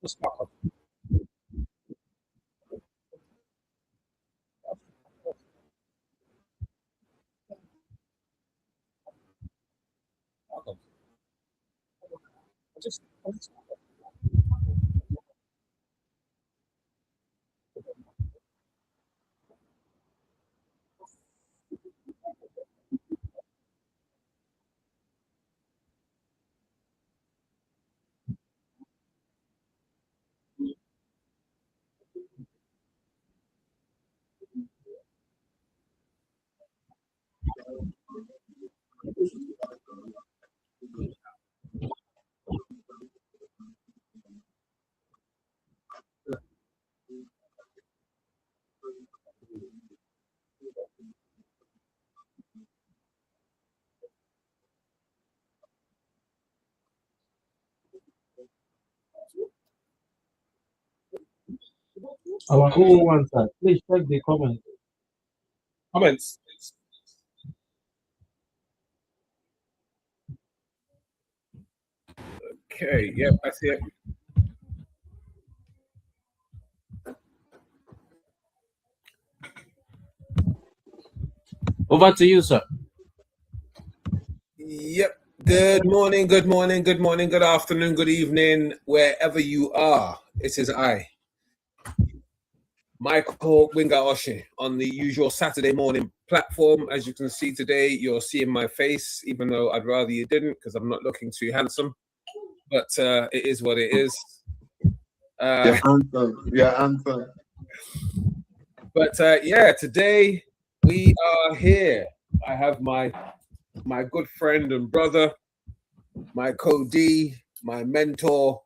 Just fuck off. Fuck off. I just Our 001 sir, please check the comment. comments. Okay, yep, that's it. Over to you, sir. Yep. Good morning, good morning, good morning, good afternoon, good evening, wherever you are. It is I, Michael Winga on the usual Saturday morning platform. As you can see today, you're seeing my face, even though I'd rather you didn't because I'm not looking too handsome. But it is what it is. Your anthem. Your anthem. But yeah, today we are here. I have my good friend and brother, my co-D, my mentor,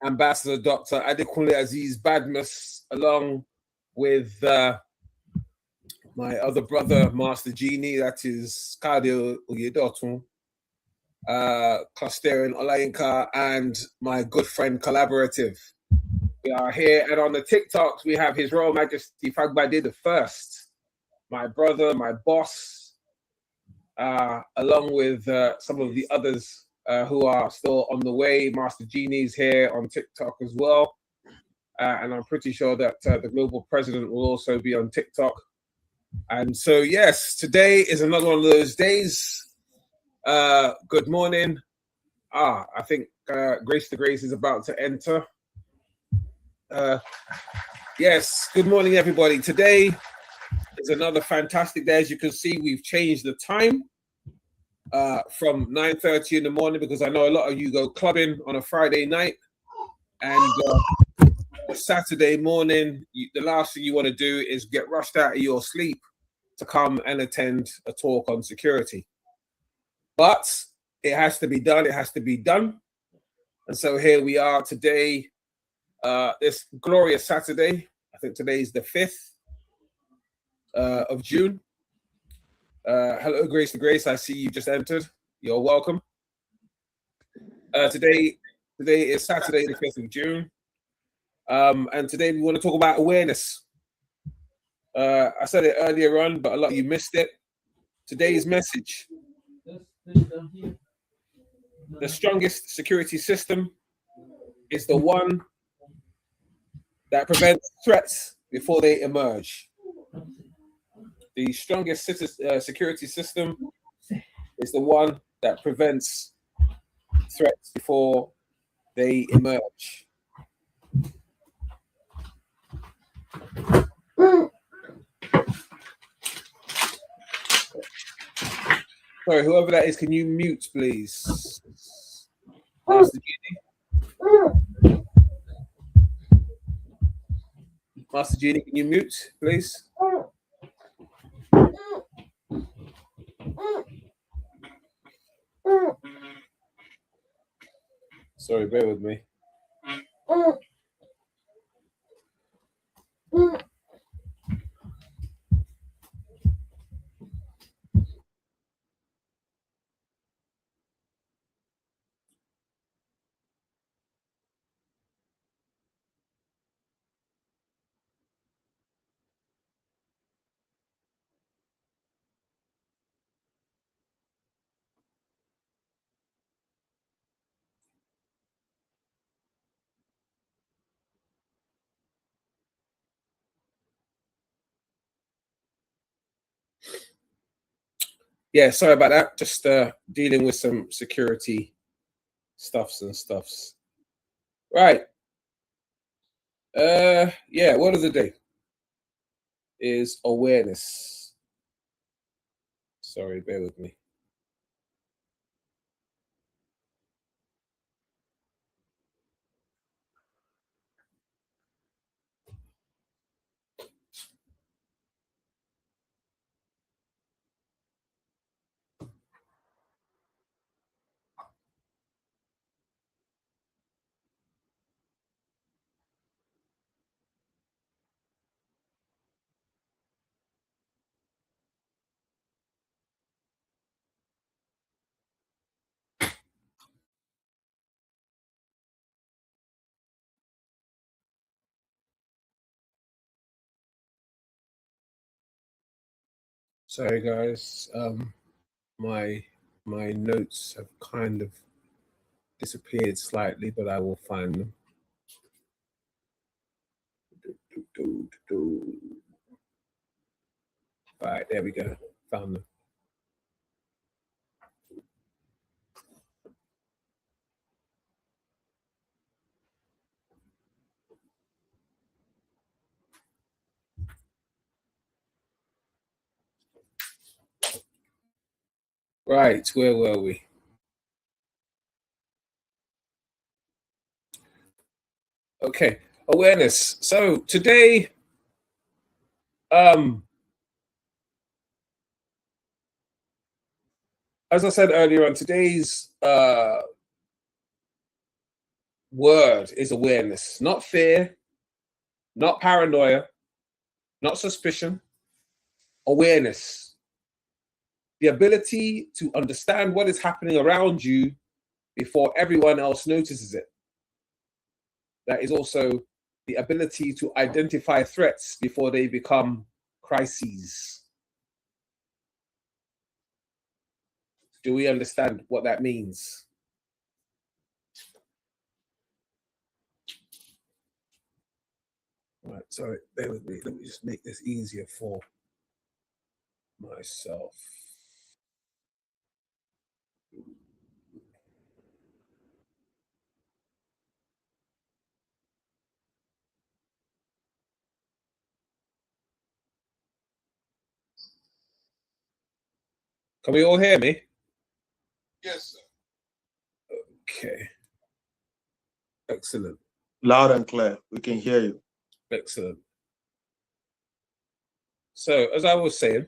Ambassador Dr. Adekunle Aziz Badmus, along with my other brother, Master Genie, that is Kadio Oyedotun, Clustering Olayinka, and my good friend Collaborative. We are here, and on the TikToks, we have His Royal Majesty Fagbade the First, my brother, my boss, along with some of the others who are still on the way. Master Genie's here on TikTok as well. And I'm pretty sure that the global president will also be on TikTok. And so, yes, today is another one of those days. Good morning. I think Grace the Grace is about to enter. Yes, good morning, everybody. Today is another fantastic day. As you can see, we've changed the time from 9:30 in the morning because I know a lot of you go clubbing on a Friday night. And Saturday morning, the last thing you want to do is get rushed out of your sleep to come and attend a talk on security. But it has to be done. It has to be done. And so here we are today, this glorious Saturday. I think today is the 5th of June. Hello, Grace to Grace. I see you just entered. You're welcome. Today is Saturday, the 5th of June. And today we want to talk about awareness. I said it earlier on, but a lot of you missed it. Today's message: the strongest security system is the one that prevents threats before they emerge. The strongest security system is the one that prevents threats before they emerge. Sorry, whoever that is, can you mute, please? Master Genie? Master Genie, can you mute, please? Sorry, bear with me. Yeah, sorry about that. Just dealing with some security stuffs. Right. Yeah, word of the day is awareness. Sorry, bear with me. Sorry, guys. My notes have kind of disappeared slightly, but I will find them. All right, there we go. Found them. Right, where were we? Okay, awareness. So today, as I said earlier on, today's word is awareness, not fear, not paranoia, not suspicion, awareness. The ability to understand what is happening around you before everyone else notices it. That is also the ability to identify threats before they become crises. Do we understand what that means? Right, sorry, bear with me. Let me just make this easier for myself. Can we all hear me? Yes, sir. Okay. Excellent. Loud and clear. We can hear you. Excellent. So, as I was saying,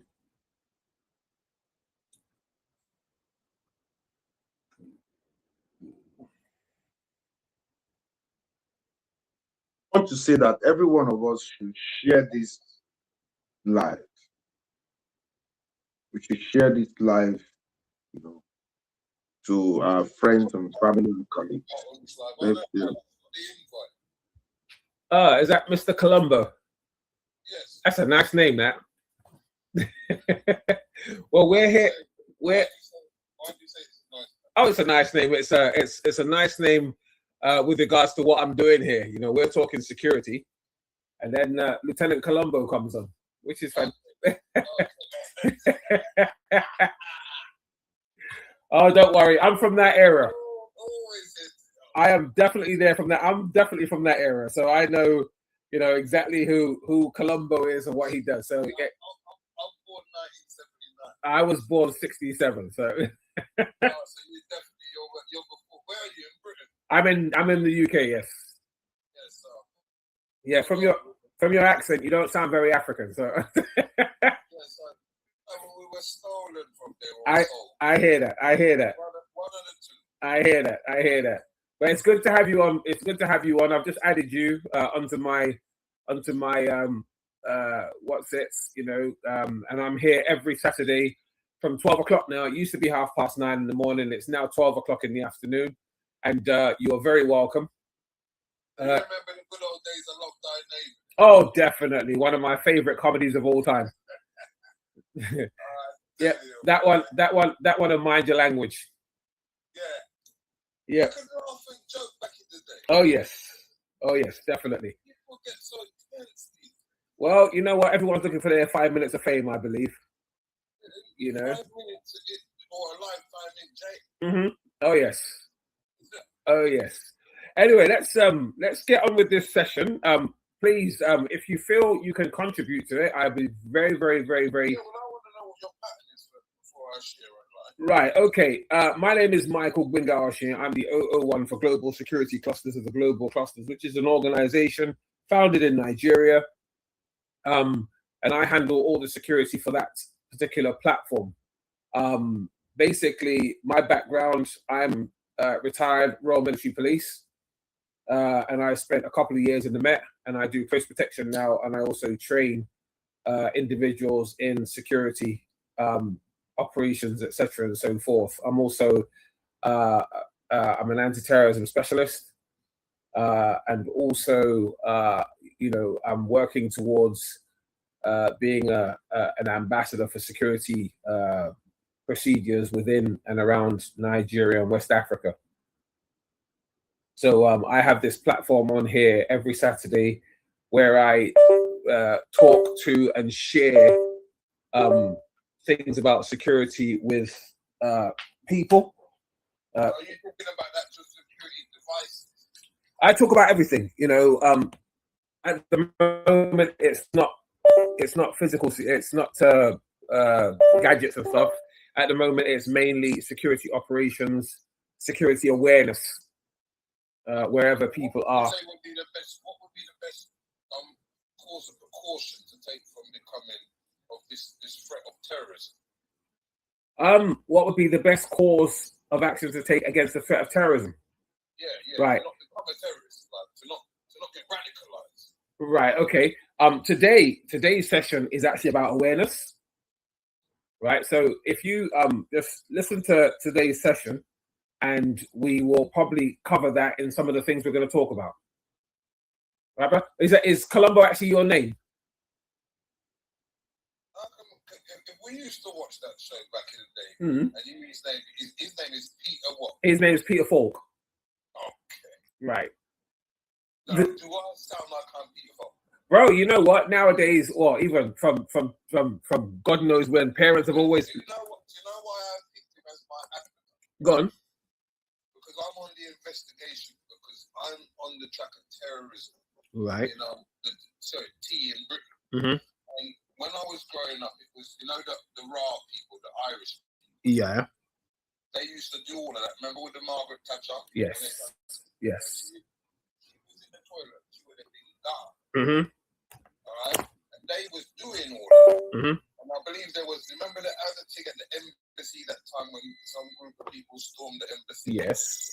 I want to say that every one of us should share this live. We should share this live, to our friends and family and colleagues. Let's do it. is that Mr. Colombo? Yes. That's a nice name, that. Well, we're here. Why do you say it's nice? Oh, it's a nice name. It's a nice name with regards to what I'm doing here. You know, we're talking security, and then Lieutenant Colombo comes on, which is fun. Oh, don't worry. I'm from that era. I am definitely there from that. I'm definitely from that era, so I know, exactly who Colombo is and what he does. So, yeah. I'm born 1979. I was born 67, so. So you're before. Where are you, in Britain? I'm in the UK, yes. Yes, sir. Yeah, from your accent, you don't sound very African, so. Yes, sir. We were stolen from there. I hear that. One of the two. I hear that. But it's good to have you on. I've just added you onto my what's it, and I'm here every Saturday from 12 o'clock now. It used to be 9:30 in the morning. It's now 12 o'clock in the afternoon, and you are very welcome. You remember the good old days of Lock Thy Navy? Oh, definitely one of my favorite comedies of all time. Yeah, that one of Mind Your Language. Yeah. Because they often joke back in the day. Oh yes, definitely. People get so intense. Well, you know what? Everyone's looking for their 5 minutes of fame, I believe. You know. 5 minutes or a lifetime in jail. Oh yes. Oh yes. Anyway, let's get on with this session. Please, if you feel you can contribute to it, I'd be very, very, very, very. Yeah, well, I want to know what your pattern is before I share it. Right. Okay. My name is Michael Gwinga-Oshin. I'm the 001 for Global Security Clusters of the Global Clusters, which is an organization founded in Nigeria. And I handle all the security for that particular platform. Basically, my background, I'm retired Royal Military Police, and I spent a couple of years in the Met, and I do coast protection now, and I also train individuals in security operations, etc., and so forth. I'm also I'm an anti-terrorism specialist, and also I'm working towards being an ambassador for security procedures within and around Nigeria and West Africa. So I have this platform on here every Saturday where I talk to and share things about security with people. Are you talking about that to security devices? I talk about everything. At the moment, it's not physical. It's not gadgets and stuff. At the moment, it's mainly security operations, security awareness, wherever people are. What would be the best course of precaution to take from becoming of this threat of terrorism? What would be the best course of action to take against the threat of terrorism? Yeah. Right. To not become a terrorist, like to not get radicalized. Right. Okay. Today's session is actually about awareness. Right. So if you just listen to today's session, and we will probably cover that in some of the things we're going to talk about. Right, bro? Is Columbo actually your name? We used to watch that show back in the day, and his name is Peter what? His name is Peter Falk. Okay. Right. Now, do I sound like I'm Peter Falk? Bro, you know what? Nowadays, or even from God knows when, parents have always. Do you know why I picked him as my actor? Go on. Because I'm on the investigation. Because I'm on the track of terrorism. Right. T in Britain. And when I was growing up, it was the Ra people, the Irish people. Yeah. They used to do all of that. Remember with the Margaret Thatcher? Yes. Yes. She was in the toilet. She would have been down. All right, and they was doing all of that. And I believe there was. Remember the other thing at the embassy that time when some group of people stormed the embassy? Yes.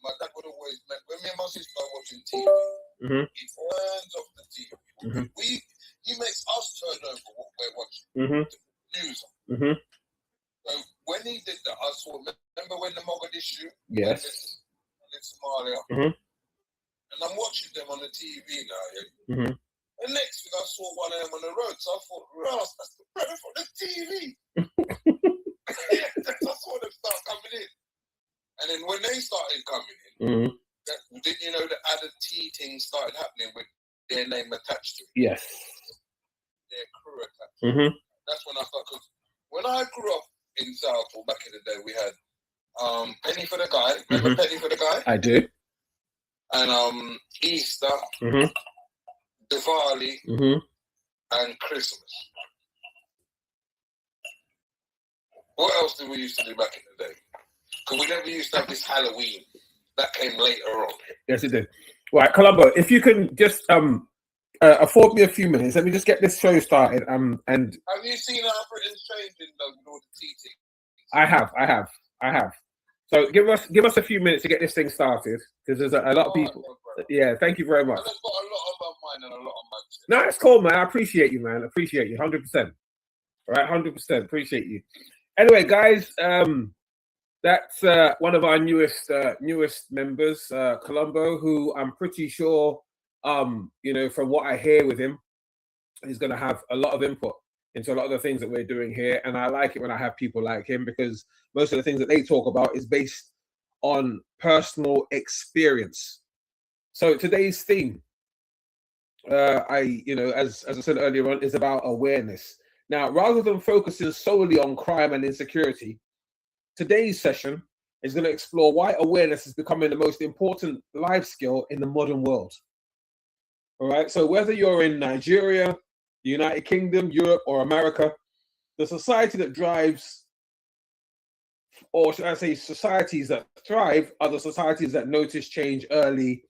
My dad would always, when me and my sister are watching TV, he turns off the TV. He makes us turn over what we're watching. The news. So when he did that, I saw. Remember when the Mogadishu? Yes. In Somalia. And I'm watching them on the TV now. Yeah? And next thing I saw one of them on the road, so I thought, Ross, that's the brother from the TV. I saw them start coming in. And then when they started coming in, didn't you know the added T thing started happening with their name attached to it? Yes. Their crew attached. That's when I started. Because when I grew up in Southall back in the day, we had Penny for the Guy. Remember Penny for the Guy? I do. And Easter, Diwali, and Christmas. What else did we used to do back in the day? Because we never used to have this Halloween. That came later on. Yes, it did. Right, Columbo, if you can just afford me a few minutes, let me just get this show started. And have you seen how Britain's changing though with all the TT? I have. So give us a few minutes to get this thing started, because there's a lot of people. Yeah, thank you very much. I've got a lot on my mind and a lot on my chest. No, it's cool, man. I appreciate you, man. Appreciate you, 100%. All right, 100%. Appreciate you. Anyway, guys, that's one of our newest members, Columbo, who I'm pretty sure, from what I hear with him, he's going to have a lot of input into a lot of the things that we're doing here. And I like it when I have people like him, because most of the things that they talk about is based on personal experience. So today's theme as I said earlier on, is about awareness. Now, rather than focusing solely on crime and insecurity, today's session is going to explore why awareness is becoming the most important life skill in the modern world. All right. So whether you're in Nigeria, the United Kingdom, Europe, or America, the society that drives, or should I say societies that thrive, are the societies that notice change early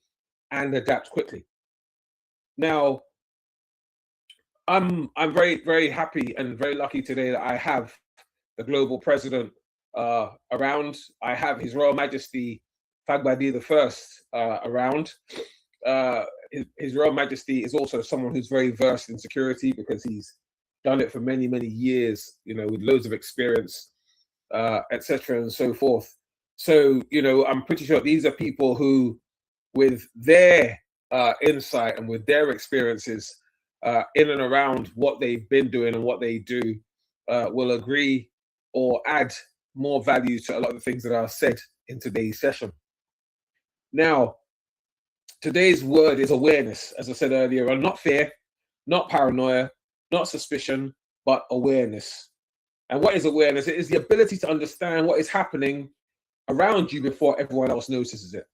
and adapt quickly. Now, I'm very, very happy and very lucky today that I have the global president around. I have His Royal Majesty Fagbadi I around. His Royal Majesty is also someone who's very versed in security because he's done it for many, many years, with loads of experience, etc. and so forth. So, I'm pretty sure these are people who, with their insight and with their experiences in and around what they've been doing and what they do, will agree or add more value to a lot of the things that are said in today's session. Now, today's word is awareness, as I said earlier, and not fear, not paranoia, not suspicion, but awareness. And what is awareness? It is the ability to understand what is happening around you before everyone else notices it.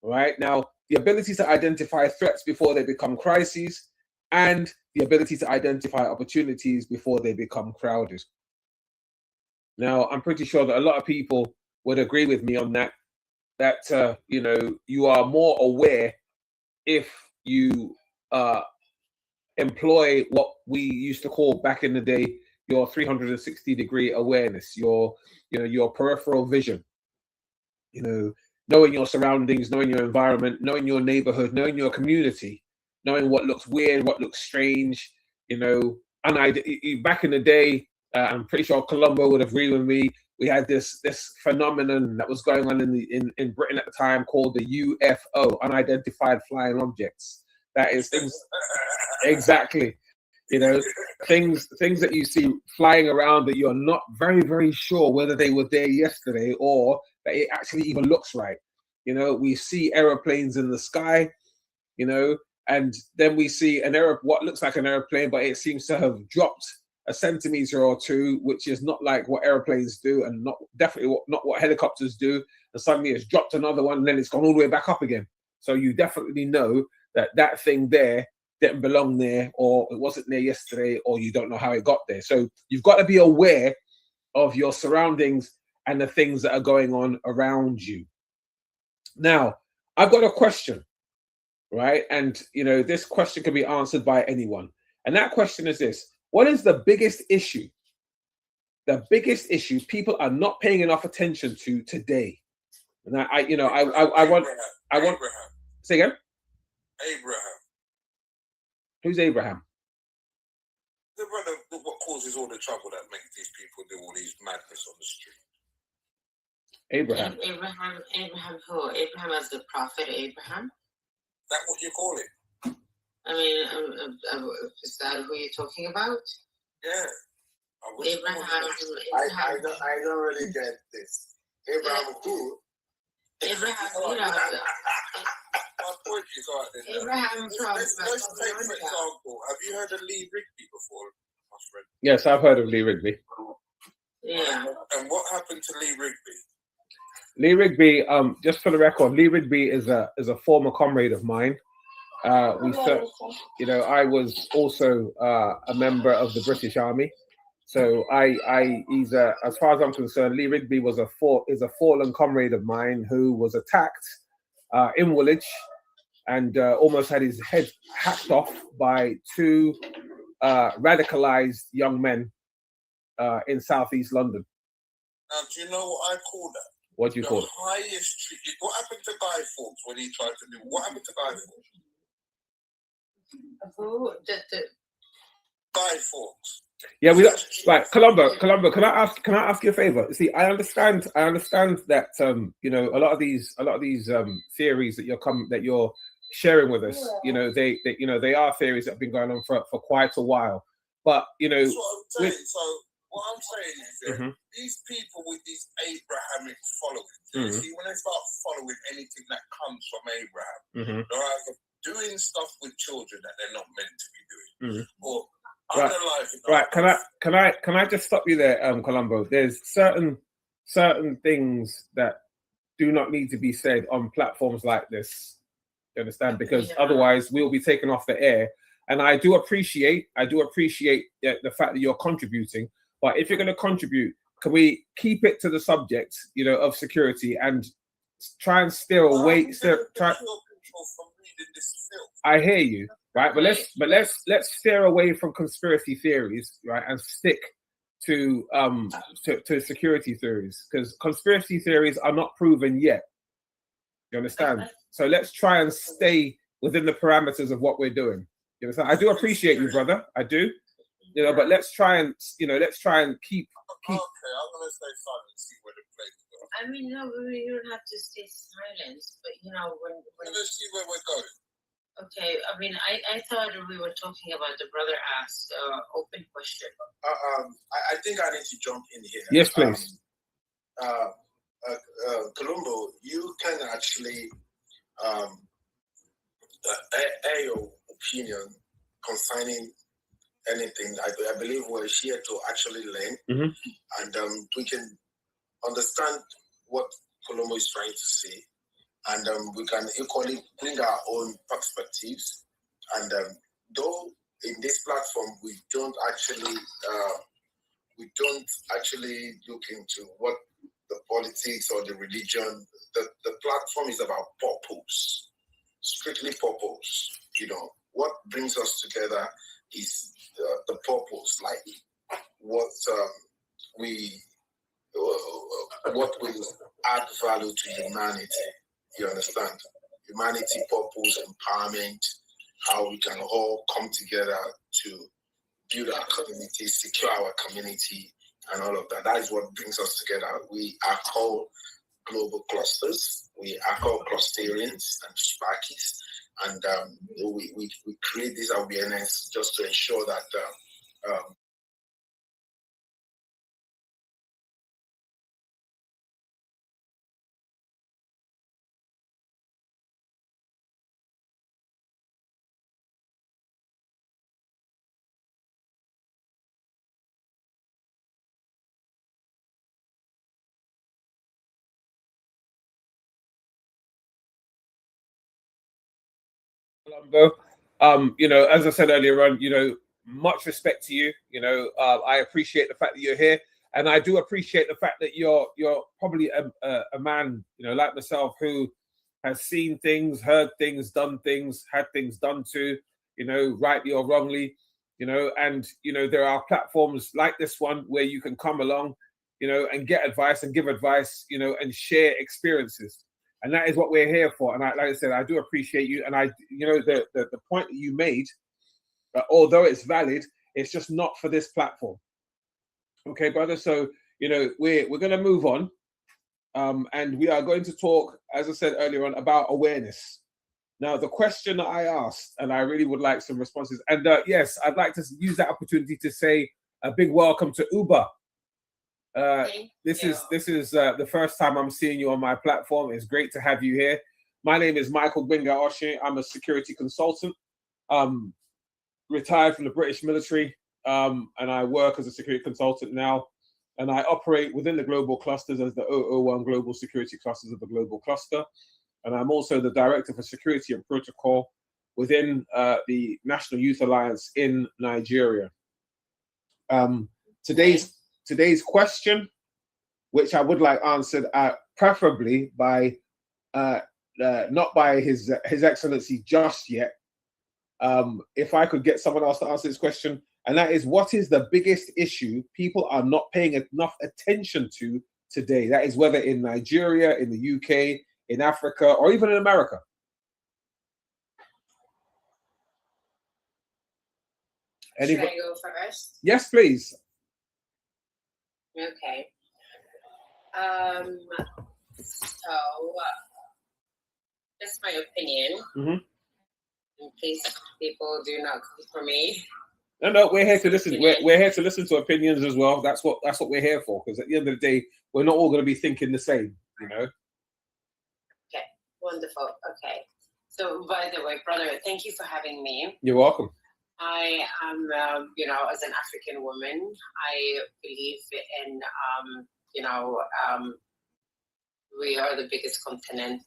All right. Now, the ability to identify threats before they become crises, and the ability to identify opportunities before they become crowded. Now, I'm pretty sure that a lot of people would agree with me on that, you are more aware if you employ what we used to call back in the day your 360-degree awareness, your peripheral vision, knowing your surroundings, knowing your environment, knowing your neighborhood, knowing your community, knowing what looks weird, what looks strange, and back in the day, I'm pretty sure Colombo would agree with me. We had this phenomenon that was going on in Britain at the time called the UFO, unidentified flying objects. That is things exactly, things that you see flying around that you're not very, very sure whether they were there yesterday or that it actually even looks right. We see aeroplanes in the sky, and then we see what looks like an aeroplane, but it seems to have dropped a centimeter or two, which is not like what airplanes do, and definitely not what helicopters do. And suddenly it's dropped another one, and then it's gone all the way back up again. So you definitely know that thing there didn't belong there, or it wasn't there yesterday, or you don't know how it got there. So you've got to be aware of your surroundings and the things that are going on around you. Now, I've got a question, right? And, this question can be answered by anyone. And that question is this: what is the biggest issue? The biggest issue people are not paying enough attention to today. And I want. Abraham. Say again. Abraham. Who's Abraham? The brother, what causes all the trouble that makes these people do all these madness on the street? Abraham. Abraham who? Abraham as the prophet Abraham? That what you call it? I mean, is that who you're talking about? Yeah. Abraham. I don't really get this. Abraham who? Abraham, My point is, Abraham from let's take, for example, have you heard of Lee Rigby before, my friend? Yes, I've heard of Lee Rigby. Yeah. And what happened to Lee Rigby? Lee Rigby, just for the record, Lee Rigby is a former comrade of mine. I was also a member of the British Army. So he's as far as I'm concerned, Lee Rigby is a fallen comrade of mine who was attacked in Woolwich and almost had his head hacked off by two radicalized young men in southeast London. Now, do you know what I call that? What do you call it? What happened to Guy Fawkes when he tried to do? What happened to Guy Fawkes? Who? Guy Fawkes. Yeah, right. Colombo. Can I ask you a favor? See, I understand that a lot of these theories that you're sharing with us, they are theories that have been going on for quite a while. But that's what I'm saying. So what I'm saying is that these people with these Abrahamic followings, see, when they start following anything that comes from Abraham, they're either doing stuff with children that they're not meant to be doing, or Right. unaliving. Right. Can I just stop you there, Colombo? There's certain things that do not need to be said on platforms like this. You understand? Because otherwise we'll be taken off the air. And I do appreciate the fact that you're contributing. But if you're going to contribute, can we keep it to the subject, of security and try and steer away? I hear you, right? But let's steer away from conspiracy theories, right, and stick to security theories, because conspiracy theories are not proven yet. You understand? So let's try and stay within the parameters of what we're doing. You understand? I do appreciate you, brother. I do. But let's try and keep. Okay, I'm gonna stay silent and see where the place goes. I mean, no, you don't have to stay silent, but when Let's see where we're going. Okay, I mean, I thought we were talking about the brother asked open question. I think I need to jump in here. Yes, please. Colombo, you can actually air your opinion concerning anything. I believe we're here to actually learn, and we can understand what Colombo is trying to say, and we can equally bring our own perspectives. And though in this platform we don't actually look into what the politics or the religion. The platform is about purpose, strictly purpose. What brings us together is the purpose, like what will add value to humanity. You understand? Humanity, purpose, empowerment, how we can all come together to build our community, secure our community, and all of that. That is what brings us together. We are called global clusters. We are called clusterians and Sparkies. And we create this awareness just to ensure that As I said earlier on, much respect to you. I appreciate the fact that you're here, and I do appreciate the fact that you're probably a man, like myself, who has seen things, heard things, done things, had things done to, rightly or wrongly, and there are platforms like this one where you can come along, and get advice and give advice, and share experiences. And that is what we're here for. And like I said, I do appreciate you. And the point that you made, although it's valid, it's just not for this platform. Okay, brother. So, we're going to move on. And we are going to talk, as I said earlier on, about awareness. Now, the question that I asked, and I really would like some responses. And yes, I'd like to use that opportunity to say a big welcome to Uber. This is the first time I'm seeing you on my platform. It's great to have you here. My name is Michael Gbenga Oshin. I'm a security consultant, retired from the British military, and I work as a security consultant now. And I operate within the global clusters as the 001 Global Security Clusters of the Global Cluster. And I'm also the Director for Security and Protocol within the National Youth Alliance in Nigeria. Today's question, which I would like answered, preferably by not by His Excellency just yet. If I could get someone else to answer this question, and that is, what is the biggest issue people are not paying enough attention to today? That is whether in Nigeria, in the UK, in Africa, or even in America. Should I go first? Yes, please. Okay. So, that's my opinion. In case people do not come for me. No, we're here to listen. We're here to listen to opinions as well. That's what we're here for. Because at the end of the day, we're not all going to be thinking the same. Okay, wonderful. Okay, So, by the way, brother, thank you for having me. You're welcome. I am, as an African woman, I believe in, we are the biggest continent,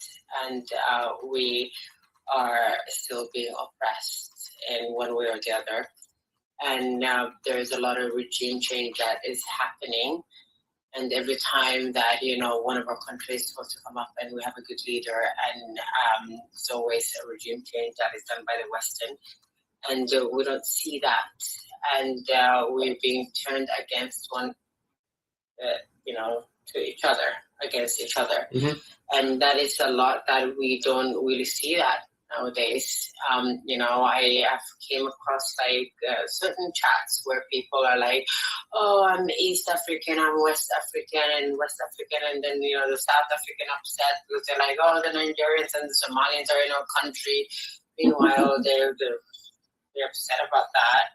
and we are still being oppressed in one way or the other. And there's a lot of regime change that is happening. And every time that, one of our countries is supposed to come up and we have a good leader, and it's always a regime change that is done by the Western. And we don't see that. And we're being turned against against each other. Mm-hmm. And that is a lot that we don't really see that nowadays. I have came across certain chats where people are like, oh, I'm East African, I'm West African, and West African, and then, the South African upset because they're like, oh, the Nigerians and the Somalians are in our country. Meanwhile, they're upset about that.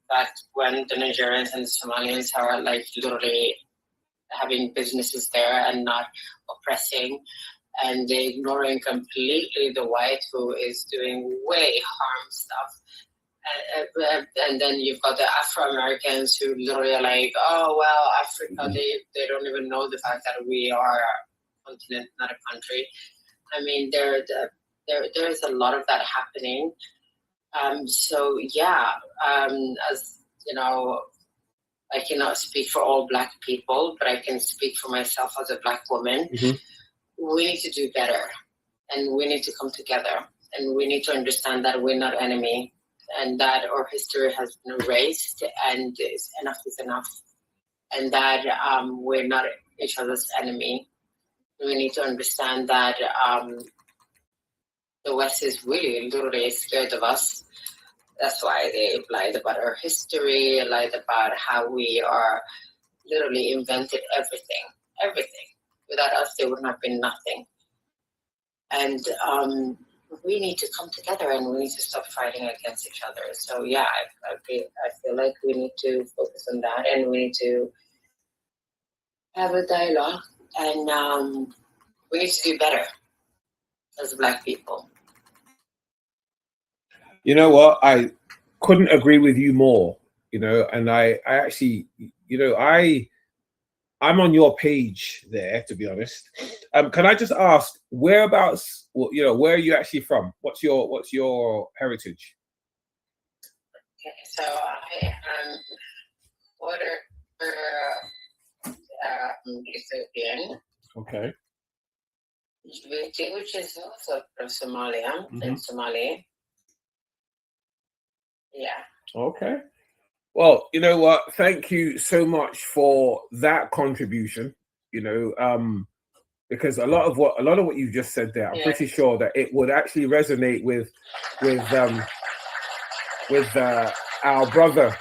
But when the Nigerians and the Somalians are literally having businesses there and not oppressing, and they're ignoring completely the white who is doing way harm stuff. And then you've got the Afro-Americans who literally are like, oh, well, Africa, they don't even know the fact that we are a continent, not a country. I mean, there's a lot of that happening. As I cannot speak for all Black people, but I can speak for myself as a Black woman. Mm-hmm. We need to do better, and we need to come together, and we need to understand that we're not enemy, and that our history has been erased, and enough is enough, and that we're not each other's enemy. We need to understand that the West is really literally scared of us. That's why they lied about our history, lied about how we are literally invented everything. Without us, there would not have been nothing. And we need to come together, and we need to stop fighting against each other. So yeah, I feel like we need to focus on that, and we need to have a dialogue, and we need to do better as Black people. You know what? I couldn't agree with you more, and I actually, I'm on your page there, to be honest. Can I just ask, whereabouts, where are you actually from? What's your heritage? Okay, so I am Ethiopian. Okay. Which is also from Somalia, and Somali. Yeah. Okay. Well, you know what? Thank you so much for that contribution. Because a lot of what you just said there, I'm pretty sure that it would actually resonate with our brother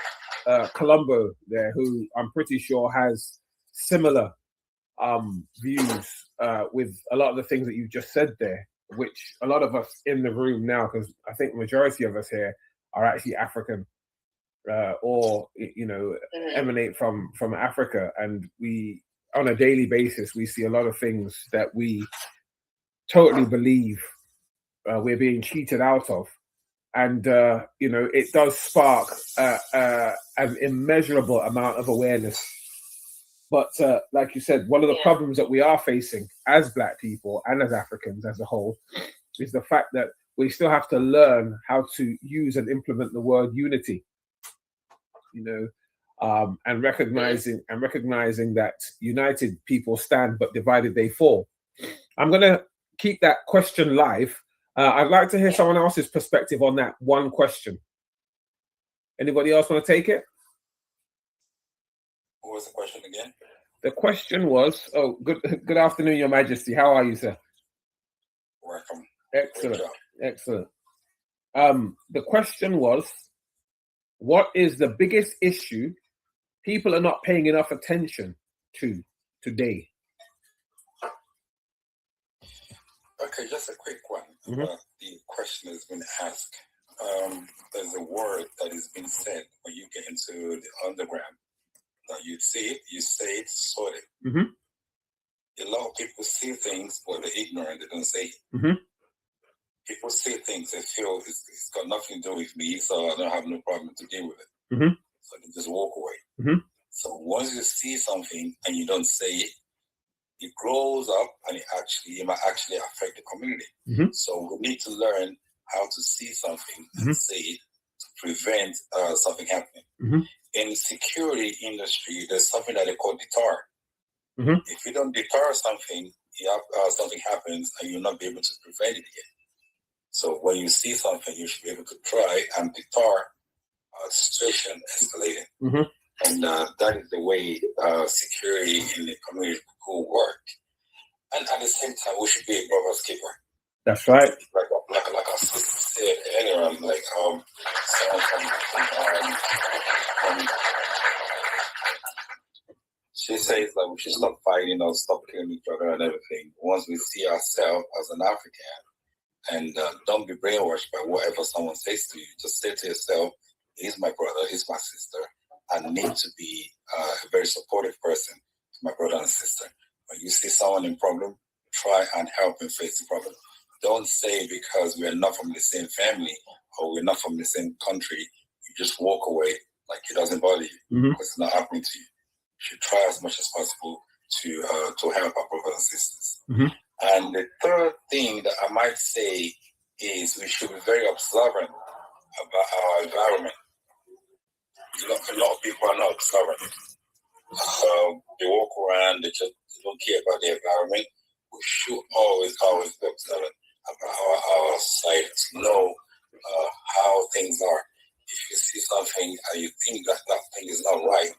Colombo there, who I'm pretty sure has similar views with a lot of the things that you just said there, which a lot of us in the room now, because I think the majority of us here are actually African or emanate from Africa, and we on a daily basis we see a lot of things that we totally believe we're being cheated out of, and it does spark an immeasurable amount of awareness. But like you said, one of the problems that we are facing as Black people and as Africans as a whole is the fact that we still have to learn how to use and implement the word unity, and recognizing that united people stand, but divided they fall. I'm going to keep that question live. I'd like to hear someone else's perspective on that one question. Anybody else want to take it? What was the question again? The question was, good afternoon, Your Majesty. How are you, sir? Welcome. Excellent. The question was, what is the biggest issue people are not paying enough attention to today? Okay, just a quick one. The question has been asked. There's a word that is being said when you get into the underground. Now you see it, you say it, sort it. A lot of people see things, but they're ignorant. They don't say it. people say things they feel it's got nothing to do with me, so I don't have no problem to deal with it. So they just walk away. So once you see something and you don't say it, it grows up and it might actually affect the community. So we need to learn how to see something and say it to prevent something happening. In the security industry, there's something that they call deter. If you don't deter something, something happens and you'll not be able to prevent it again. So when you see something, you should be able to try and deter a situation escalating. And that is the way security in the community will work. And at the same time, we should be a brother's keeper. That's right. Like I said earlier, like someone from she says that we should stop fighting or stop killing each other and everything. Once we see ourselves as an African, and don't be brainwashed by whatever someone says to you. Just say to yourself, he's my brother, he's my sister. I need to be a very supportive person to my brother and sister. When you see someone in problem, try and help him face the problem. Don't say because we are not from the same family or we're not from the same country, you just walk away like it doesn't bother you because it's not happening to you. You should try as much as possible to help our brothers and sisters. And the third thing that I might say is we should be very observant about our environment. A lot of people are not observant. They walk around, they don't care about the environment. We should always be observant about our society to know how things are. If you see something and you think that thing is not right,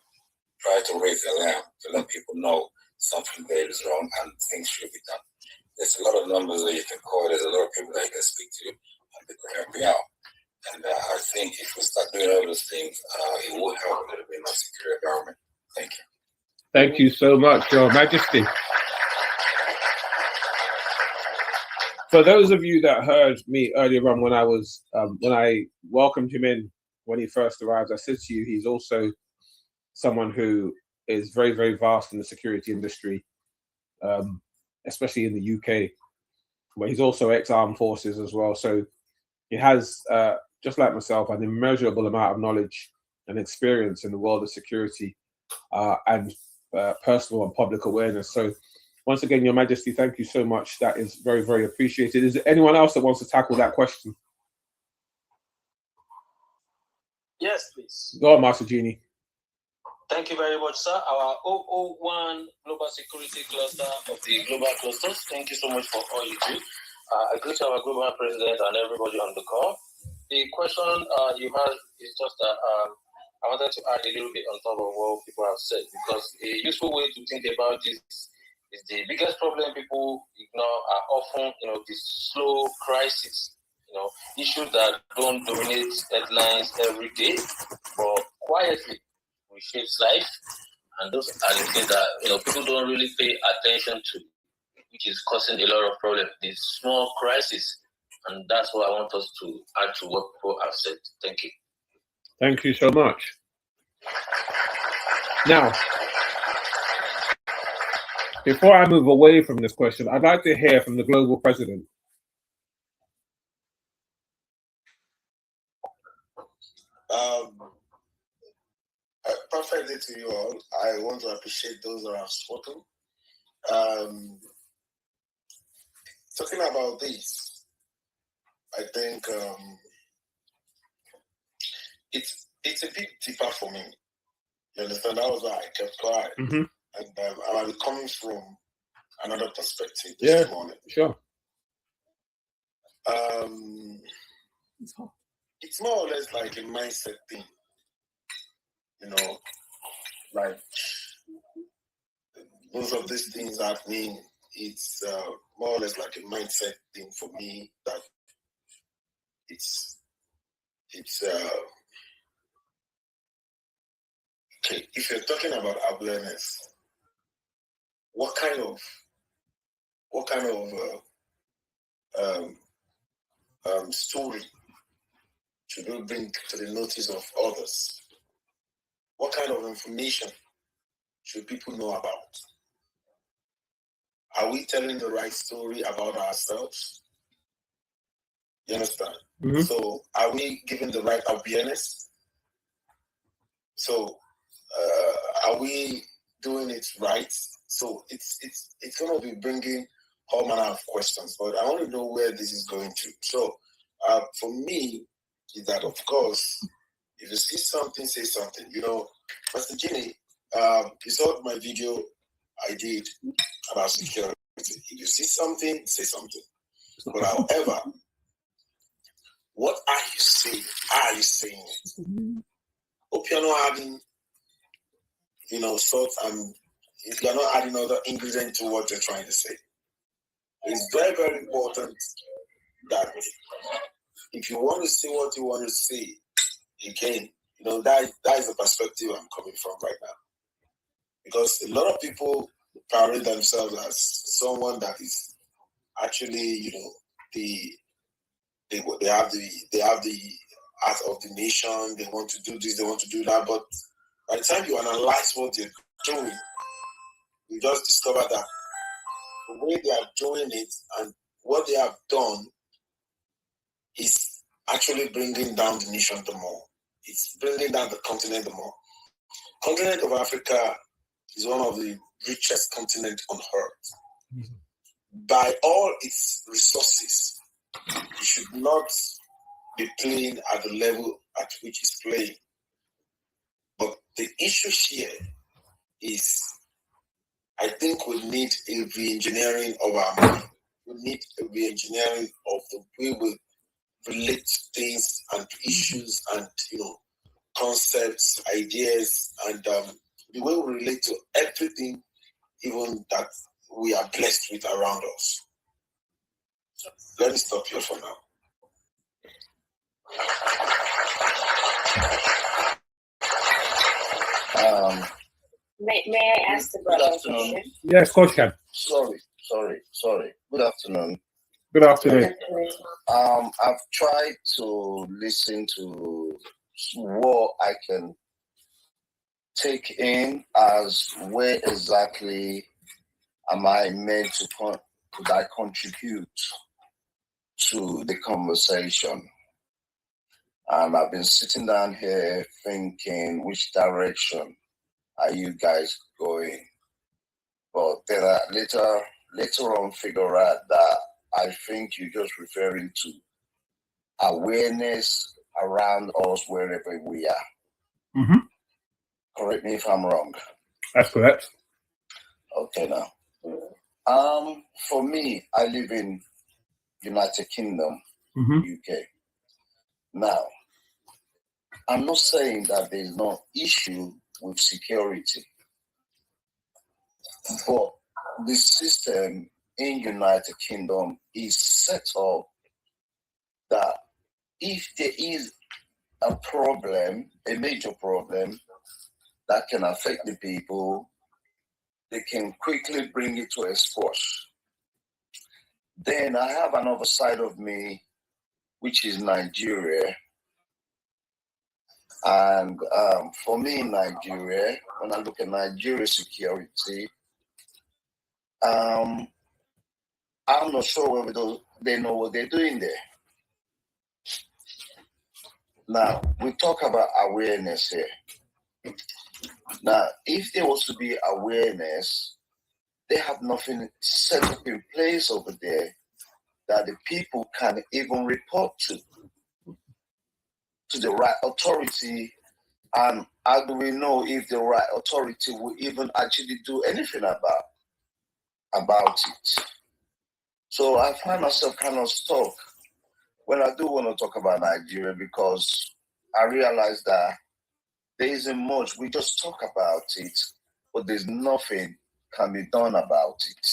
try to raise the alarm to let people know something there is wrong and things should be done. There's a lot of numbers that you can call. There's a lot of people that you can speak to and they can help you out. And I think if we start doing all those things, it will help a little bit in our security environment. Thank you. Thank you so much, Your Majesty. For those of you that heard me earlier on when I welcomed him in when he first arrived, I said to you, he's also someone who is very, very vast in the security industry, especially in the UK, but he's also ex-armed forces as well. So he has, just like myself, an immeasurable amount of knowledge and experience in the world of security and personal and public awareness. So once again, Your Majesty, thank you so much. That is very, very appreciated. Is there anyone else that wants to tackle that question? Yes, please. Go on, Master Genie. Thank you very much, sir. Our 001 Global Security Cluster of the Global Clusters. Thank you so much for all you do. I greet our Global President and everybody on the call. The question you had is just that I wanted to add a little bit on top of what people have said, because a useful way to think about this is the biggest problem people ignore are often, the slow crisis, issues that don't dominate headlines every day, but quietly reshapes life. And those are the things that, people don't really pay attention to, which is causing a lot of problems, these small crises. And that's what I want us to add to what people have said. Thank you. Thank you so much. Now, before I move away from this question, I'd like to hear from the global president. Perfect day to you all. I want to appreciate those that have spoken. Talking about this, I think it's a bit deeper for me. You understand? That was why I kept quiet. And I'm coming from another perspective this morning. Sure. It's more or less like a mindset thing. Like most of these things happening, it's more or less like a mindset thing for me, that it's okay. If you're talking about awareness, what kind of story should we bring to the notice of others? What kind of information should people know about? Are we telling the right story about ourselves? You understand? Mhm. So are we giving the right awareness? So are we doing it right? So it's going to be bringing all manner of questions, but I want to know where this is going to. So for me, is that of course, if you see something, say something. You know, Mr. Ginny, you saw my video I did about security. If you see something, say something. But however, what are you saying? How are you saying it? Hope you're not adding, salt, and if you're not adding other ingredients to what you're trying to say. It's very, very important that if you want to say what you want to say, again, that is the perspective I'm coming from right now. Because a lot of people parade themselves as someone that is actually, they have the heart of the nation. They want to do this, they want to do that. But by the time you analyze what they're doing, you just discover that the way they are doing it and what they have done is actually bringing down the nation the more. It's bringing down the continent the more. Continent of Africa is one of the richest continents on earth. Mm-hmm. By all its resources, it should not be playing at the level at which it's playing. But the issue here is, I think we need a re-engineering of our mind. We need a re-engineering of the way we relate to things and issues and, concepts, ideas, and the way we relate to everything, even that we are blessed with around us. Let me stop here for now. May I ask the brother a question? Yes, Coach can. Sorry. Good afternoon. Good afternoon. I've tried to listen to what I can take in as where exactly am I meant to could I contribute to the conversation. And I've been sitting down here thinking, which direction are you guys going? But then I later on figure out that I think you're just referring to awareness around us wherever we are. Mm-hmm. Correct me if I'm wrong. That's correct. Okay, now. For me, I live in United Kingdom, UK. Now, I'm not saying that there's no issue with security, but the system in United Kingdom is set up that if there is a problem, a major problem that can affect the people, they can quickly bring it to a squash. Then I have another side of me, which is Nigeria. And for me in Nigeria, when I look at Nigeria security, I'm not sure whether they know what they're doing there. Now, we talk about awareness here. Now, if there was to be awareness, they have nothing set up in place over there that the people can even report to the right authority. And how do we know if the right authority will even actually do anything about it? So I find myself kind of stuck when I do want to talk about Nigeria, because I realize that there isn't much. We just talk about it, but there's nothing can be done about it.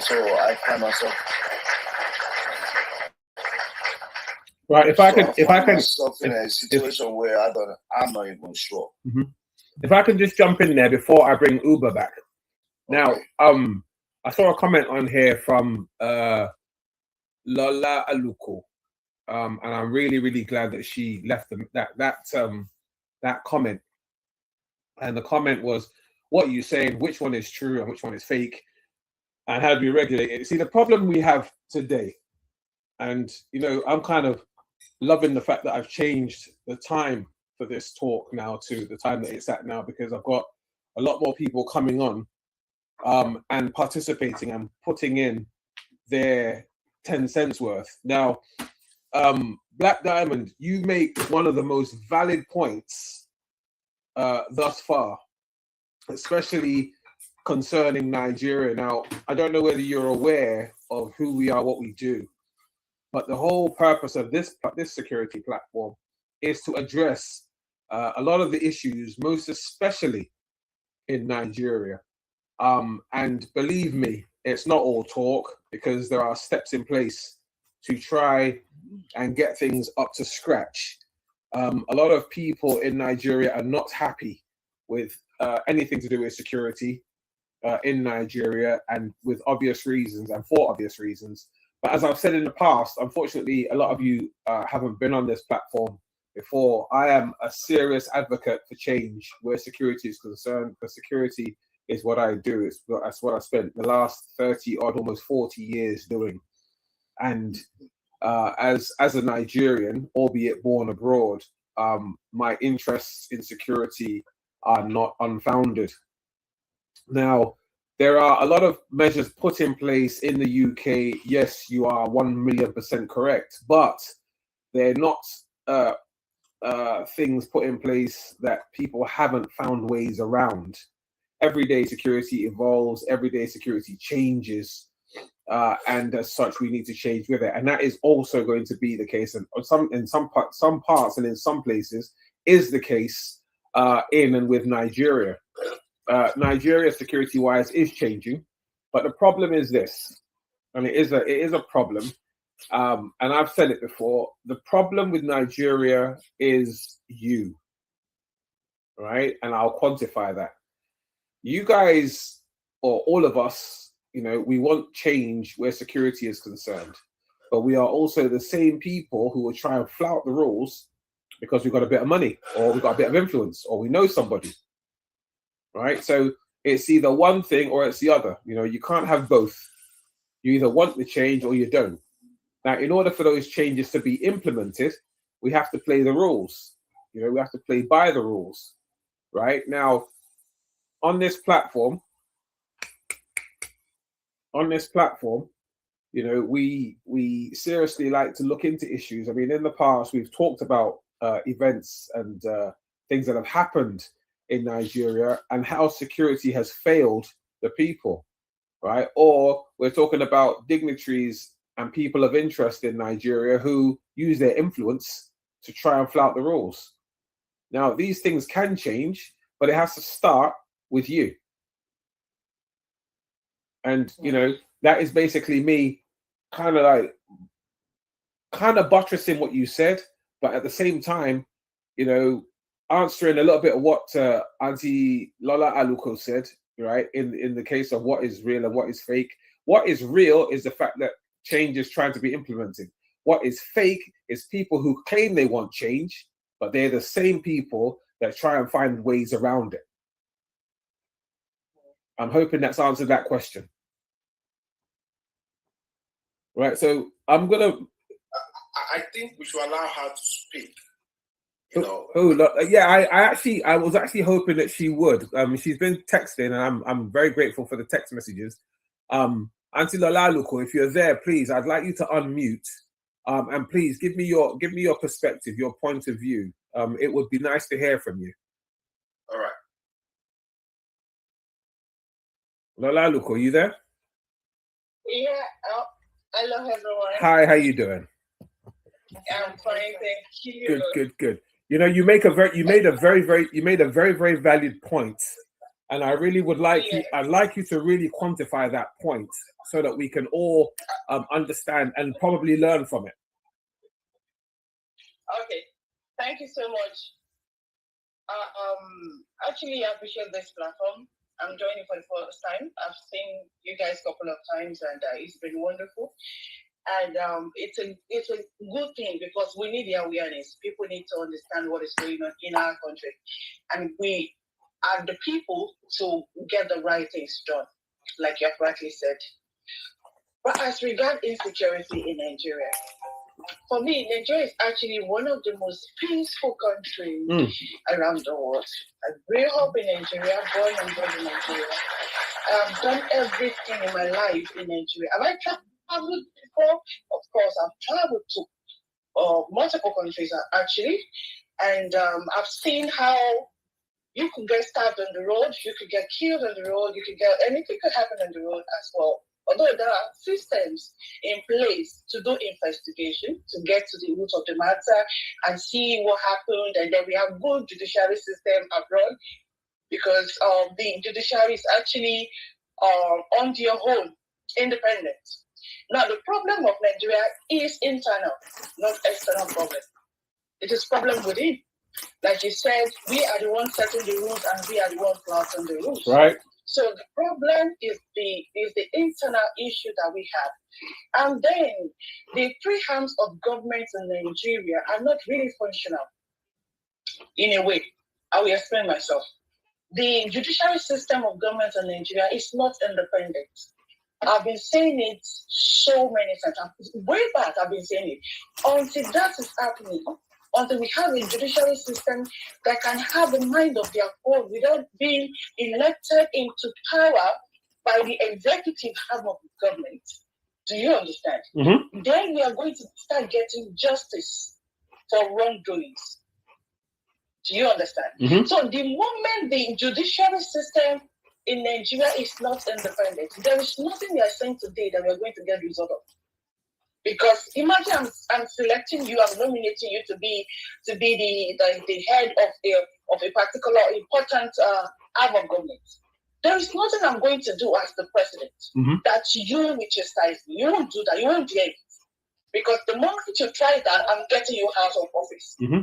So I find myself. Right. If I can in a situation where I'm not even sure. Mm-hmm. If I can just jump in there before I bring Uber back. Now, Okay. I saw a comment on here from Lola Aluko, and I'm really, really glad that she left that comment. And the comment was, "What are you saying? Which one is true and which one is fake? And how do we regulate it?" See, the problem we have today And, you know, I'm kind of loving the fact that I've changed the time for this talk now to the time that it's at now, because I've got a lot more people coming on and participating and putting in their 10 cents worth. Now, Black Diamond, you make one of the most valid points thus far, especially concerning Nigeria. Now, I don't know whether you're aware of who we are, what we do, but the whole purpose of this security platform is to address a lot of the issues, most especially in Nigeria. And believe me, it's not all talk, because there are steps in place to try and get things up to scratch. A lot of people in Nigeria are not happy with anything to do with security in Nigeria, and with obvious reasons and for obvious reasons. But as I've said in the past, unfortunately, a lot of you haven't been on this platform before. I am a serious advocate for change where security is concerned, because security is what I do. That's what I spent the last 30 odd, almost 40 years doing. And as a Nigerian, albeit born abroad, my interests in security are not unfounded. Now, there are a lot of measures put in place in the UK. Yes, you are 1,000,000% correct, but they're not things put in place that people haven't found ways around. Everyday security evolves, everyday security changes, and as such, we need to change with it. And that is also going to be the case, and in some parts and in some places is the case in and with Nigeria. Nigeria, security-wise, is changing, but the problem is this, and it is a problem. And I've said it before. The problem with Nigeria is you, right? And I'll quantify that. You guys, or all of us, you know, we want change where security is concerned, but we are also the same people who will try and flout the rules because we've got a bit of money, or we've got a bit of influence, or we know somebody. Right, so it's either one thing or it's the other. You know, you can't have both. You either want the change or you don't. Now, in order for those changes to be implemented, we have to play the rules. You know, we have to play by the rules. Right now, on this platform, you know, we seriously like to look into issues. I mean, in the past, we've talked about events and things that have happened in Nigeria and how security has failed the people, right? Or we're talking about dignitaries and people of interest in Nigeria who use their influence to try and flout the rules. Now, these things can change, but it has to start with you. And, you know, that is basically me kind of buttressing what you said, but at the same time, you know, answering a little bit of what Auntie Lola Aluko said, right? In the case of what is real and what is fake. What is real is the fact that change is trying to be implemented. What is fake is people who claim they want change, but they're the same people that try and find ways around it. I'm hoping that's answered that question. Right, so I'm gonna. I think we should allow her to speak. You know. Yeah, I was actually hoping that she would. She's been texting, and I'm very grateful for the text messages. Auntie Lolaluko, if you're there, please, I'd like you to unmute, and please give me your perspective, your point of view. It would be nice to hear from you. All right. Lolaluko, are you there? Yeah. Hello, everyone. Hi, how you doing? I'm fine, thank you. Good. You know, you made a very valid point, and I really would like I'd like you to really quantify that point so that we can all understand and probably learn from it. Okay, thank you so much. Actually, I appreciate this platform. I'm joining for the first time. I've seen you guys a couple of times, and it's been wonderful. And it's a good thing because we need the awareness. People need to understand what is going on in our country, and we are the people to get the right things done, like you have rightly said. But as regards insecurity in Nigeria, for me, Nigeria is actually one of the most peaceful countries around the world. I grew up in Nigeria, born and bred in Nigeria. I've done everything in my life in Nigeria. Have I traveled before? Of course, I've traveled to multiple countries actually, and I've seen how you could get stabbed on the road, you could get killed on the road, anything could happen on the road as well. Although there are systems in place to do investigation, to get to the root of the matter and see what happened, and then we have good judiciary system abroad because the judiciary is actually on their own, independent. Now the problem of Nigeria is internal, not external problem. It is problem within. Like you said, we are the ones setting the rules and we are the ones flouting the rules. Right. So the problem is the internal issue that we have. And then the three arms of government in Nigeria are not really functional in a way. I will explain myself. The judiciary system of government in Nigeria is not independent. I've been saying it so many times. Way back, I've been saying it. Until that is happening, until we have a judiciary system that can have a mind of their own without being elected into power by the executive arm of the government. Do you understand? Mm-hmm. Then we are going to start getting justice for wrongdoings. Do you understand? Mm-hmm. So the moment the judiciary system in Nigeria is not independent, there is nothing we are saying today that we are going to get result of. Because imagine I'm selecting you, I'm nominating you to be the head of a particular important arm of government. There is nothing I'm going to do as the president that you will chastise me. You won't do that. You won't dare it. Because the moment you try that, I'm getting you out of office. Mm-hmm.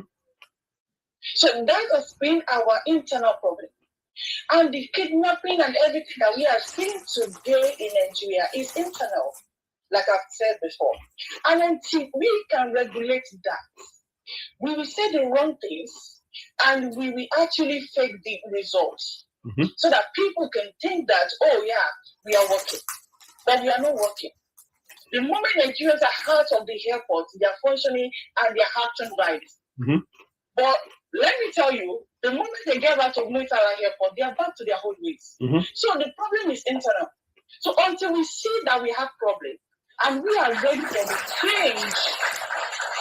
So that has been our internal problem. And the kidnapping and everything that we are seeing today in Nigeria is internal, like I've said before. And until we can regulate that, we will say the wrong things and we will actually fake the results so that people can think that, oh yeah, we are working. But we are not working. The moment Nigerians are out of the airport, they are functioning and they are acting right. But let me tell you, the moment they get out of Muritala Airport, they are back to their old ways. So the problem is internal. So until we see that we have problems and we are ready for the change,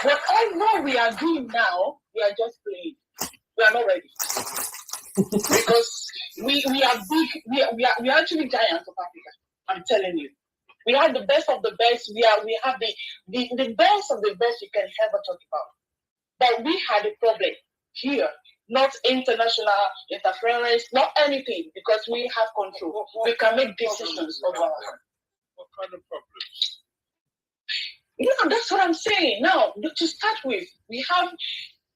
whatever we are doing now, we are just playing. We are not ready. Because we are big, we are actually giants of Africa. I'm telling you. We are the best of the best. We have the best of the best you can ever talk about. But we had a problem here, not international interference, not anything, because we have control. We can make decisions over our own. What kind of problems? Yeah, that's what I'm saying. Now, to start with, we have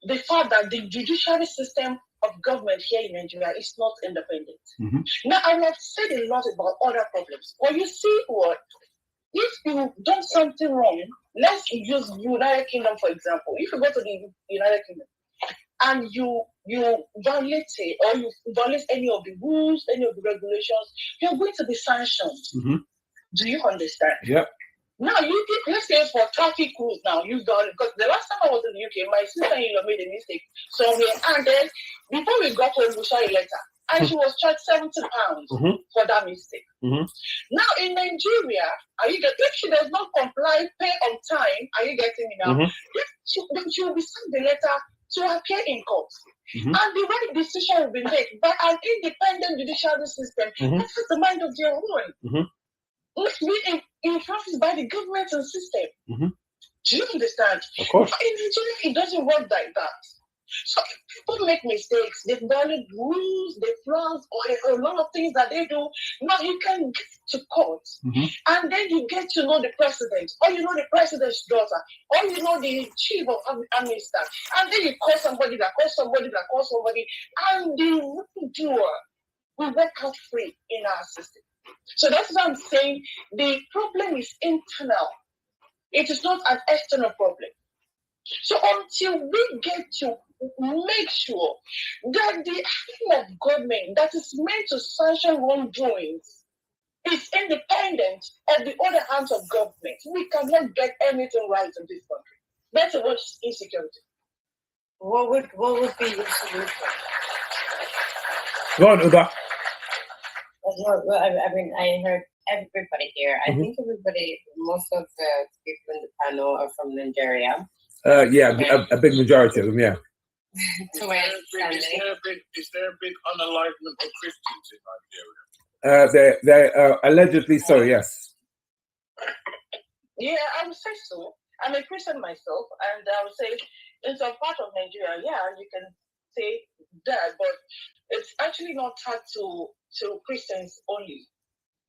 the fact that the judiciary system of government here in Nigeria is not independent. Now, I have said a lot about other problems. But you see what? If you done something wrong, let's use United Kingdom, for example. If you go to the United Kingdom and you violate it or you violate any of the rules, any of the regulations, you're going to be sanctioned. Do you understand? Yep. Now, let's say for traffic rules now, you've done it. Because the last time I was in the UK, my sister-in-law made a mistake somewhere. And then, before we got home, we saw a letter. And she was charged £70 for that mistake. Now, in Nigeria, if she does not comply, pay on time, are you getting me now? She will be sent the letter to appear in court. And the right decision will be made by an independent judiciary system. This is the mind of their own. It's being influenced by the government and system. Do you understand? Of course. In Nigeria, it doesn't work like that. So if people make mistakes, they violate rules, they flaws, or a lot of things that they do. Now you can get to court, and then you get to know the president, or you know the president's daughter, or you know the chief of army staff, and then you call somebody that calls somebody that calls somebody, and the wrongdoer will walk out free in our system. So that's what I'm saying. The problem is internal. It is not an external problem. So until we get to make sure that the aim of government that is meant to sanction wrongdoings It's independent of the other arms of government. We cannot get anything right in this country. That's what insecurity. What would be your solution? Go on, Uba. Well, I mean, I heard everybody here. I think everybody, most of the people in the panel are from Nigeria. Yeah, a big majority of them, yeah. To my understanding. Is there a big unalignment of Christians in Nigeria? They're allegedly so, yes. Yeah, I would say so. I'm a Christian myself, and I would say in some part of Nigeria, yeah, you can say that, but it's actually not tied to Christians only.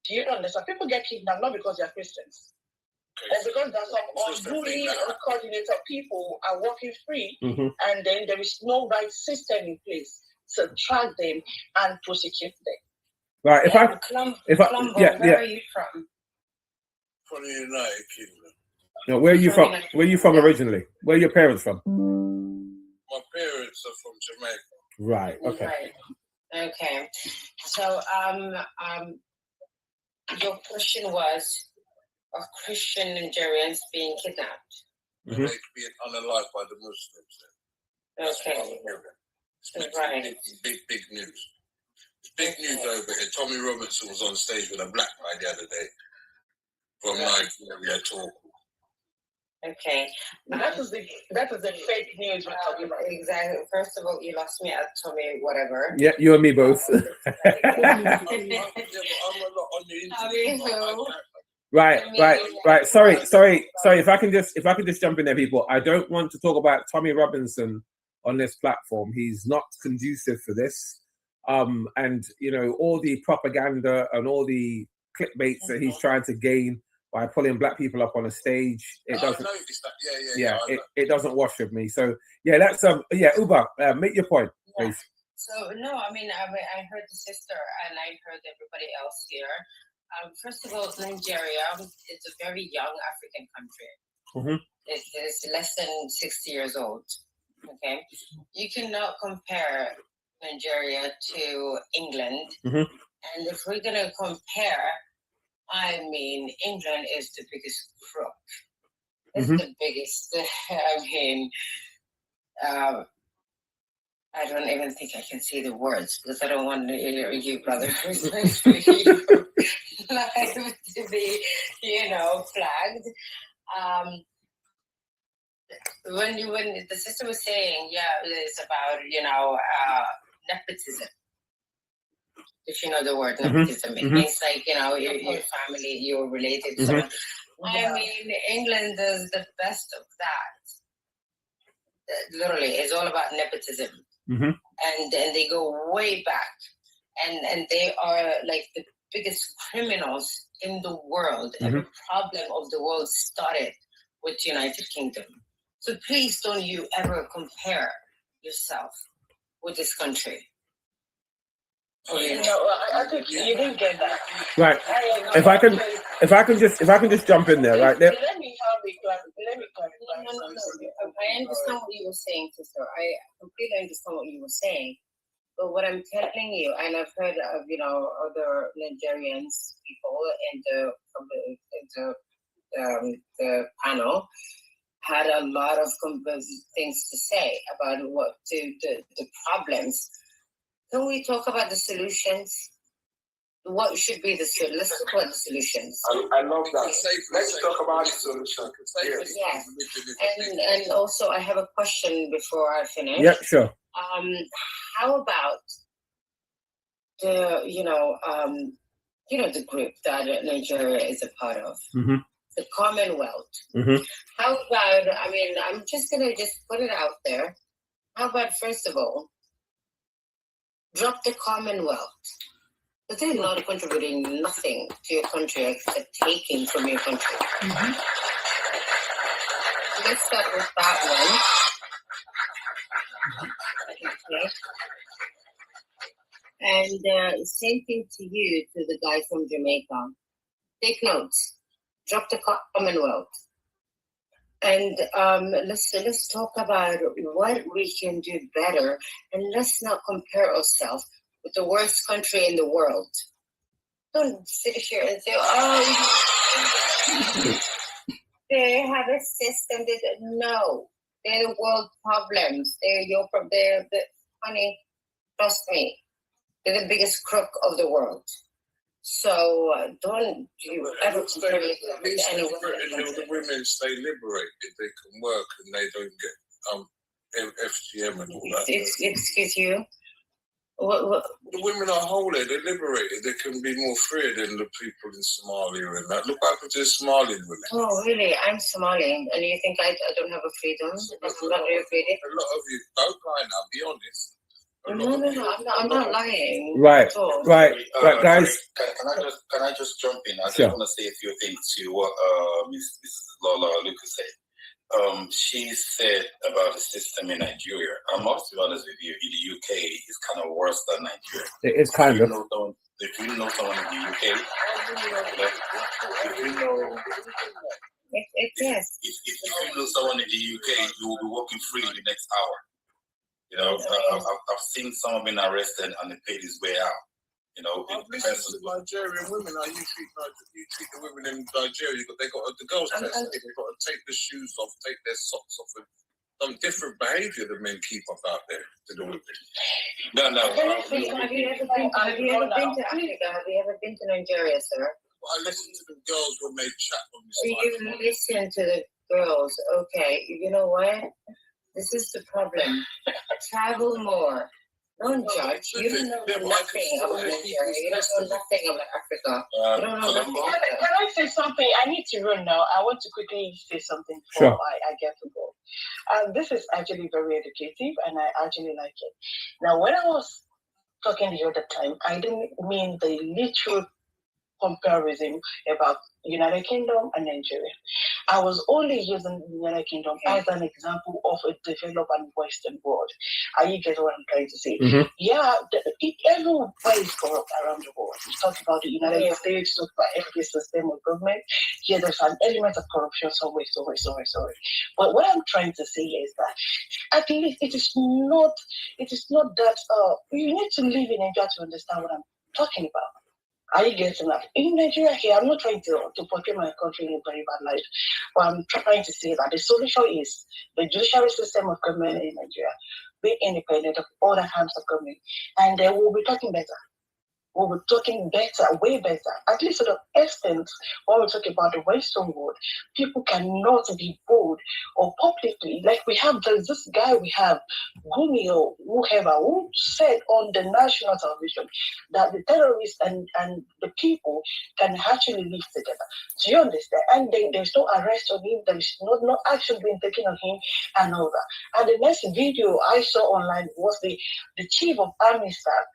Do you understand? People get kidnapped not because they're Christians, and because there's some unruly coordinator people are walking free, and then there is no right system in place to track them and prosecute them. Right. Where are you from? From the United Kingdom. No, where are you from? Where are you from originally? Where are your parents from? My parents are from Jamaica. Right. Okay. Right. Okay. So, your question was, are Christian Nigerians being kidnapped? They're being unalived by the Muslims. Okay. It's big news. It's big news over here. Tommy Robinson was on stage with a black guy the other day from Nigeria talk. Okay. That is the fake news we're talking about. Exactly. First of all, you lost me at Tommy whatever. Yeah, you and me both. Right. Sorry. If I can just jump in there, people. I don't want to talk about Tommy Robinson on this platform. He's not conducive for this. And you know, all the propaganda and all the clickbaits that he's trying to gain by pulling black people up on a stage, it doesn't. It doesn't wash with me. So yeah, that's Uba, make your point, please. So no, I mean, I heard the sister and I heard everybody else here. First of all, Nigeria is a very young African country. It is less than 60 years old. Okay, you cannot compare Nigeria to England. And if we're gonna compare, I mean, England is the biggest crook. It's the biggest. I mean, I don't even think I can say the words because I don't want you, brother, life to be, flagged. When the sister was saying, it's about, nepotism. If you know the word nepotism, it means like, your family, you're related. So, I mean, England does the best of that. Literally, it's all about nepotism. And they go way back. And they are like the biggest criminals in the world. And the problem of the world started with the United Kingdom. So please don't you ever compare yourself with this country. I think you didn't get that. Right. If I can just jump in there, right there. Let me clarify. No. I understand what you were saying, sister. I completely understand what you were saying. But what I'm telling you, and I've heard of other Nigerians people in the panel had a lot of things to say about the problems. Can we talk about the solutions? What should be the solution? Let's talk about the solutions. I love that. Let's talk about the solution. Yes. And also, I have a question before I finish. Yeah, sure. How about the the group that Nigeria is a part of, the Commonwealth? How about? I mean, I'm just gonna put it out there. How about first of all, drop the Commonwealth? But they're not contributing nothing to your country except taking from your country. Let's start with that one. Okay. And same thing to you, to the guy from Jamaica. Take notes. Drop the Commonwealth. And let's talk about what we can do better, and let's not compare ourselves with the worst country in the world. don't sit here and say, oh, they have a system. They don't know. They're the world problems. Honey, trust me, they're the biggest crook of the world. So don't you ever compare it to anyone. The women stay liberated. They can work and they don't get FGM and all that. Excuse you. What? The women are holy. They're liberated. They can be more free than the people in Somalia and that. Look what happened to the Somalian women. Oh, really? I'm Somali, and you think I don't have a freedom? I'm not really freedom. A lot of you don't lie now. Be honest. No, I'm not lying. Right, right, guys. Can I just jump in? I just Sure. want to say a few things to what Mrs. Lola Lucas said. She said about the system in Nigeria. I must be honest with you, in the UK, it's kind of worse than Nigeria. It is kind of. If you know someone in the UK, if you know someone in the UK, you will be walking free in the next hour. You know, I've seen someone being arrested and they paid his way out. You know, I've listened to Nigerian women. How you treat the women in Nigeria? They got the girls test. They've got to take the shoes off, take their socks off, and some different behaviour the men keep up out there to the women. No. Have you ever been to Africa? Have you ever been to Nigeria, sir? Well, I listen to the girls when they chat on this. You listen to the girls. Okay, you know what? This is the problem. Travel more. Don't judge. You don't know nothing about Nigeria. You don't know nothing about Africa. You don't know nothing about Can I say something? I need to run now. I want to quickly say something Sure. before I get to go. This is actually very educative, and I actually like it. Now, when I was talking the other time, I didn't mean the literal comparison about United Kingdom and Nigeria. I was only using the United Kingdom as an example of a developed and Western world. Are you getting what I'm trying to say? Mhm. Yeah, everywhere is corrupt around the world. We talk about the United States, talk about every system of government. Yeah, there's an element of corruption somewhere. But what I'm trying to say is that at least it is not that you need to live in Nigeria to understand what I'm talking about. Are you getting that? In Nigeria here, I'm not trying to portray my country in a very bad light, but I'm trying to say that the solution is the judiciary system of government in Nigeria be independent of other arms of government, and then we'll be talking better. We'll be talking better, way better. At least to the extent when we talk about the Western world, people cannot be bold or publicly. Like there's this guy we have, Gumi or whoever, who said on the national television that the terrorists and the people can actually live together. Do you understand? And there's no arrest on him, there's no action being taken on him and all that. And the next video I saw online was the chief of army staff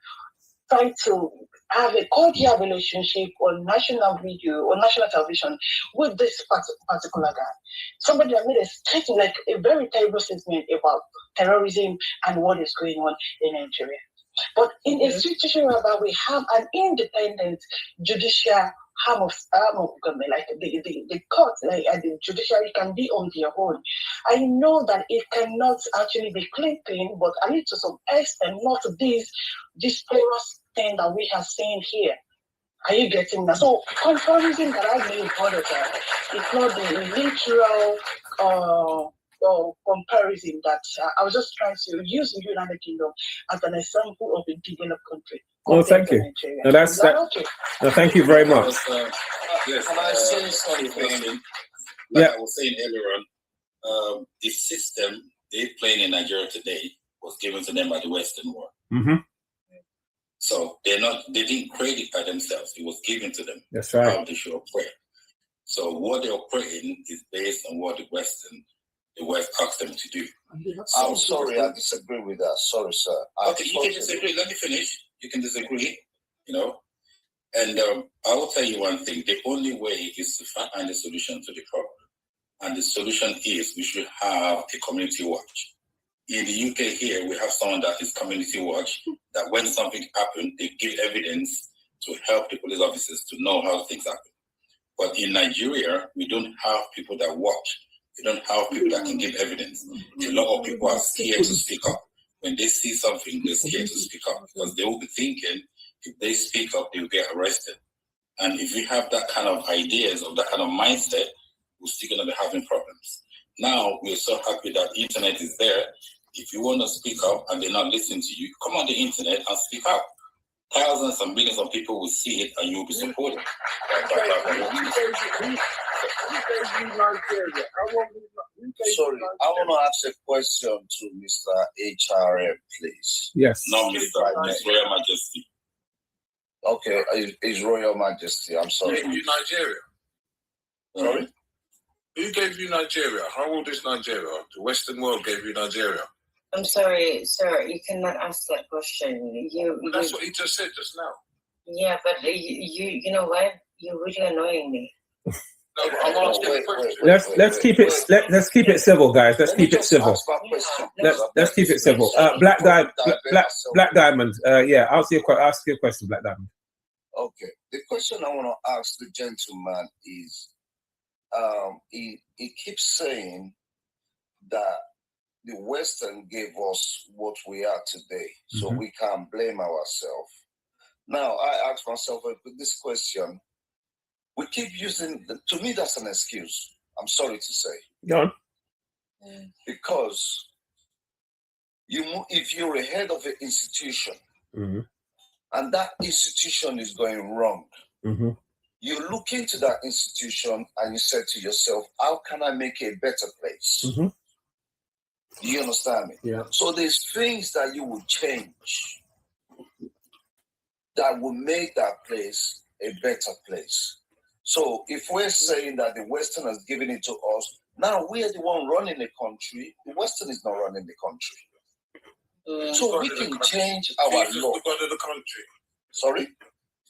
trying to have a cordial relationship on national video or national television with this particular guy. Somebody that made a statement, like a very terrible statement about terrorism and what is going on in Nigeria. But in a situation whereby we have an independent judicial arm of government, like the court, like the judiciary can be on their own. I know that it cannot actually be clean, but at least to some extent, not this porous thing that we have seen here. Are you getting that? So comparison that I made all the time, it's not the literal comparison that I was just trying to use the United Kingdom as an example of a developed country. Oh, thank you. No, that's that. Okay? No, thank you very much. Yes, Can I say something? Like I was saying earlier on, the system they're playing in Nigeria today was given to them by the Western world. Mm-hmm. So they didn't create it by themselves. It was given to them. That's right. How they should operate. So what they're operating is based on what the West asked them to do. I'm sorry, I disagree with that. Sorry, sir. Okay, you can disagree. Let me finish. You can disagree, And I will tell you one thing. The only way is to find a solution to the problem. And the solution is we should have a community watch. In the UK here, we have someone that is community watch, that when something happens, they give evidence to help the police officers to know how things happen. But in Nigeria, we don't have people that watch. We don't have people that can give evidence. A lot of people are scared to speak up. When they see something, they're scared to speak up because they will be thinking if they speak up, they'll get arrested. And if we have that kind of ideas or that kind of mindset, we're still going to be having problems. Now, we're so happy that the internet is there. If you want to speak up and they're not listening to you, come on the internet and speak out. Thousands and millions of people will see it and you'll be supported. Sorry, I want to ask a question to Mr. HRM, please. Yes. No, Mr. His Royal Majesty. Okay, His Royal Majesty, I'm sorry. Who gave you Nigeria? Sorry? Who gave you Nigeria? How old is Nigeria? The Western world gave you Nigeria. I'm sorry, sir. You cannot ask that question. That's what he just said just now. Yeah, but you know what? You're really annoying me. No, I'm asking a question. Let's keep it civil, guys. Let's keep it civil. Let's keep it civil. Black Diamond. Yeah, ask your question, Black Diamond. Okay. The question I want to ask the gentleman is, he keeps saying that the Western gave us what we are today, so we can't blame ourselves. Now, I ask myself this question. We keep using, to me, that's an excuse. I'm sorry to say. Go on. Because if you're a head of an institution, and that institution is going wrong, you look into that institution and you say to yourself, how can I make it a better place? Do you understand me? Yeah. So there's things that you would change that will make that place a better place. So if we're saying that the Western has given it to us, now we are the one running the country. The Western is not running the country. So we can change our law. Jesus, the God of the country. Sorry?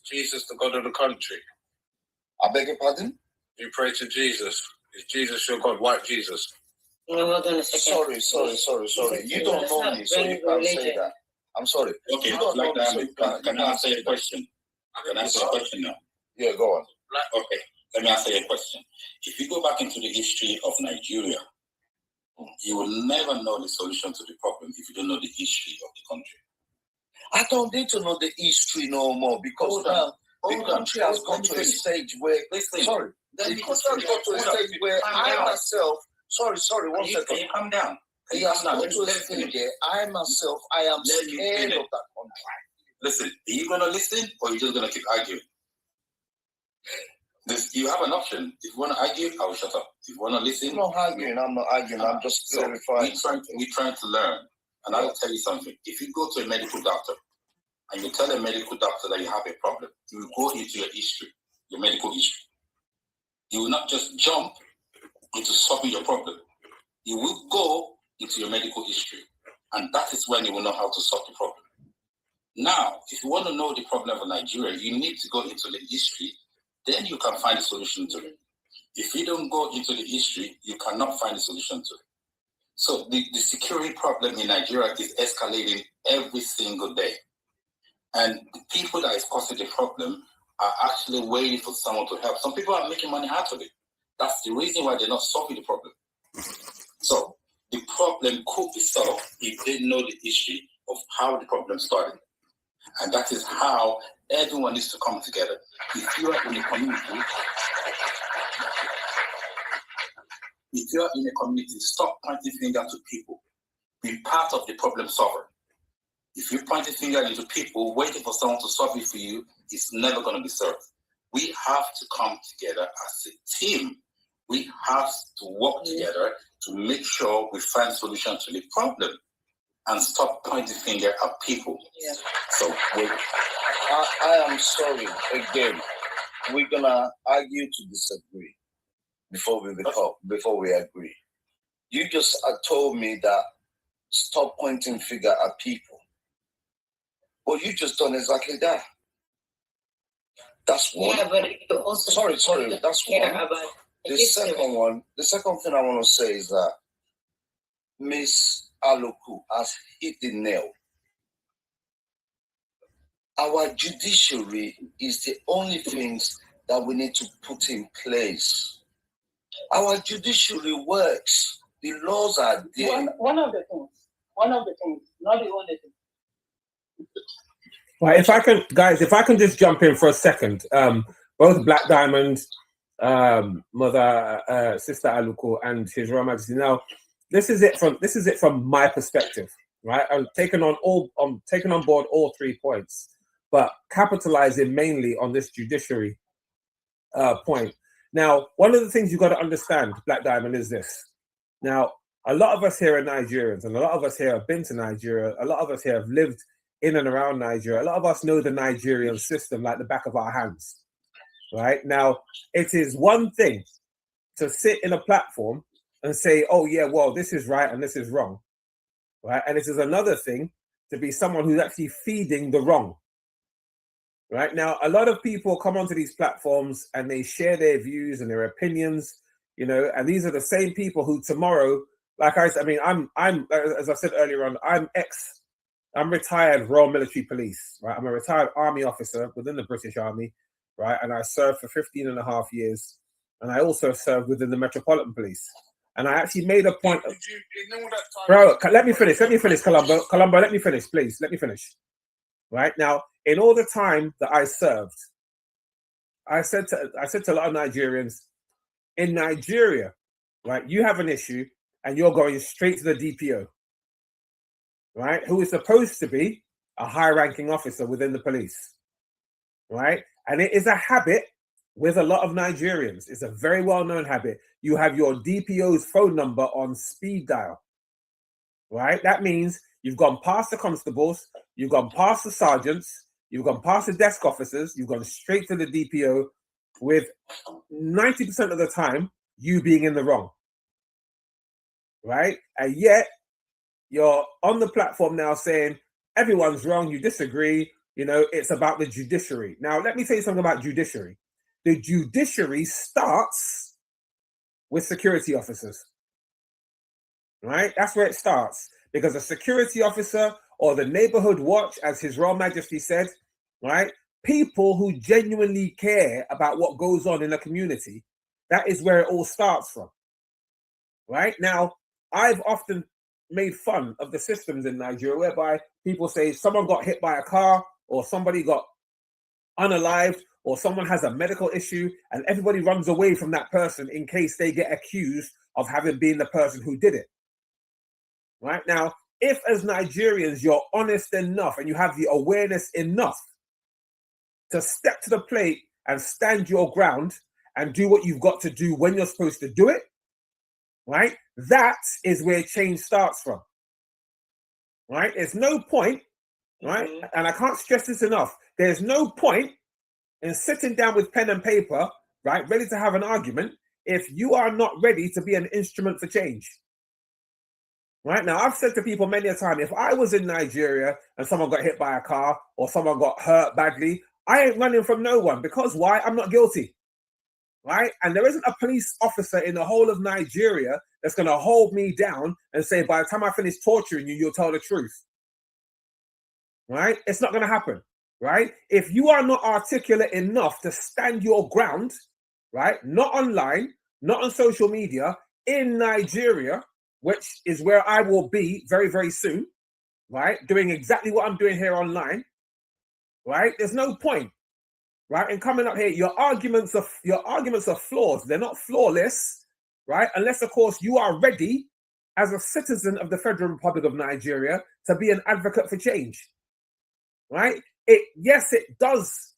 Jesus, the God of the country. I beg your pardon? You pray to Jesus. Is Jesus your God? White Jesus. No, hold on a second. Sorry. You don't know me, so you can't say that. I'm sorry. Okay, you don't know me, so you can't. Can I answer your question? Can I answer your question now? Yeah, go on. Okay, let me answer your question. If you go back into the history of Nigeria, you will never know the solution to the problem if you don't know the history of the country. I don't need to know the history no more because now the country has gone to a stage where. Sorry, the country has gone to a stage where I myself. Sorry, one second. Can you calm down? He has gone to a stage where I myself, I am scared of that country. Listen, are you gonna listen or are you just gonna keep arguing? You have an option. If you want to argue, I will shut up. If you want to listen, I'm not arguing. I'm just clarifying. We're trying to learn. And I will tell you something. If you go to a medical doctor and you tell a medical doctor that you have a problem, you will go into your history, your medical history. You will not just jump into solving your problem. You will go into your medical history. And that is when you will know how to solve the problem. Now, if you want to know the problem of Nigeria, you need to go into the history. Then you can find a solution to it. If you don't go into the history, you cannot find a solution to it. So the security problem in Nigeria is escalating every single day. And the people that is causing the problem are actually waiting for someone to help. Some people are making money out of it. That's the reason why they're not solving the problem. So the problem could be solved if they know the history of how the problem started. And that is how everyone needs to come together. If you are in a community, stop pointing fingers to people. Be part of the problem solver. If you point a finger into people waiting for someone to solve it for you, it's never going to be solved. We have to come together as a team. We have to work together to make sure we find solutions to the problem and stop pointing finger at people. Yeah. So I am sorry again. We're gonna argue to disagree before we agree. You just told me that stop pointing finger at people. Well, you just done exactly that. That's one. Yeah, but you also sorry. That's one. The second thing I want to say is that Miss Aloku has hit the nail. Our judiciary is the only things that we need to put in place. Our judiciary works. The laws are there. One of the things, not the only thing. Right, if I can just jump in for a second, both Black Diamond, Mother, Sister Aluko, and His Royal Majesty. Now, this is it from my perspective, right? I'm taking on board all 3 points, but capitalizing mainly on this judiciary point. Now, one of the things you've got to understand, Black Diamond, is this. Now, a lot of us here are Nigerians, and a lot of us here have been to Nigeria. A lot of us here have lived in and around Nigeria. A lot of us know the Nigerian system like the back of our hands, right? Now, it is one thing to sit in a platform and say, oh, yeah, well, this is right and this is wrong, right? And it is another thing to be someone who's actually feeding the wrong. Right now, a lot of people come onto these platforms and they share their views and their opinions, you know, and these are the same people who tomorrow, like I'm as I said earlier on, I'm retired Royal Military Police, right? I'm a retired army officer within the British Army, right? And I served for 15 and a half years. And I also served within the Metropolitan Police. And I actually made a point of, bro, let me finish, Columbo, let me finish, please, let me finish. Right now, in all the time that I served, I said to a lot of Nigerians, in Nigeria, right, you have an issue and you're going straight to the DPO, right, who is supposed to be a high-ranking officer within the police, right? And it is a habit with a lot of Nigerians. It's a very well-known habit. You have your DPO's phone number on speed dial, right? That means you've gone past the constables, you've gone past the sergeants, you've gone past the desk officers, you've gone straight to the DPO, with 90% of the time you being in the wrong, right? And yet you're on the platform now saying everyone's wrong, you disagree, you know, it's about the judiciary. Now, let me tell you something about judiciary. The judiciary starts with security officers, right? That's where it starts, because a security officer or the neighborhood watch, as His Royal Majesty said, right? People who genuinely care about what goes on in a community, that is where it all starts from, right? Now, I've often made fun of the systems in Nigeria whereby people say someone got hit by a car or somebody got unalived or someone has a medical issue and everybody runs away from that person in case they get accused of having been the person who did it, right? Now, if as Nigerians you're honest enough and you have the awareness enough to step to the plate and stand your ground and do what you've got to do when you're supposed to do it, right? That is where change starts from, right? There's no point, right? And I can't stress this enough. There's no point in sitting down with pen and paper, right, ready to have an argument if you are not ready to be an instrument for change. Right now, I've said to people many a time, if I was in Nigeria and someone got hit by a car or someone got hurt badly, I ain't running from no one, because why? I'm not guilty, right? And there isn't a police officer in the whole of Nigeria that's going to hold me down and say, by the time I finish torturing you, you'll tell the truth, right? It's not going to happen, right? If you are not articulate enough to stand your ground, right? Not online, not on social media, in Nigeria, which is where I will be very, very soon, right? Doing exactly what I'm doing here online, right? There's no point, right? And coming up here, your arguments are flawed. They're not flawless, right? Unless, of course, you are ready as a citizen of the Federal Republic of Nigeria to be an advocate for change, right? Yes, it does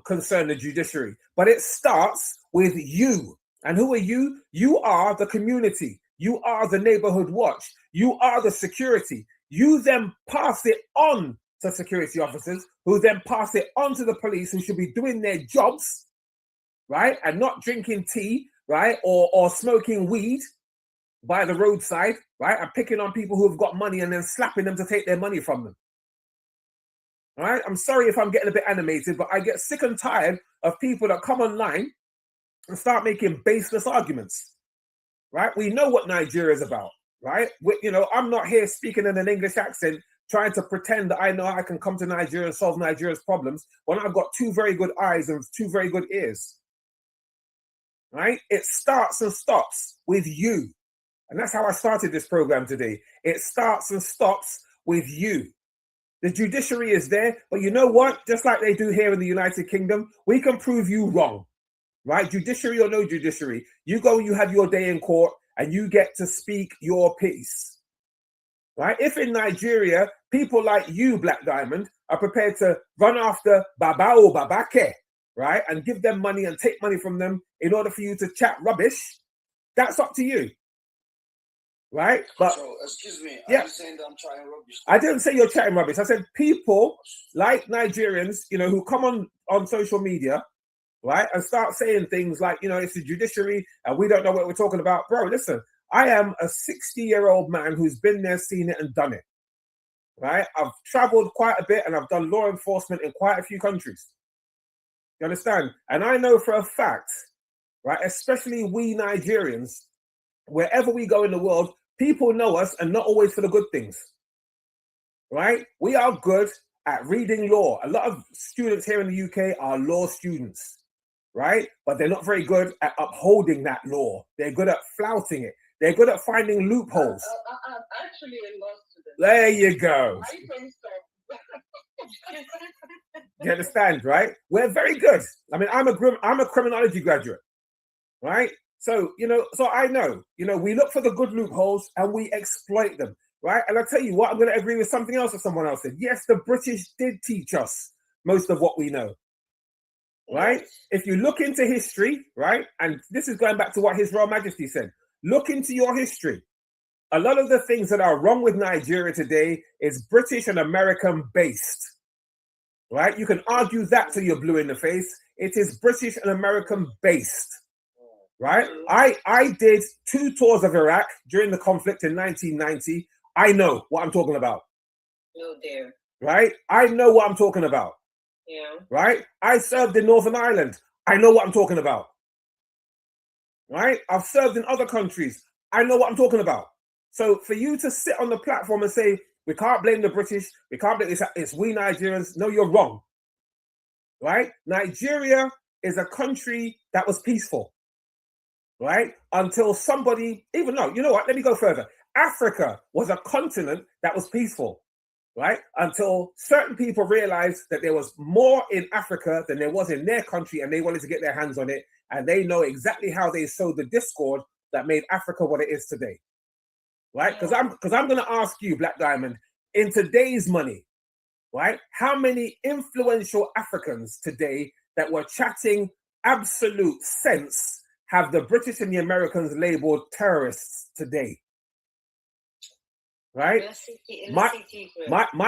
concern the judiciary, but it starts with you. And who are you? You are the community. You are the neighborhood watch. You are the security. You then pass it on to security officers, who then pass it on to the police, who should be doing their jobs, right? And not drinking tea, right? Or smoking weed by the roadside, right? And picking on people who have got money and then slapping them to take their money from them. All right? I'm sorry if I'm getting a bit animated, but I get sick and tired of people that come online and start making baseless arguments, right? We know what Nigeria is about, right? I'm not here speaking in an English accent, trying to pretend that I know I can come to Nigeria and solve Nigeria's problems when I've got two very good eyes and two very good ears, right? It starts and stops with you. And that's how I started this program today. It starts and stops with you. The judiciary is there, but you know what? Just like they do here in the United Kingdom, we can prove you wrong, right? Judiciary or no judiciary, you go, you have your day in court, and you get to speak your piece, right? If in Nigeria, people like you, Black Diamond, are prepared to run after Babao Babake, right, and give them money and take money from them in order for you to chat rubbish, that's up to you. Right? But so, excuse me, yeah. are you saying that I'm trying rubbish? I didn't say you're chatting rubbish. I said people like Nigerians, you know, who come on social media, right, and start saying things like, you know, it's the judiciary and we don't know what we're talking about. Bro, listen, I am a 60-year-old man who's been there, seen it, and done it. Right? I've traveled quite a bit and I've done law enforcement in quite a few countries. You understand? And I know for a fact, right, especially we Nigerians, wherever we go in the world, people know us, and not always for the good things, right? We are good at reading law. A lot of students here in the UK are law students, right? But they're not very good at upholding that law. They're good at flouting it. They're good at finding loopholes. I'm actually a law student. There you go. I think so. You understand, right? We're very good. I mean, I'm a criminology graduate, right? So, you know, so I know, you know, we look for the good loopholes and we exploit them, right? And I tell you what, I'm going to agree with something else that someone else said. Yes, the British did teach us most of what we know, right? If you look into history, right? And this is going back to what His Royal Majesty said. Look into your history. A lot of the things that are wrong with Nigeria today is British and American based, right? You can argue that till you're blue in the face. It is British and American based. Right? I did 2 tours of Iraq during the conflict in 1990. I know what I'm talking about. No dear. Right? I know what I'm talking about. Yeah. Right? I served in Northern Ireland. I know what I'm talking about. Right? I've served in other countries. I know what I'm talking about. So for you to sit on the platform and say, we can't blame the British, we can't blame it's we Nigerians. No, you're wrong. Right? Nigeria is a country that was peaceful. Right? Until somebody, even no, you know what? Let me go further. Africa was a continent that was peaceful, right? Until certain people realized that there was more in Africa than there was in their country, and they wanted to get their hands on it. And they know exactly how they sowed the discord that made Africa what it is today, right? Because I'm going to ask you, Black Diamond, in today's money, right? How many influential Africans today that were chatting absolute sense have the British and the Americans labeled terrorists today? Right? My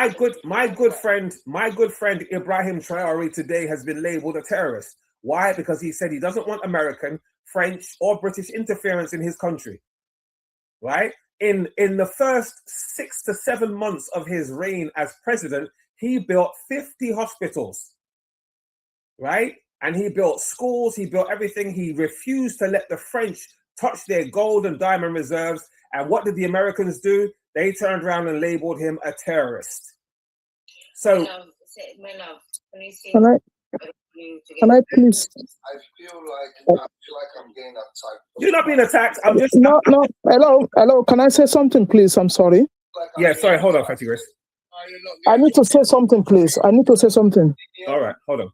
good friend Ibrahim Traore today has been labeled a terrorist. Why? Because he said he doesn't want American, French, or British interference in his country. Right? In the first 6 to 7 months of his reign as president, he built 50 hospitals. Right? And he built schools, he built everything. He refused to let the French touch their gold and diamond reserves. And what did the Americans do? They turned around and labeled him a terrorist. So, my love, can I please? I feel like I'm getting attacked. You're not being attacked. I'm just no. Hello. Can I say something, please? I'm sorry. Yeah, sorry. Hold on, Fatty Grace. I need to say something, please. I need to say something. All right, hold on.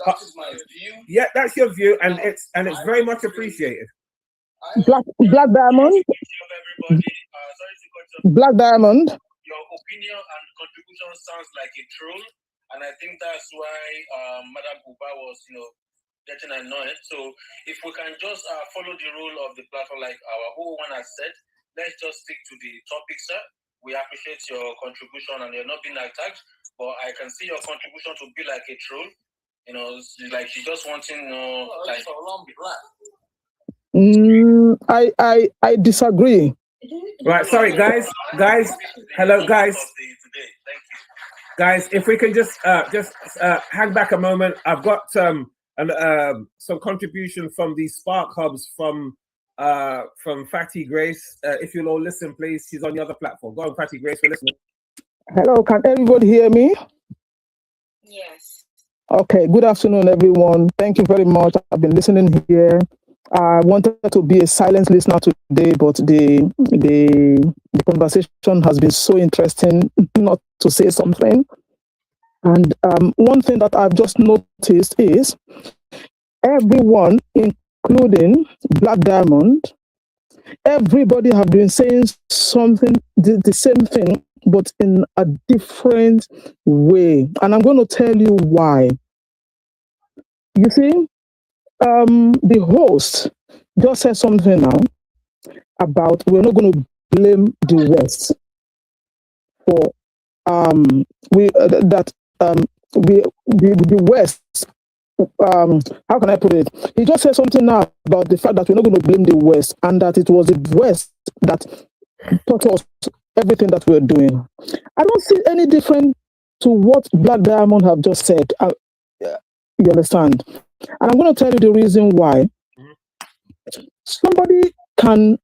That is my view. Yeah, that's your view, and it's very much appreciated. Black Diamond. Black Diamond. Your opinion and contribution sounds like a troll, and I think that's why Madam Uba was, getting annoyed. So if we can just follow the rule of the platform, like our O1 has said, let's just stick to the topic, sir. We appreciate your contribution, and you're not being attacked, but I can see your contribution to be like a troll. Like she just wanting, like. I disagree. Right, sorry, guys. Hello, guys. Guys, if we can just hang back a moment. I've got some contribution from the Spark Hubs from Fatty Grace. If you'll all listen, please. She's on the other platform. Go on, Fatty Grace, we're listening. Hello, can everybody hear me? Yes. Okay, good afternoon, everyone. Thank you very much. I've been listening here. I wanted to be a silent listener today, but the conversation has been so interesting not to say something. And one thing that I've just noticed is everyone, including Black Diamond, everybody have been saying something, the same thing, but in a different way. And I'm going to tell you why. You see, the host just said something now about we're not going to blame the West for the West. How can I put it? He just said something now about the fact that we're not going to blame the West and that it was the West that taught us everything that we're doing. I don't see any different to what Black Diamond have just said. You understand? And I'm going to tell you the reason why. Somebody can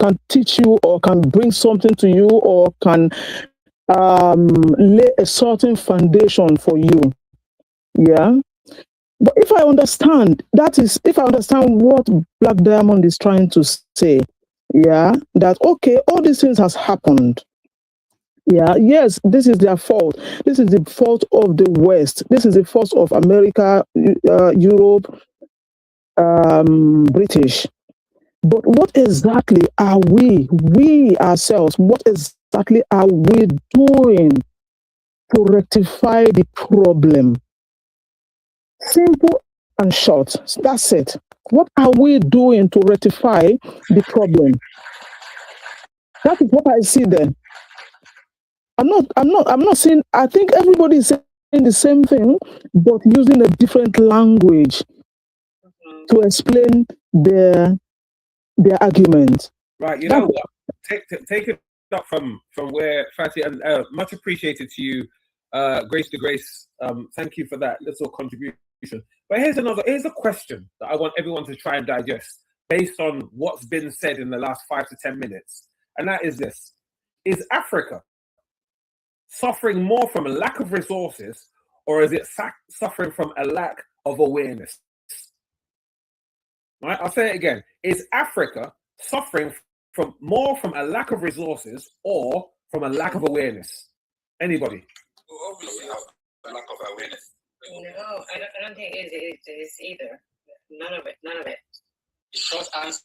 can teach you or can bring something to you or can lay a certain foundation for you. Yeah. But if I understand what Black Diamond is trying to say, yeah, that okay, all these things has happened. Yeah, yes, this is their fault. This is the fault of the West. This is the fault of America, Europe, British. But what exactly are we ourselves, what exactly are we doing to rectify the problem? Simple and short. That's it. What are we doing to rectify the problem? That is what I see there. I'm not saying, I think everybody is saying the same thing, but using a different language to explain their argument. Right, you know what? Take it up from where Fatty, and much appreciated to you, Grace to Grace. Thank you for that little contribution. But here's a question that I want everyone to try and digest based on what's been said in the last 5 to 10 minutes. And that is this: is Africa suffering more from a lack of resources, or is it suffering from a lack of awareness? Right, I'll say it again. Is Africa suffering from a lack of resources or from a lack of awareness? Anybody? Well, obviously, a lack of awareness. No, I don't think it's either. None of it. The short answer.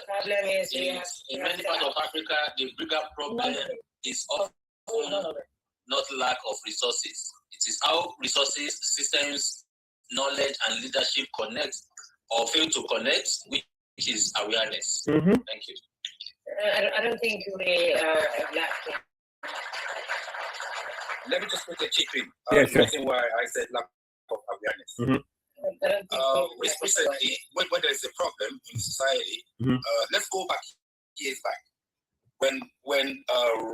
Problem is in many parts of Africa, the bigger problem is often not lack of resources. It is how resources, systems, knowledge, and leadership connect or fail to connect, which is awareness. Mm-hmm. Thank you. I don't think we lack. Let me just put a chip in. Yeah, sure. The reason why I said lack of awareness. Mm-hmm. Recently, when there is a problem in society, let's go back years back. When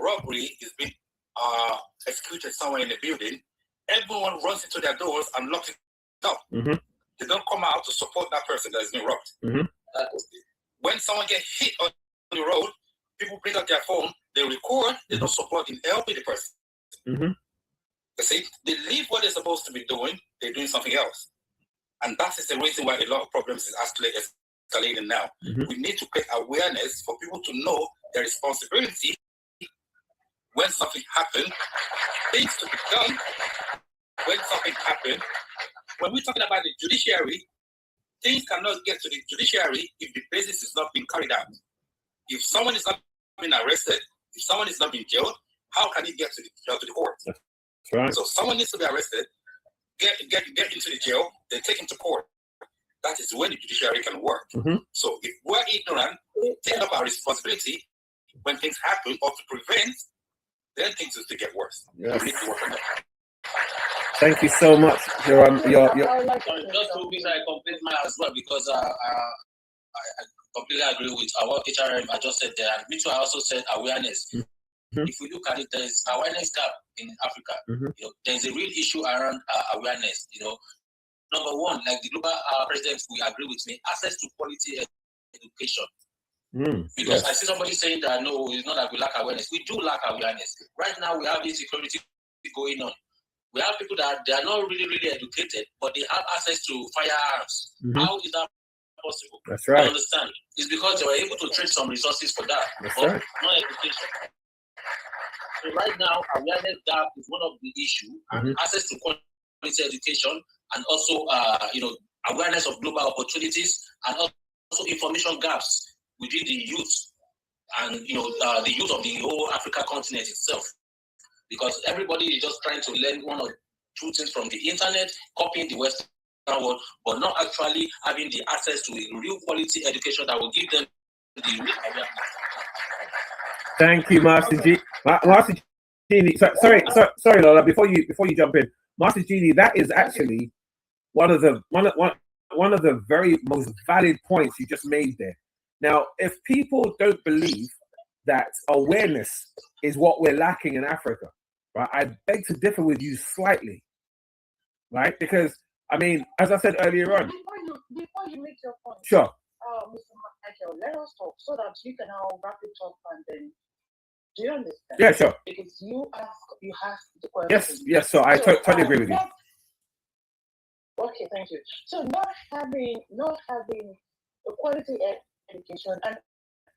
robbery is being executed somewhere in the building, everyone runs into their doors and locks it up. Mm-hmm. They don't come out to support that person that has been robbed. Mm-hmm. When someone gets hit on the road, people bring out their phone, they record, they don't support in helping the person. Mm-hmm. You see, they leave what they're supposed to be doing, they're doing something else. And that is the reason why a lot of problems is escalating now. Mm-hmm. We need to create awareness for people to know their responsibility when something happens, things to be done when something happens. When we're talking about the judiciary, things cannot get to the judiciary if the basis is not being carried out. If someone is not being arrested, if someone is not being jailed, how can he get to the court? That's right. So someone needs to be arrested, get into the jail, then take him to court. That is when the judiciary can work. Mm-hmm. So if we're ignorant, take up our responsibility when things happen or to prevent, then things will still get worse. Yes. We need to work on that. Thank you so much. You're Just to be I complete mine as well, because I completely agree with what HRM I just said there. And me too, I also said awareness. Mm-hmm. If we look at it, there's awareness gap in Africa. Mm-hmm. You know, there's a real issue around awareness. You know, number one, like the global president, we agree with me, access to quality education. Because I see somebody saying that no, it's not that we lack awareness. We do lack awareness. Right now, we have insecurity going on. We have people that they are not really educated, but they have access to firearms. Mm-hmm. How is that possible? That's right. I understand. It's because they were able to trade some resources for that. That's but right. not education. right now, awareness gap is one of the issues, and access to quality education, and also, awareness of global opportunities, and also information gaps within the youth, and the youth of the whole Africa continent itself, because everybody is just trying to learn one or two things from the internet, copying the Western world, but not actually having the access to a real quality education that will give them the real awareness. Thank you, Master G. Master Genie. Sorry, Lola. Before you jump in, Master Genie, that is actually one of the very most valid points you just made there. Now, if people don't believe that awareness is what we're lacking in Africa, right? I beg to differ with you slightly, right? Because I mean, as I said earlier on. Before you make your point. Sure. Mr. Michael, let us talk so that you can now wrap it up and then. Do you understand? Yeah, sure. Because you have the question. Yes. So I totally agree with you. Okay, thank you. So not having a quality education and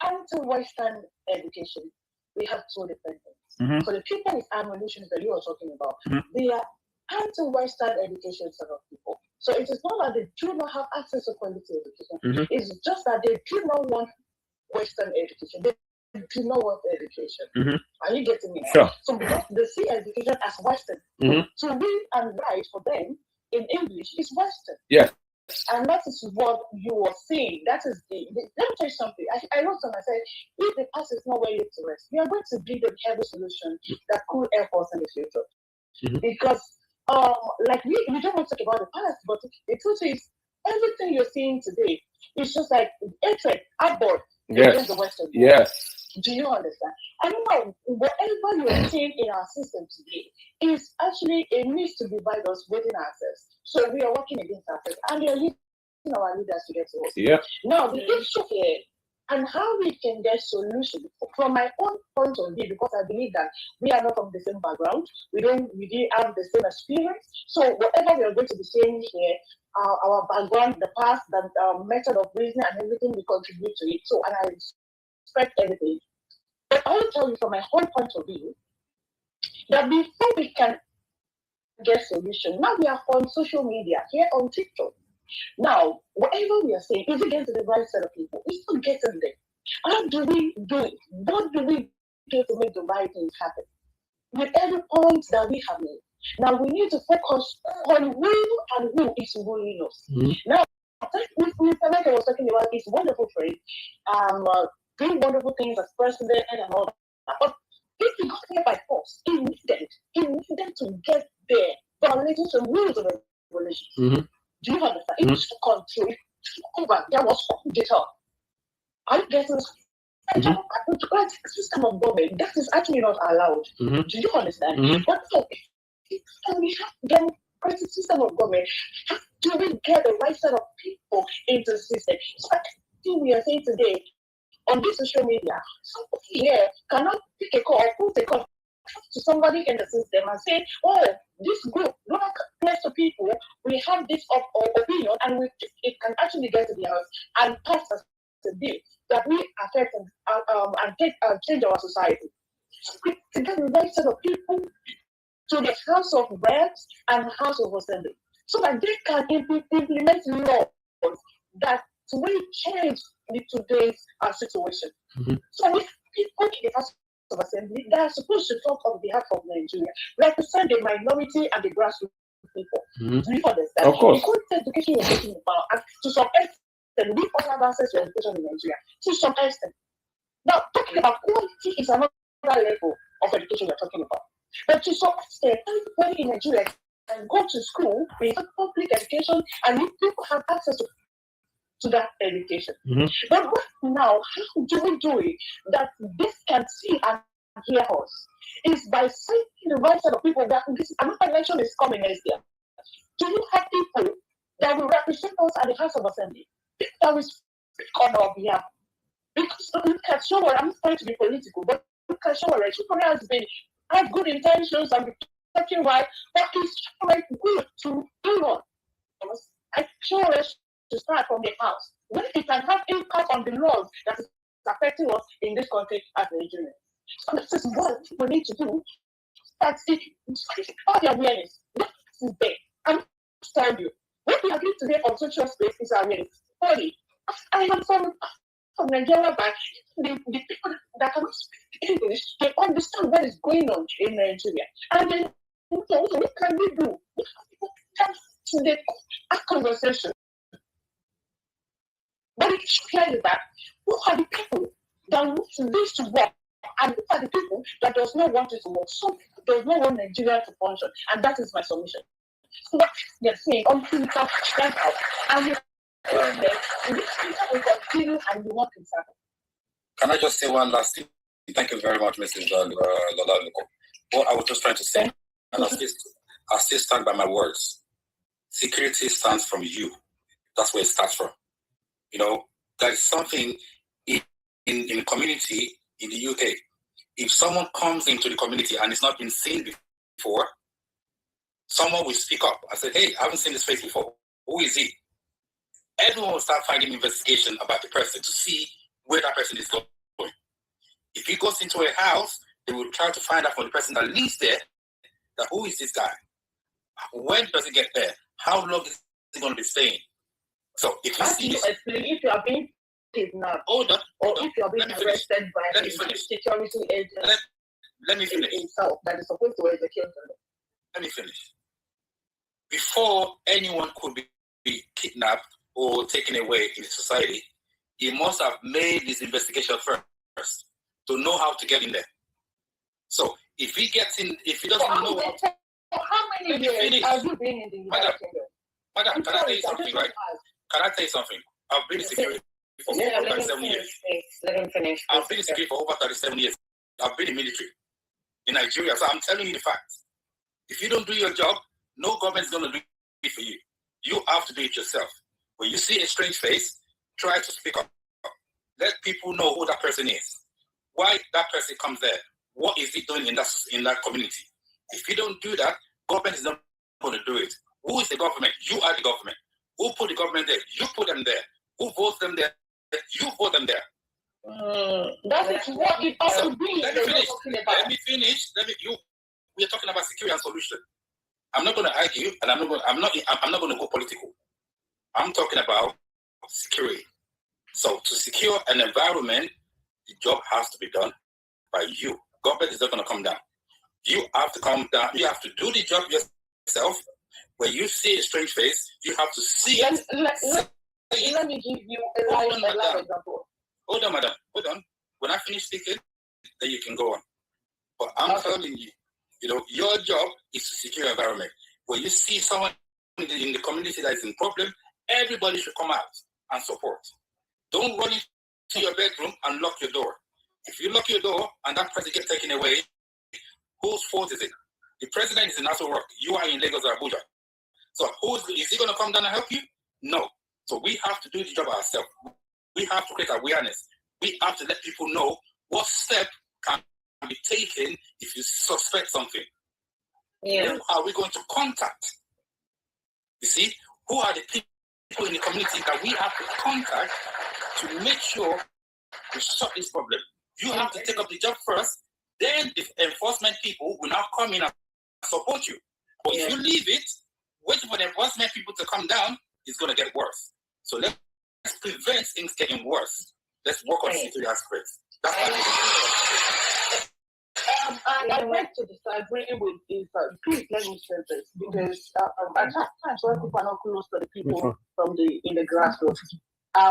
anti-Western education, we have two different things. So the people with ammunition that you are talking about, they are anti-Western education set of people. So it is not that they do not have access to quality education. It's just that they do not want Western education. They do not want education. Are you getting me? Sure. So because they see education as Western, to read and write for them in English is Western. Yes. And that is what you are saying. That is let me tell you something. I wrote something. I said, if the past is not where you to rest, we are going to build a heavy solution that could help us in the future. Because like we don't want to talk about the past, but the truth is everything you're seeing today is just like hatred, outboard against the Western world. Yes. Do you understand? And now, whatever you are seeing in our system today is actually a means to divide us within ourselves. So we are working against ourselves, and we are using our leaders to get to us. Yeah. Now, the issue here and how we can get solution from my own point of view, because I believe that we are not from the same background, we didn't have the same experience. So whatever we are going to be saying here, our background, the past, the method of reasoning, and everything, we contribute to it. So, and I respect everything. But I will tell you from my own point of view that before we can get solution, now we are on social media, here on TikTok. Now, whatever we are saying, is it getting to the right set of people? It's not getting there. How do we do it? What do we do to make the right things happen? With every point that we have made. Now, we need to focus on who and who is ruling us. Now, Mr. Michael was talking about his wonderful friend, doing wonderful things as president and all that. But if he got there by force, he needed to get there, violating some rules and regulations. Do you understand? It was to control, it took over. There was data. Are you getting this? System of government that is actually not allowed. Do you understand? But so, we have democratic system of government. How do we get the right set of people into the system? So I think we are saying today on this social media, somebody here cannot pick a call or put a call to somebody in the system and say, oh, this group, not close to people, we have this opinion and it can actually get to the house and pass us a bill that we affect and change our society. So we can get the right set of people to the House of Reps and House of Assembly so that they can implement laws that will change today's situation. So we people in the House of Assembly that are supposed to talk on behalf of Nigeria, represent the minority and the grassroots people. Do you understand? Of course. The quality education you're talking about, and to some extent, we all have access to education in Nigeria. To some extent. Now, talking about quality is another level of education we're talking about. But to some extent, everybody in Nigeria can go to school with public education, and people have access to that education. But what now, how do we do it that this can see and hear us? Is by saying the right set of people that this another election is coming next year. Do you have people that will represent us at the House of Assembly? People that will speak on our behalf? Because look at Showore, I'm not trying to be political, but look at Showore. Showore has good intentions and talking right, but it's like good to do on. I Showore to start from the house. When it can have impact on the laws that is affecting us in this country as Nigerians. So this is what people need to do. That's it. All the awareness. This is there. I'm telling you. What we are doing today on social space is awareness. Sorry. I am from Nigeria, but the people that can speak English, they understand what is going on in Nigeria. And then, what can we do? They have conversation. But it's clear that who are the people that want this to work, and who are the people that does not want it to work? Some people does not want Nigeria to function, and that is my submission. So what they're saying, until we can stand out, and we will continue and we want to happen. Can I just say one last thing? Thank you very much, Mrs. Lola. What I was just trying to say, and I still stand by my words. Security stands from you. That's where it starts from. You know, there is something in the community in the UK. If someone comes into the community and it's not been seen before, someone will speak up and say, hey, I haven't seen this face before. Who is he? Everyone will start finding investigation about the person to see where that person is going. If he goes into a house, they will try to find out from the person that lives there that who is this guy? When does he get there? How long is he going to be staying? So if you see if you are being kidnapped, or if you are being arrested by a security agent, let me finish. Himself that is supposed to execute them. Let me finish. Before anyone could be kidnapped or taken away in society, he must have made this investigation first to know how to get in there. So if he gets in, if he doesn't know how many years have you been in the United Kingdom? Madam, can I tell you something, right? Can I tell you something? I've been in security for over 37 years. Let him finish. I've been in security for over 37 years. I've been in military in Nigeria. So I'm telling you the facts. If you don't do your job, no government is going to do it for you. You have to do it yourself. When you see a strange face, try to speak up. Let people know who that person is. Why that person comes there. What is he doing in that community? If you don't do that, government is not going to do it. Who is the government? You are the government. Who put the government there? You put them there. Who votes them there? You vote them there. That is what it ought to be. Let me finish. We are talking about security and solution. I'm not going to argue, and I'm not going to go political. I'm talking about security. So to secure an environment, the job has to be done by you. Government is not going to come down. You have to come down. You have to do the job yourself. When you see a strange face, you have to see it. Let me give you a live example. Hold on, madam. Hold on. When I finish speaking, then you can go on. But I'm telling you, your job is to secure environment. When you see someone in the community that is in problem, everybody should come out and support. Don't run into your bedroom and lock your door. If you lock your door and that person gets taken away, whose fault is it? The president is in Nassau Rock. You are in Lagos or Abuja. So is he going to come down and help you? No. So we have to do the job ourselves. We have to create awareness. We have to let people know what step can be taken if you suspect something. Who are we going to contact? You see, who are the people in the community that we have to contact to make sure we solve this problem? You have to take up the job first, then the enforcement people will now come in and support you. But if you leave it, waiting for the enforcement people to come down, it's going to get worse. So let's prevent things getting worse. Let's work on security aspects. That's what I like to disagree with this. Please let me say this, because at times when people are not close to the people in the grassroots,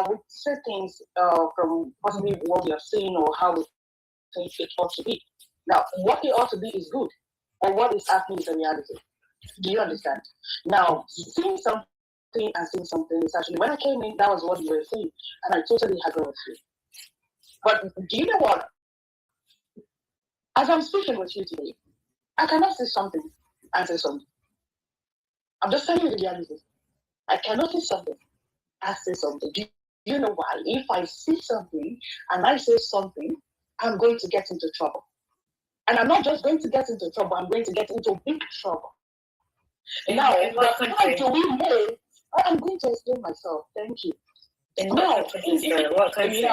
we say things from possibly what we are saying or how we think it ought to be. Now, what it ought to be is good, or what is happening is the reality. Do you understand? Now, seeing something and seeing something is actually, when I came in, that was what you were saying, and I totally agree with you. But do you know what? As I'm speaking with you today, I cannot say something and say something. I'm just telling you the reality. I cannot say something and say something. Do you know why? If I see something and I say something, I'm going to get into trouble. And I'm not just going to get into trouble, I'm going to get into big trouble. Now, how do we know? I'm going to explain myself. Thank you. What country?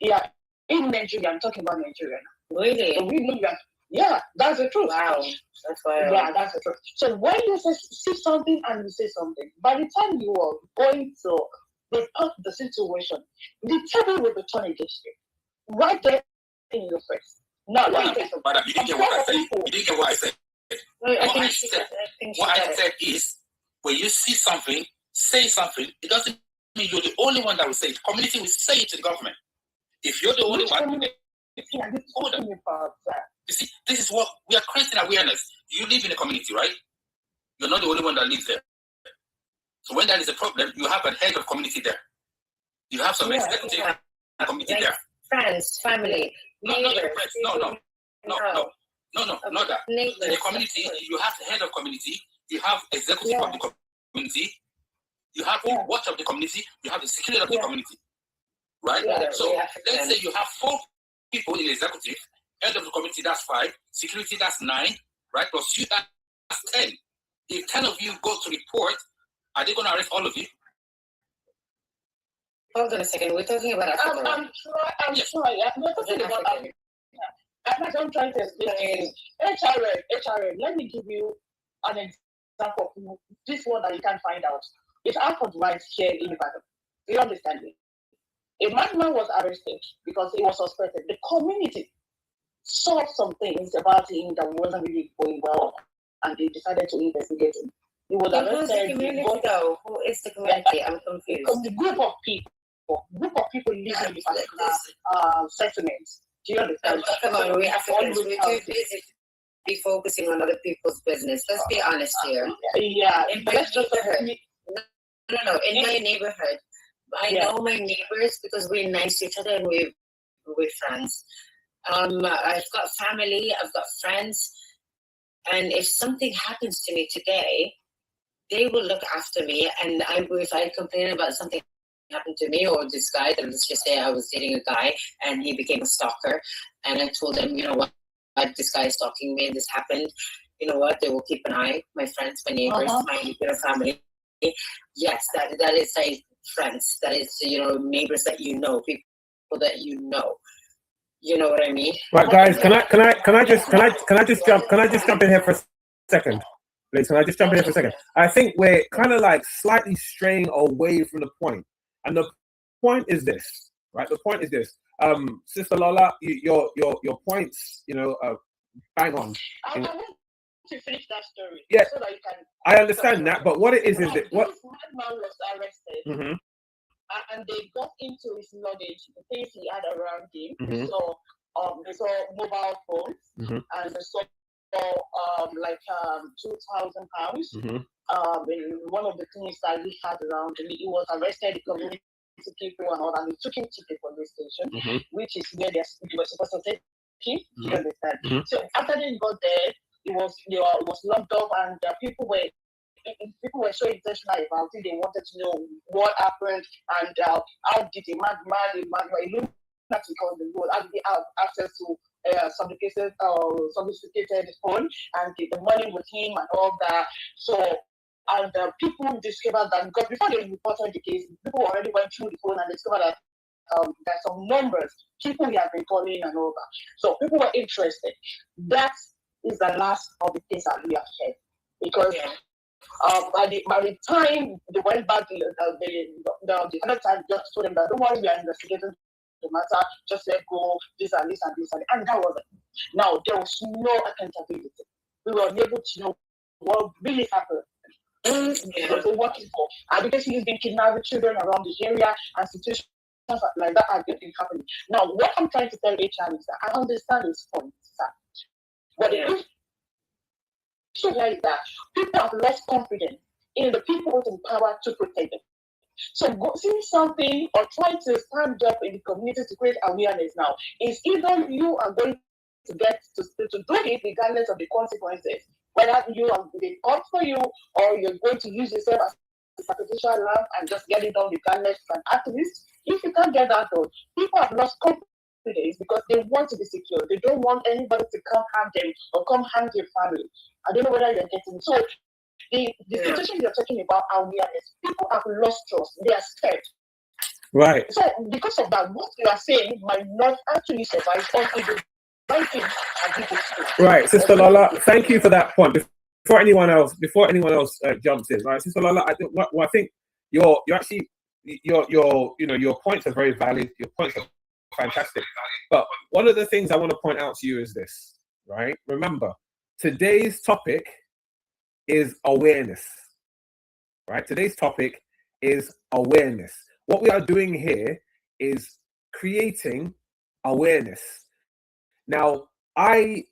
Yeah, in Nigeria, I'm talking about Nigeria now. Really? So we know you are, yeah, that's the truth. Wow. That's why. Yeah, that's the truth. So when you see something and you say something, by the time you are going to report the situation, the table will be turned against you. Right there in your face. Now, let me say something. Madam, you didn't get what I said. You didn't get what I said. What I said is, when you see something, say something. It doesn't mean you're the only one that will say it. Community will say it to the government. If you're the only one, you see, this is what we are creating awareness. You live in a community, right? You're not the only one that lives there. So when there is a problem, you have a head of community there. You have some executive committee there. Friends, family, neighbors. No, not that. In the community, you have the head of community, you have executive of the community, you have the watch of the community, you have the security of the community. Right? So let's say you have 4 people in the executive, head of the community, that's 5, security, that's 9, right? Plus you, that's 10. If 10 of you go to report, are they going to arrest all of you? Hold on a second. We're talking about Africa. I'm sorry. I'm not talking about Africa. I'm trying to explain. HRM. Let me give you an example of this one that you can find out. It's out of rights here in Ibadan. You understand me? A madman was arrested because he was suspected. The community saw some things about him that wasn't really going well, and they decided to investigate him. He was arrested. Who is the community, though? Who is the community? I'm confused. The group of people living in the particular settlements. Do you understand? Come on, we Africans, we're too busy to be focusing on other people's business. Let's be honest here. Yeah. In my neighborhood. No. In my neighborhood, I know my neighbors because we're nice to each other and we're friends. I've got family, I've got friends, and if something happens to me today, they will look after me. And if I complain about something happened to me or this guy, then let's just say I was dating a guy and he became a stalker, and I told him, you know what, this guy is stalking me and this happened. You know what? They will keep an eye. My friends, my neighbors, my family. Yes, that is like friends. That is neighbors that you know, people that you know. You know what I mean? Right, guys. Can I just jump in here for a second, please? Can I just jump in here for a second? I think we're kind of like slightly straying away from the point, and the point is this, right? The point is this. Sister Lola, your points, bang on. I want to finish that story. Yeah, so that you can. I understand that, but what it is that what this madman was arrested. And they got into his luggage, the things he had around him. So they saw mobile phones, and they saw £2,000. One of the things that he had around him, he was arrested. The community people and all that. They took him to the police station, which is where they were supposed to take him. You understand? So after they got there, it was locked up, and people were so intentional about it. They wanted to know what happened and how did a madman, a lunatic on the road, how did they have access to sophisticated phone and the money with him and all that. So, and people discovered that because before they reported the case, people already went through the phone and discovered that there's some numbers, people we have been calling and all that. So people were interested. That is the last of the things that we have heard. Because by the time they went back, the other time just told them that don't worry, we are investigating the matter, just let go, this and this and this and that was it. Now there was no accountability. We were unable to know what really happened. What they're working for. And because he's been kidnapping children around the area and situations like that have been happening. Now what I'm trying to tell HR is that I understand his point, but the issue here is that people have lost confidence in the people in power to protect them. So seeing something or trying to stand up in the community to create awareness now is either you are going to get to do it regardless of the consequences, whether you are they come for you or you're going to use yourself as a sacrificial lamb and just get it done regardless of an activist. If you can't get that done, people have lost confidence because they want to be secure. They don't want anybody to come harm them or come harm their family. I don't know whether you're getting it. So the situation you're talking about awareness, people have lost trust. They are scared. Right. So because of that, what you are saying might not actually survive until the Right, Sister Lola, thank you for that point. Before anyone else jumps in, right, Sister Lola, I think your points are very valid. Your points are fantastic. But one of the things I want to point out to you is this, right? Remember, today's topic is awareness, right? Today's topic is awareness. What we are doing here is creating awareness. Now, I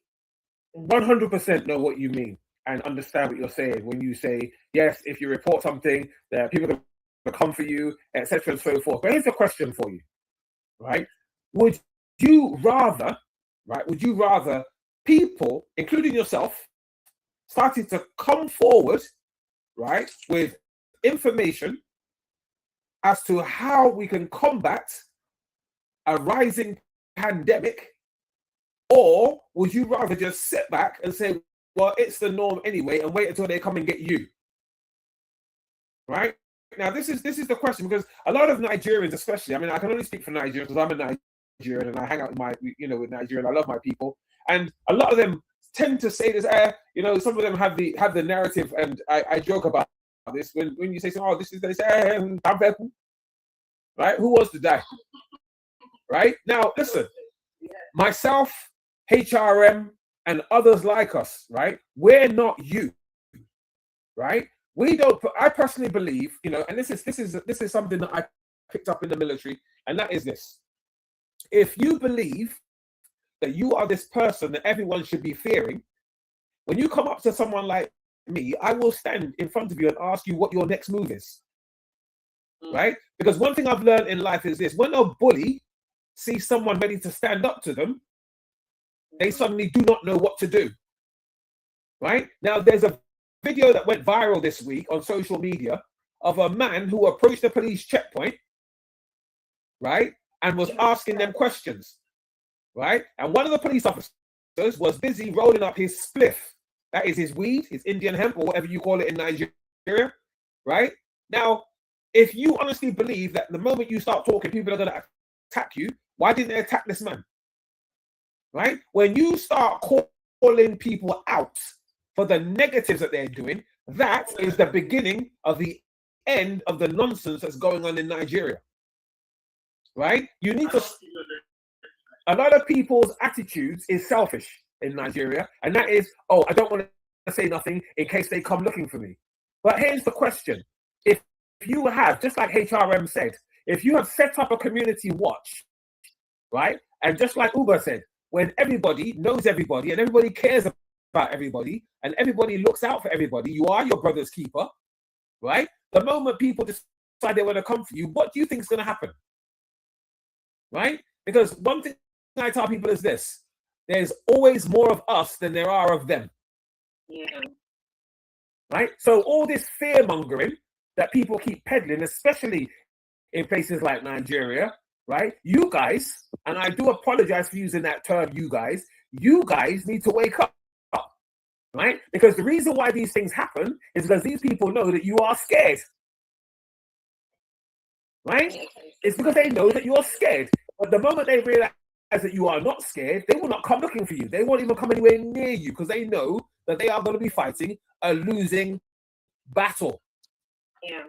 100% know what you mean and understand what you're saying when you say, yes, if you report something, there are people that will come for you, etc. and so forth. But here's a question for you, right? Would you rather people, including yourself, started to come forward, right, with information as to how we can combat a rising pandemic, or would you rather just sit back and say, well, it's the norm anyway, and wait until they come and get you? Right? Now, this is the question, because a lot of Nigerians, especially, I mean, I can only speak for Nigerians because I'm a Nigerian and I hang out with Nigerian. I love my people, and a lot of them tend to say this. Some of them have the narrative, and I joke about this when you say, "Oh, this is," they say, right? Who wants to die? Right? Now, listen, myself, HRM, and others like us, right? We're not you, right? We don't. I personally believe, and this is something that I picked up in the military, and that is this: if you believe that you are this person that everyone should be fearing, when you come up to someone like me, I will stand in front of you and ask you what your next move is, right? Because one thing I've learned in life is this: when a bully sees someone ready to stand up to them, they suddenly do not know what to do, right? Now, there's a video that went viral this week on social media of a man who approached the police checkpoint, right, and was asking them questions, right? And one of the police officers was busy rolling up his spliff. That is his weed, his Indian hemp, or whatever you call it in Nigeria, right? Now, if you honestly believe that the moment you start talking, people are going to attack you, why didn't they attack this man? Right? When you start calling people out for the negatives that they're doing, that is the beginning of the end of the nonsense that's going on in Nigeria. Right? You need to. A lot of people's attitudes is selfish in Nigeria, and that is, oh, I don't want to say nothing in case they come looking for me. But here's the question: if you have, just like HRM said, if you have set up a community watch, right, and just like Uber said, when everybody knows everybody and everybody cares about everybody and everybody looks out for everybody, you are your brother's keeper, right? The moment people decide they want to come for you, what do you think is going to happen? Right? Because one thing I tell people is this: there's always more of us than there are of them. Yeah. Right? So all this fear mongering that people keep peddling, especially in places like Nigeria, right? You guys, and I do apologize for using that term, you guys need to wake up, right? Because the reason why these things happen is because these people know that you are scared, right? It's because they know that you are scared. But the moment they realize that you are not scared, they will not come looking for you. They won't even come anywhere near you because they know that they are going to be fighting a losing battle. Yeah.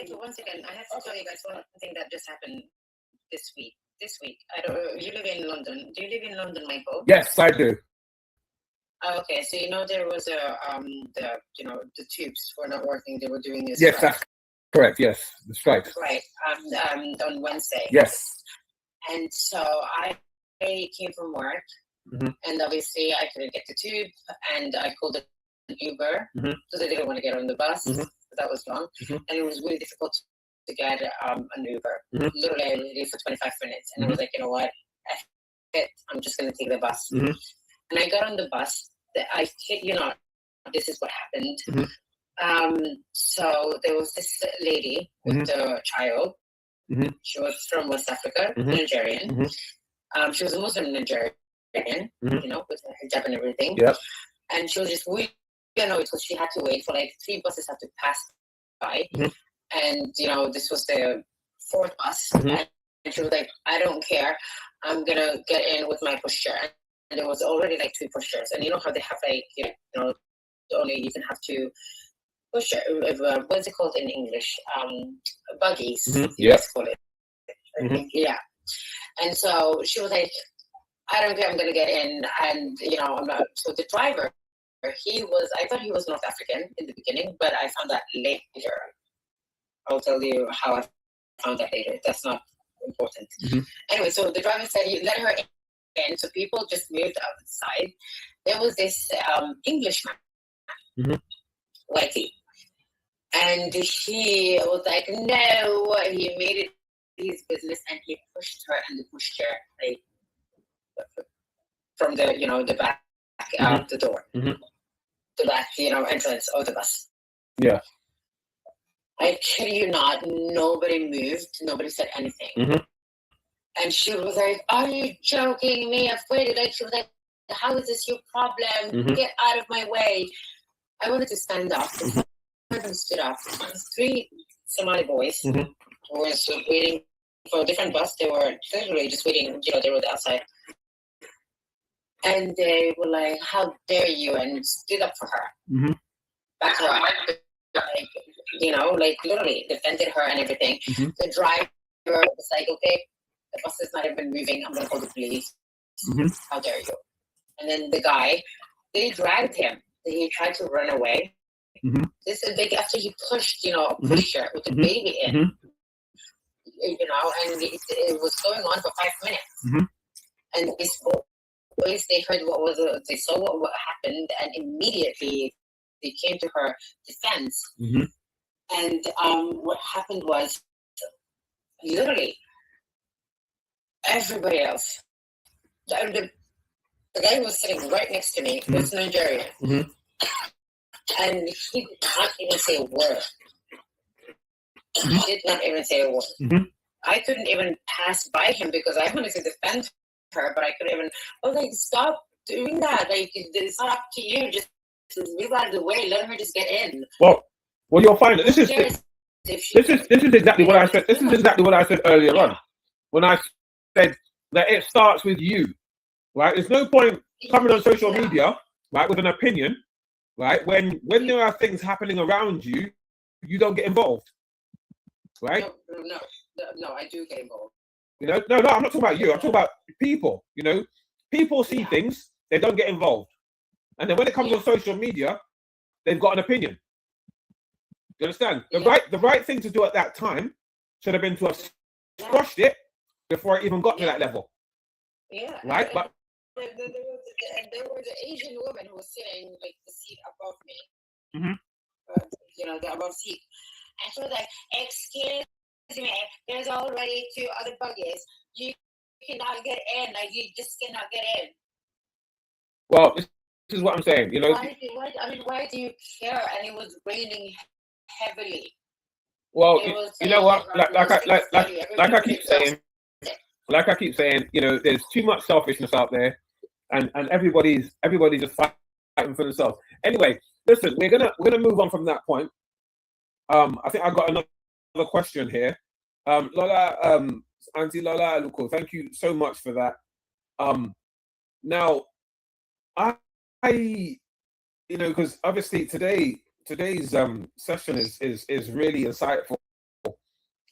One second, I have to tell you guys one thing that just happened this week. I don't. You live in London. Do you live in London, Michael? Yes, I do. Okay, so there was the tubes were not working. They were doing this. Yes, that's correct. Yes, the strikes. Right. On Wednesday. Yes. And so I came from work, and obviously I couldn't get the tube, and I called an Uber because I didn't want to get on the bus. That was wrong, and it was really difficult to get an Uber. Literally, I waited for 25 minutes, and I was like, you know what, I'm just gonna take the bus. And I got on the bus. I kid you not, this is what happened. So there was this lady with the child. She was from West Africa, Nigerian. She was a Muslim Nigerian, with her hijab and everything. Yep. And she was just really annoyed because she had to wait for like 3 buses had to pass by. And, this was the 4th bus. And she was like, I don't care. I'm gonna get in with my pushchair. And there was already like 2 pushchairs, and you know how they have like only you can have 2 pushchair. What's it called in English? Buggies. Yeah. Call it. I think, yeah. And so she was like, I don't think I'm gonna get in, and I'm not. So the driver, I thought he was North African in the beginning, but I found that later. I'll tell you how I found that later. That's not important. Anyway, so the driver said he let her in, so people just moved outside. There was this Englishman, whitey, and he was like, no, he made it his business, and he pushed her in the pushchair, like from the back out the door, the back entrance of the bus. Yeah. I kid you not, nobody moved, nobody said anything. And she was like, are you joking me? I've waited. Like, she was like, how is this your problem? Get out of my way. I wanted to stand up. One of them stood up. 3 Somali boys who were waiting for a different bus. They were literally just waiting, they were outside. And they were like, how dare you? And stood up for her. Back her up. Like literally defended her and everything. The driver was like, okay, the bus is not even moving. I'm going to call the police. How dare you? And then the guy, they dragged him. He tried to run away. This is like after he pushed, pushed her with the baby in, and it was going on for 5 minutes. And these boys, they heard they saw what happened, and immediately they came to her defense. And what happened was, literally, everybody else, the guy who was sitting right next to me was Nigerian. And he did not even say a word. He did not even say a word. I couldn't even pass by him because I wanted to defend her, but I couldn't even. I was like, stop doing that. Like, it's not up to you. Just move out of the way. Let her just get in. Well, you'll find that this is exactly what I said. This is exactly what I said earlier on, when I said that it starts with you, right? There's no point coming on social media, right, with an opinion, right? When there are things happening around you, you don't get involved, right? No, I do get involved. No, I'm not talking about you. I'm talking about people. People see things, they don't get involved, and then when it comes on social media, they've got an opinion. You understand? The right thing to do at that time should have been to have squashed it before it even got to that level. Yeah. Right? But there was an Asian woman who was sitting like the seat above me. The above seat. And she was like, excuse me, there's already 2 other buggies. You cannot get in. Like, you just cannot get in. Well, this is what I'm saying. Why do you care? And it was raining heavily. Well, you know what? Like I keep saying, there's too much selfishness out there, and everybody's just fighting for themselves. Anyway, listen, we're gonna move on from that point. I think I got another question here. Lola, Auntie Lola Aluko, thank you so much for that. Now, I because obviously today's session is really insightful,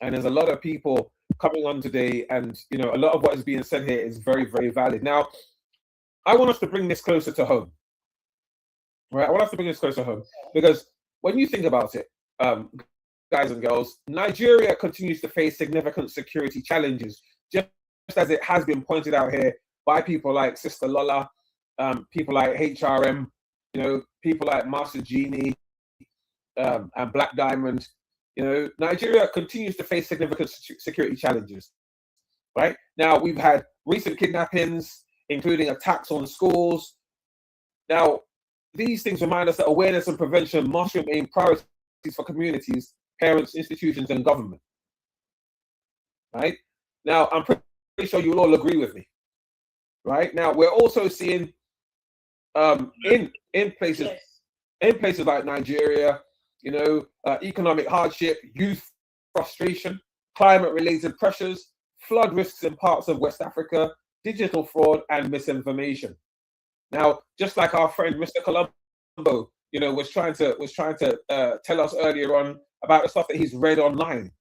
and there's a lot of people coming on today, and a lot of what is being said here is very, very valid. Now, I want us to bring this closer to home, right? I want us to bring this closer home, because when you think about it, guys and girls, Nigeria continues to face significant security challenges, just as it has been pointed out here by people like Sister Lola, people like HRM, people like Master Genie, and Black Diamond. Nigeria continues to face significant security challenges. Right now, we've had recent kidnappings, including attacks on schools. Now, these things remind us that awareness and prevention must remain priorities for communities, parents, institutions, and government. Right now, I'm pretty sure you'll all agree with me. Right now, we're also seeing in places like Nigeria, economic hardship, youth frustration, climate-related pressures, flood risks in parts of West Africa, digital fraud, and misinformation. Now, just like our friend Mr. Colombo, was trying to tell us earlier on about the stuff that he's read online,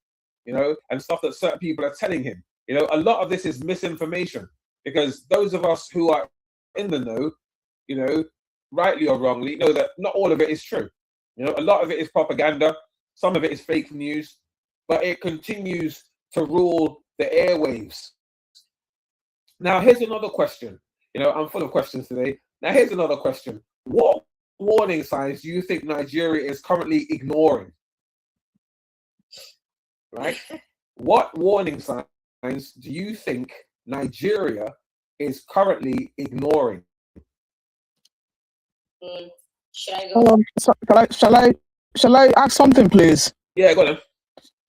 and stuff that certain people are telling him. A lot of this is misinformation, because those of us who are in the know, rightly or wrongly, know that not all of it is true. A lot of it is propaganda, some of it is fake news, but it continues to rule the airwaves. Now, here's another question. I'm full of questions today. Now, here's another question. What warning signs do you think Nigeria is currently ignoring? Right? What warning signs do you think Nigeria is currently ignoring? Should I go? Shall I ask something, please? Yeah, go on.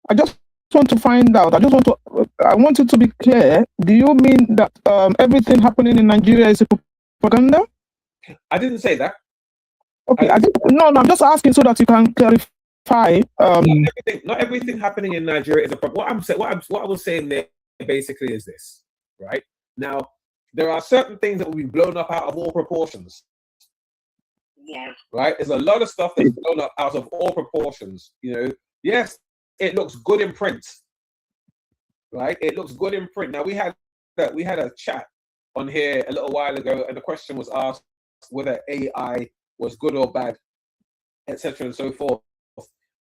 I just want to find out. I want it to be clear. Do you mean that everything happening in Nigeria is a propaganda? I didn't say that. Okay, no, I'm just asking so that you can clarify. Not everything happening in Nigeria is a problem. What I was saying there basically is this, right? Now, there are certain things that will be blown up out of all proportions. Yeah. Right? There's a lot of stuff that's blown up out of all proportions. Yes, it looks good in print. Right? It looks good in print. Now we had a chat on here a little while ago, and the question was asked whether AI was good or bad, etc. and so forth.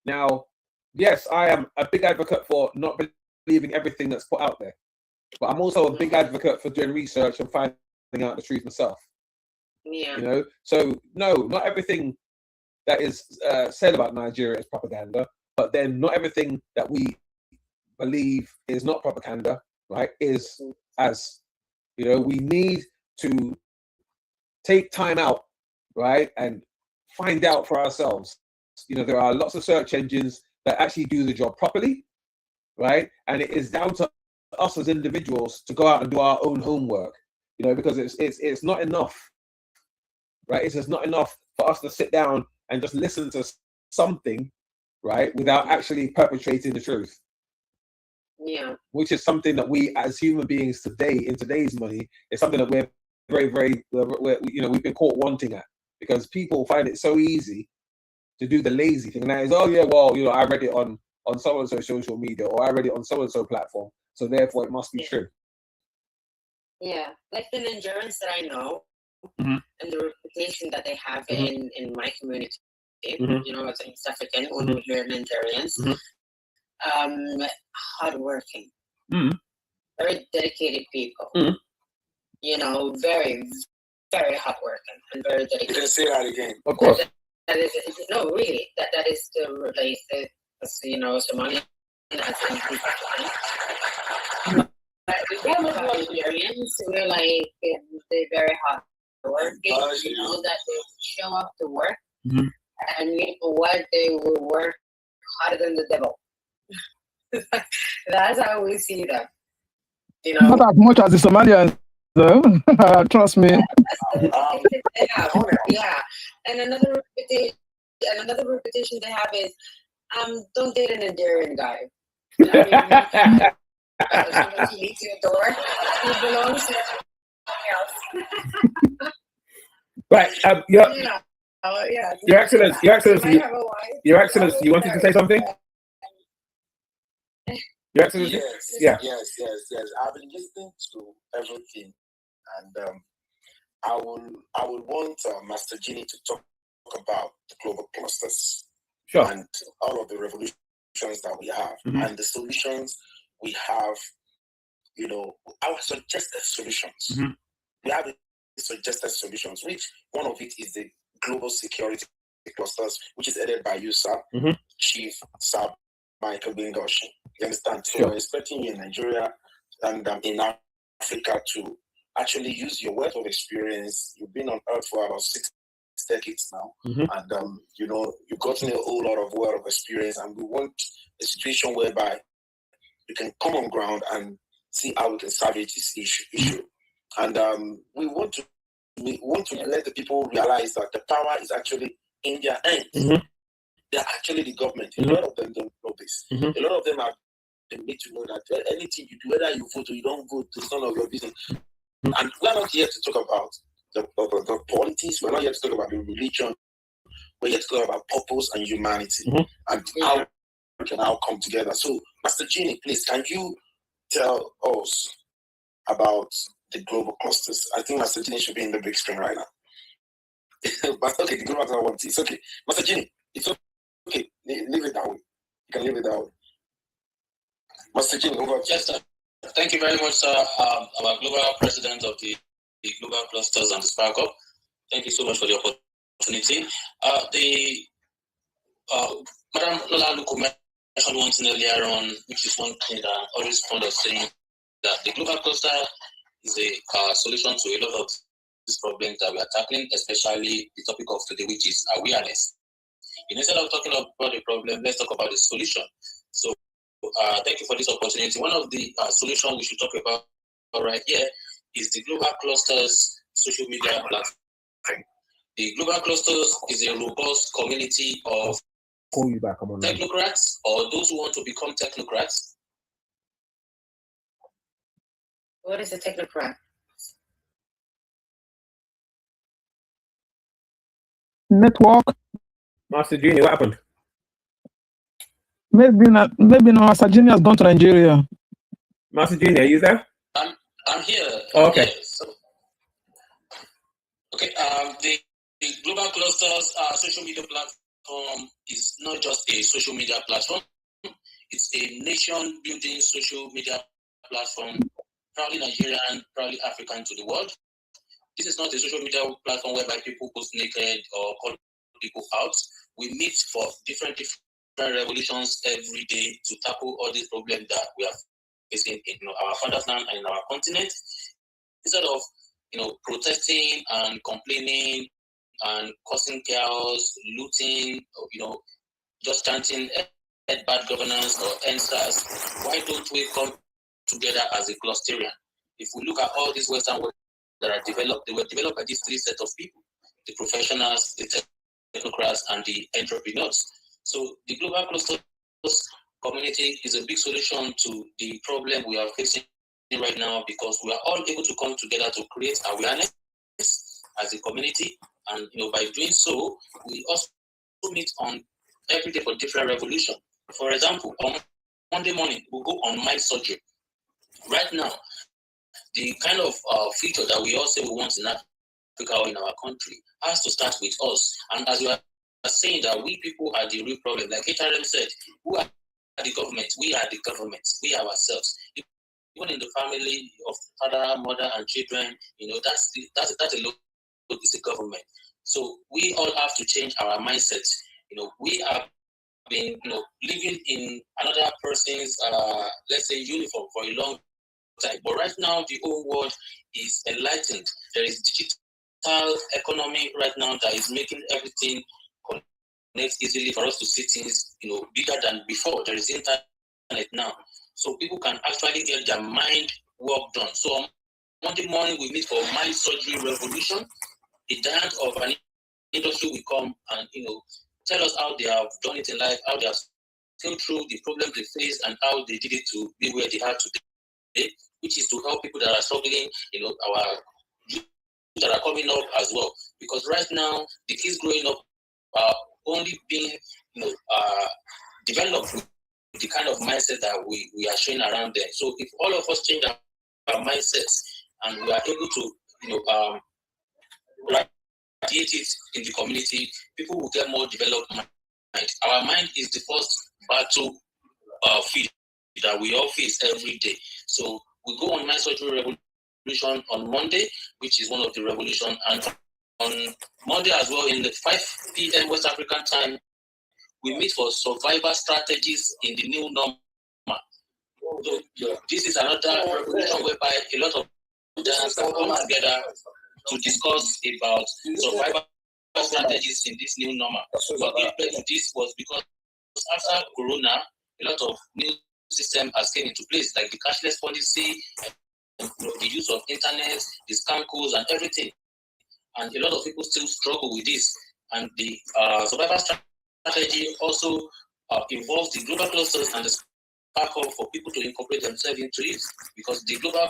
Now, yes, I am a big advocate for not believing everything that's put out there, but I'm also a big advocate for doing research and finding out the truth myself. Yeah. So no, not everything that is said about Nigeria is propaganda, but then not everything that we believe is not propaganda, right, is as, we need to take time out, right, and find out for ourselves. There are lots of search engines that actually do the job properly, right, and it is down to us as individuals to go out and do our own homework, because it's not enough, right? It's just not enough for us to sit down and just listen to something, right, without actually perpetrating the truth. Yeah. Which is something that we as human beings today, in today's money, is something that we're very, very, we've been caught wanting at, because people find it so easy to do the lazy thing. And that is, oh yeah, well, I read it on so-and-so social media, or I read it on so-and-so platform, so therefore it must be true. Yeah, like the Nigerians that I know, mm-hmm. and the reputation that they have mm-hmm. in my community, mm-hmm. as an East African, when we hear Nigerians, mm-hmm. Hardworking, mm-hmm. very dedicated people, mm-hmm. Very, very hardworking and very dedicated. You can say that again. Of course. That is, no, really, that is the related, Somalia as in East African. We have Nigerians who are like, they're very hard working, that they show up to work, mm-hmm. and what, they will work harder than the devil. That's how we see them. Not as much as the Somalians, though. Trust me. Yeah. And another reputation they have is, don't date an Nigerian guy. Once he leaves your door, he belongs to someone else. Right. Yeah. Your Excellency, Your Excellency, you wanted to say something? Your Excellency? Yes. I've been listening to everything, and I will want Master Gini to talk about the global clusters, sure, and all of the revolutions that we have, mm-hmm. and the solutions we have. Our suggested solutions. Mm-hmm. We have suggested solutions, which one of it is the global security clusters, which is headed by you, sir, mm-hmm. Chief Sir Michael Bingoshi. You understand? So sure. we're expecting you in Nigeria and in Africa to actually use your wealth of experience. You've been on Earth for about 6 decades now, mm-hmm. and you've gotten a whole lot of wealth of experience, and we want a situation whereby we can come on ground and see how we can salvage this issue. And we want to let the people realize that the power is actually in their hands. Mm-hmm. They're actually the government. Mm-hmm. A lot of them don't know this. Mm-hmm. A lot of them are They need to know that anything you do, whether you vote or you don't vote, it's none of your business. And we're not here to talk about the politics. We're not here to talk about the religion. We're here to talk about purpose and humanity and how we can all come together. So, Master Genie, please, can you tell us about the global clusters? I think Master Genie should be in the big screen right now. But okay, the global clusters, it's okay. Master Genie, it's okay. Leave it that way. You can leave it that way. Master Genie, over to you. Yes, sir. Thank you very much, sir. Our global president of the global clusters and the Spark Up. Thank you so much for the opportunity. Madam Lola Luko mentioned one thing earlier on, which is one thing that I'm always fond of saying, that the global cluster is a solution to a lot of these problems that we are tackling, especially the topic of today, which is awareness. Instead of talking about the problem, let's talk about the solution. So, thank you for this opportunity. One of the solutions we should talk about right here is the global clusters social media platform. The global clusters is a robust community of technocrats or those who want to become technocrats. What is a technocrat? Network. Master Junior, what happened? Maybe not. Maybe no. Master Junior has gone to Nigeria. Master Junior, are you there? I'm here. Oh, okay. Here. So, okay. The global clusters social media platform is not just a social media platform. It's a nation-building social media platform, proudly Nigerian, proudly African to the world. This is not a social media platform whereby people post naked or call people out. We meet for different revolutions every day to tackle all these problems that we are facing in our fatherland and in our continent. Instead of protesting and complaining and causing chaos, looting, just chanting bad governance or NSAS, why don't we come together as a clusterian? If we look at all these Western world that are developed, they were developed by these three sets of people: the professionals, the technocrats, and the entrepreneurs. So the global clusters community is a big solution to the problem we are facing right now, because we are all able to come together to create awareness as a community, and by doing so, we also meet on every day for different revolution. For example, on Monday morning, we'll go on mind surgery. Right now, the kind of feature that we all say we want in Africa or in our country has to start with us. And as we are saying that we people are the real problem, like HRM said, who are the government? We are the government. We are ourselves. Even in the family of father, mother, and children, that's a look. It's a government. So we all have to change our mindset. We have been, living in another person's, let's say, uniform for a long time. But right now, the whole world is enlightened. There is digital economy right now that is making everything connect easily for us to see things, bigger than before. There is internet now, so people can actually get their mind work done. So on Monday morning, we meet for mind surgery revolution. The giant of an industry will come and tell us how they have done it in life, how they have scaled through the problems they face, and how they did it to be where they are today, which is to help people that are struggling, our youth that are coming up as well. Because right now, the kids growing up are only being developed with the kind of mindset that we are showing around them. So if all of us change our mindsets and we are able to radiate it in the community, people will get more developed mind. Our mind is the first battle field that we all face every day. So we go on mind surgery revolution on Monday, which is one of the revolution, and on Monday as well in the 5 p.m. West African time, we meet for survival strategies in the new normal. So this is another revolution whereby a lot of giants can come together to discuss about survival strategies in this new normal. What led to this was because after Corona, a lot of new systems has came into place, like the cashless policy, the use of internet, the scam codes, and everything. And a lot of people still struggle with this. And the survival strategy also involves the global clusters and the back up for people to incorporate themselves into it, because the global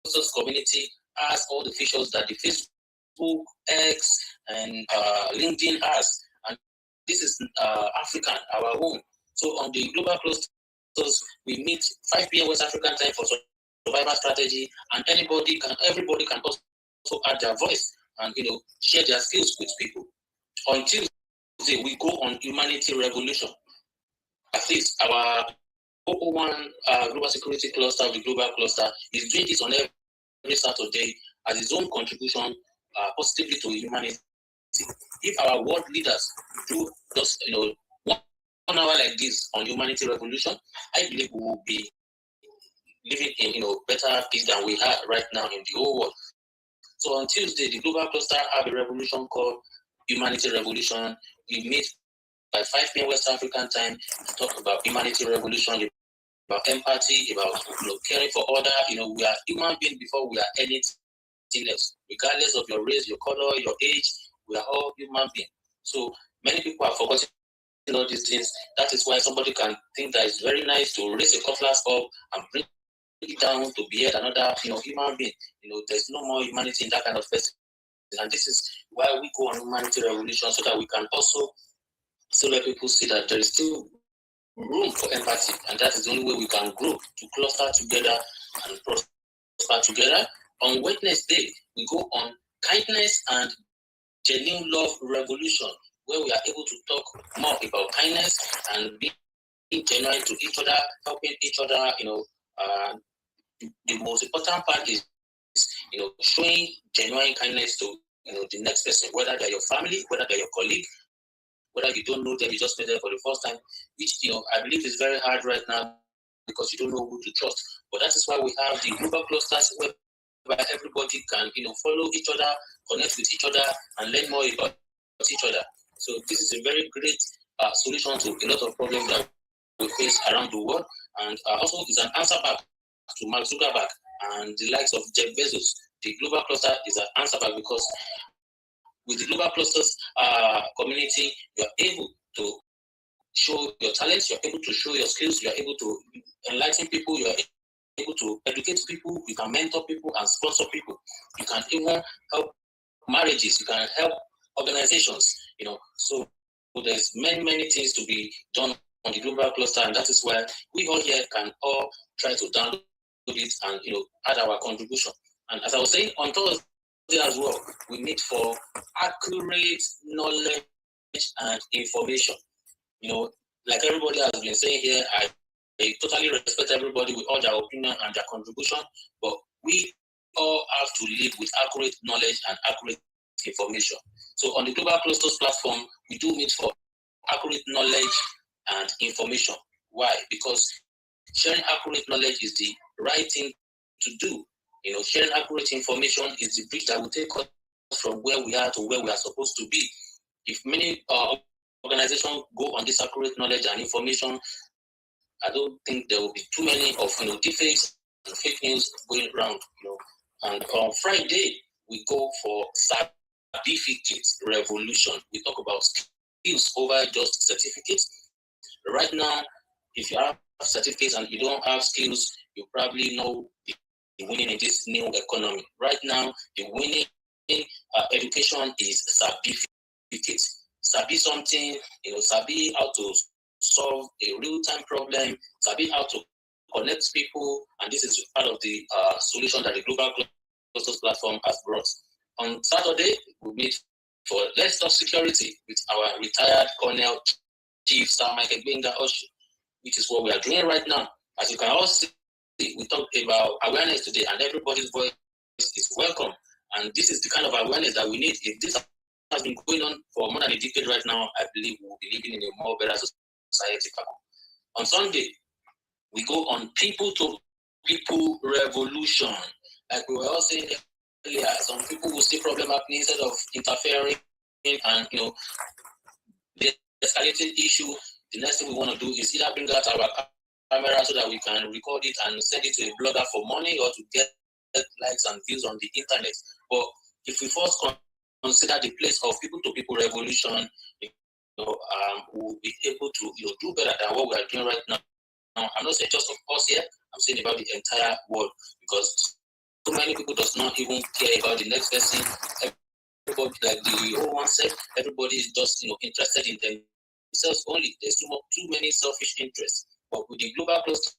clusters community has all the features that the Facebook, X, and LinkedIn has, and this is African, our own. So on the global clusters, we meet 5 p.m. West African time for survival strategy, and everybody can also add their voice and share their skills with people. On Tuesday, we go on humanity revolution. At least our 001 global security cluster, the global cluster, is doing this on every Saturday as its own contribution positively to humanity. If our world leaders do just 1 hour like this on humanity revolution, I believe we will be living in better peace than we have right now in the whole world. So on Tuesday, the global cluster have a revolution called Humanity Revolution. We meet by 5 p.m. West African time to talk about humanity revolution, about empathy, about caring for other. We are human beings before we are anything else. Regardless of your race, your color, your age, we are all human beings. So many people have forgotten all these things. That is why somebody can think that it's very nice to raise a cutlass up and bring it down to behead another human being. There's no more humanity in that kind of person. And this is why we go on humanity revolution, so that we can also let people see that there is still room for empathy, and that is the only way we can grow, to cluster together and prosper together. On Wednesday, we go on kindness and genuine love revolution, where we are able to talk more about kindness and being genuine to each other, helping each other. The most important part is showing genuine kindness to the next person, whether they're your family, whether they're your colleague, whether you don't know them, you just met them for the first time, which I believe is very hard right now because you don't know who to trust. But that is why we have the global clusters where everybody can follow each other, connect with each other, and learn more about each other. So this is a very great solution to a lot of problems that we face around the world, and also is an answer back to Mark Zuckerberg and the likes of Jeff Bezos. The global cluster is an answer back, because with the global clusters community, you are able to show your talents, you are able to show your skills, you are able to enlighten people, you are able to educate people, you can mentor people and sponsor people. You can even help marriages, you can help organizations, So there's many things to be done on the global cluster, and that is why we all here can all try to download it and add our contribution. And as I was saying, on Thursday as well, we need for accurate knowledge and information. Like everybody has been saying here, I totally respect everybody with all their opinion and their contribution, but we all have to live with accurate knowledge and accurate information. So on the Global Clusters platform, we do need for accurate knowledge and information. Why? Because sharing accurate knowledge is the right thing to do. Sharing accurate information is the bridge that will take us from where we are to where we are supposed to be. If many organizations go on this accurate knowledge and information, I don't think there will be too many of deepfakes and fake news going around. And on Friday, we go for certificate revolution. We talk about skills over just certificates. Right now, if you have certificates and you don't have skills, you probably know the winning in this new economy. Right now, the winning education is certificate. Sabi something, sabi how to solve a real-time problem, sabi how to connect people, and this is part of the solution that the Global Clusters platform has brought. On Saturday, we meet for Let's Talk Security with our retired Colonel Chief Sir Michael Benga Oshi, which is what we are doing right now. As you can all see, we talked about awareness today, and everybody's voice is welcome. And this is the kind of awareness that we need. If this has been going on for more than a decade right now, I believe we'll be living in a more better society. On Sunday, we go on people to people revolution. Like we were all saying earlier, some people will see problem happening instead of interfering and the escalating issue. The next thing we want to do is either bring out our camera so that we can record it and send it to a blogger for money or to get likes and views on the internet. But if we first consider the place of people-to-people revolution, we'll be able to do better than what we are doing right now. I'm not saying just of us here, I'm saying about the entire world, because so many people does not even care about the next person. Everybody, like the old one said, everybody is just interested in themselves only. There's too many selfish interests. But with the Global Clusters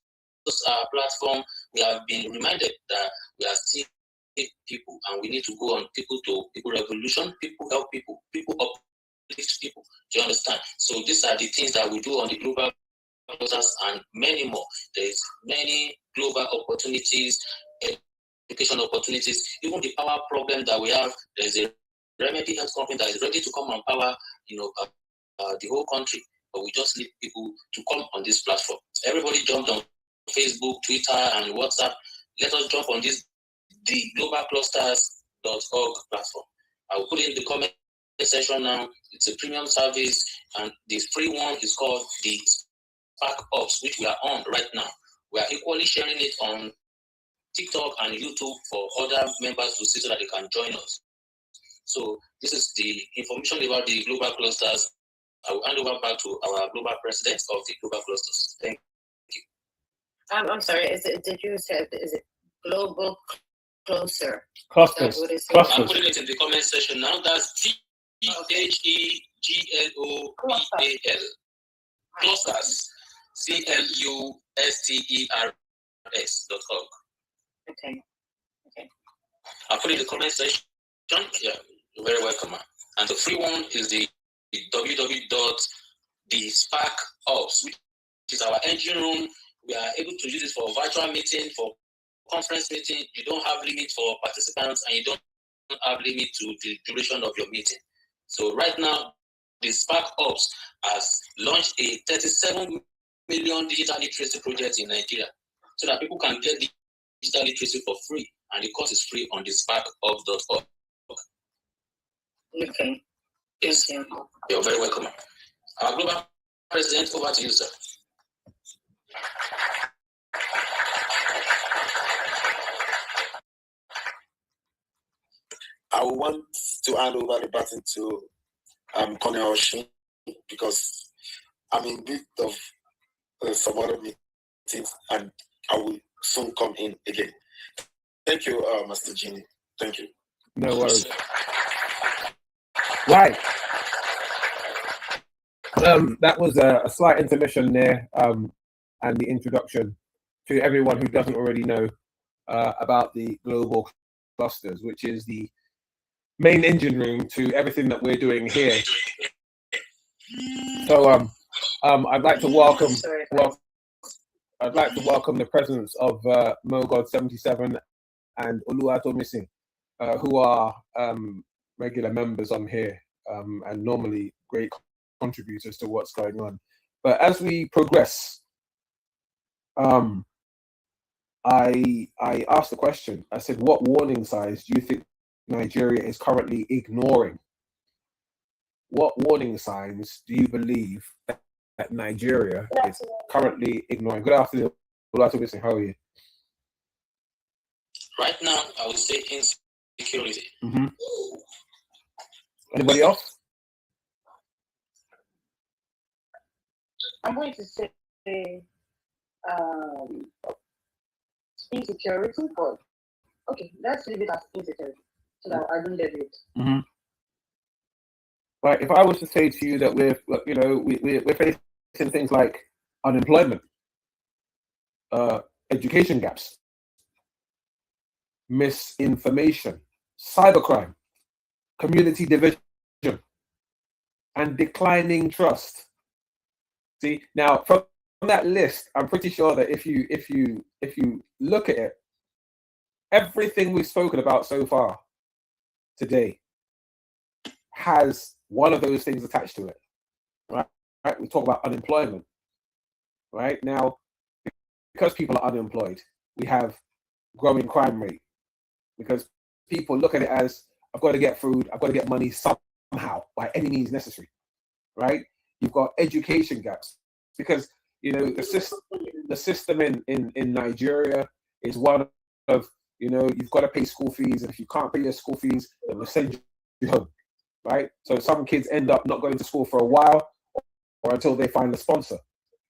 platform, we have been reminded that we are still people, and we need to go on people to people revolution, people help people, people uplift people. Do you understand? So these are the things that we do on the Global Clusters and many more. There's many global opportunities, education opportunities, even the power problem that we have. There's a remedy health company that is ready to come and power, the whole country. But we just need people to come on this platform. Everybody jumped on Facebook, Twitter, and WhatsApp. Let us jump on this, the globalclusters.org platform. I will put it in the comment section now. It's a premium service, and the free one is called the Spark Ops, which we are on right now. We are equally sharing it on TikTok and YouTube for other members to see so that they can join us. So this is the information about the Global Clusters. I will hand over back to our global president of the Global Clusters. Thank you. I'm sorry. Did you say is it Global Cluster? Clusters. I'm putting it in the comment section now. That's THEGLOBAL. Clusters. CLUSTERS.org. Okay. I'll put it in the comment section. Yeah, you're very welcome. And the free one is the www.thesparkops, which is our engine room. We are able to use it for virtual meeting, for conference meeting. You don't have limit for participants, and you don't have limit to the duration of your meeting. So right now, the Spark Ops has launched a 37 million digital literacy project in Nigeria, so that people can get the digital literacy for free, and the course is free on the sparkops.org. Okay. Yes, you're very welcome. Our global president, over to you, sir. I want to hand over the baton to Colonel Oshin, because I'm in bit of some other meetings, and I will soon come in again. Thank you, Master Genie. Thank you. No worries. Right. That was a slight intermission there, and the introduction to everyone who doesn't already know about the Global Clusters, which is the main engine room to everything that we're doing here. So I'd like to welcome the presence of Mogod 77 and Oluwatomisin, who are regular members on here, and normally great contributors to what's going on. But as we progress, I asked the question. I said, what warning signs do you think Nigeria is currently ignoring? What warning signs do you believe that Nigeria is currently ignoring? Good afternoon. How are you? Right now, I would say insecurity. Mm-hmm. Anybody else? I'm going to say insecurity, but okay, let's leave it as insecurity so that I don't get it. Mm-hmm. Right. If I was to say to you that we're facing things like unemployment, education gaps, misinformation, cybercrime, community division, and declining trust. See, now from that list, I'm pretty sure that if you look at it, everything we've spoken about so far today has one of those things attached to it. Right? We talk about unemployment. Right now, because people are unemployed, we have growing crime rate, because people look at it as, I've got to get food, I've got to get money somehow, by any means necessary, right? You've got education gaps, because the system in Nigeria is one of, you've got to pay school fees, and if you can't pay your school fees, then we'll send you home, right? So some kids end up not going to school for a while, or until they find a sponsor,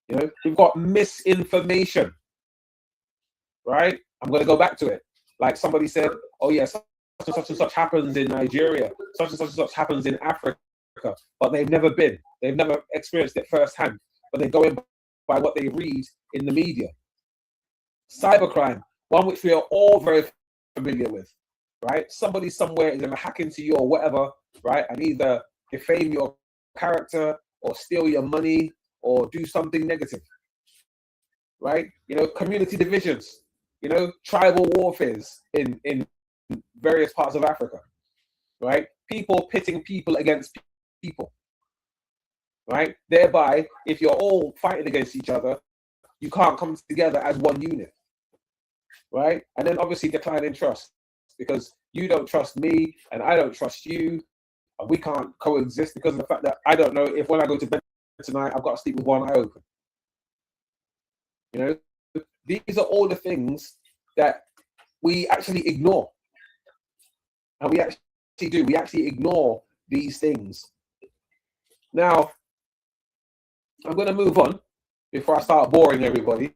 You know, we've got misinformation, right? I'm going to go back to it. Like somebody said, oh yes, such and such happens in Nigeria, such and such happens in Africa, but they've never experienced it firsthand, but they're going by what they read in the media. Cybercrime, one which we are all very familiar with, right? Somebody somewhere is going to hack into you or whatever, right? And either defame your character or steal your money or do something negative, right? You know, community divisions, you know, tribal warfares in various parts of Africa, right? People pitting people against people, right? Thereby, if you're all fighting against each other, you can't come together as one unit, right? And then obviously decline in trust, because you don't trust me and I don't trust you, and we can't coexist because of the fact that I don't know if when I go to bed tonight, I've got to sleep with one eye open. You know, these are all the things that we actually ignore. And we actually do. We actually ignore these things. Now, I'm going to move on before I start boring everybody.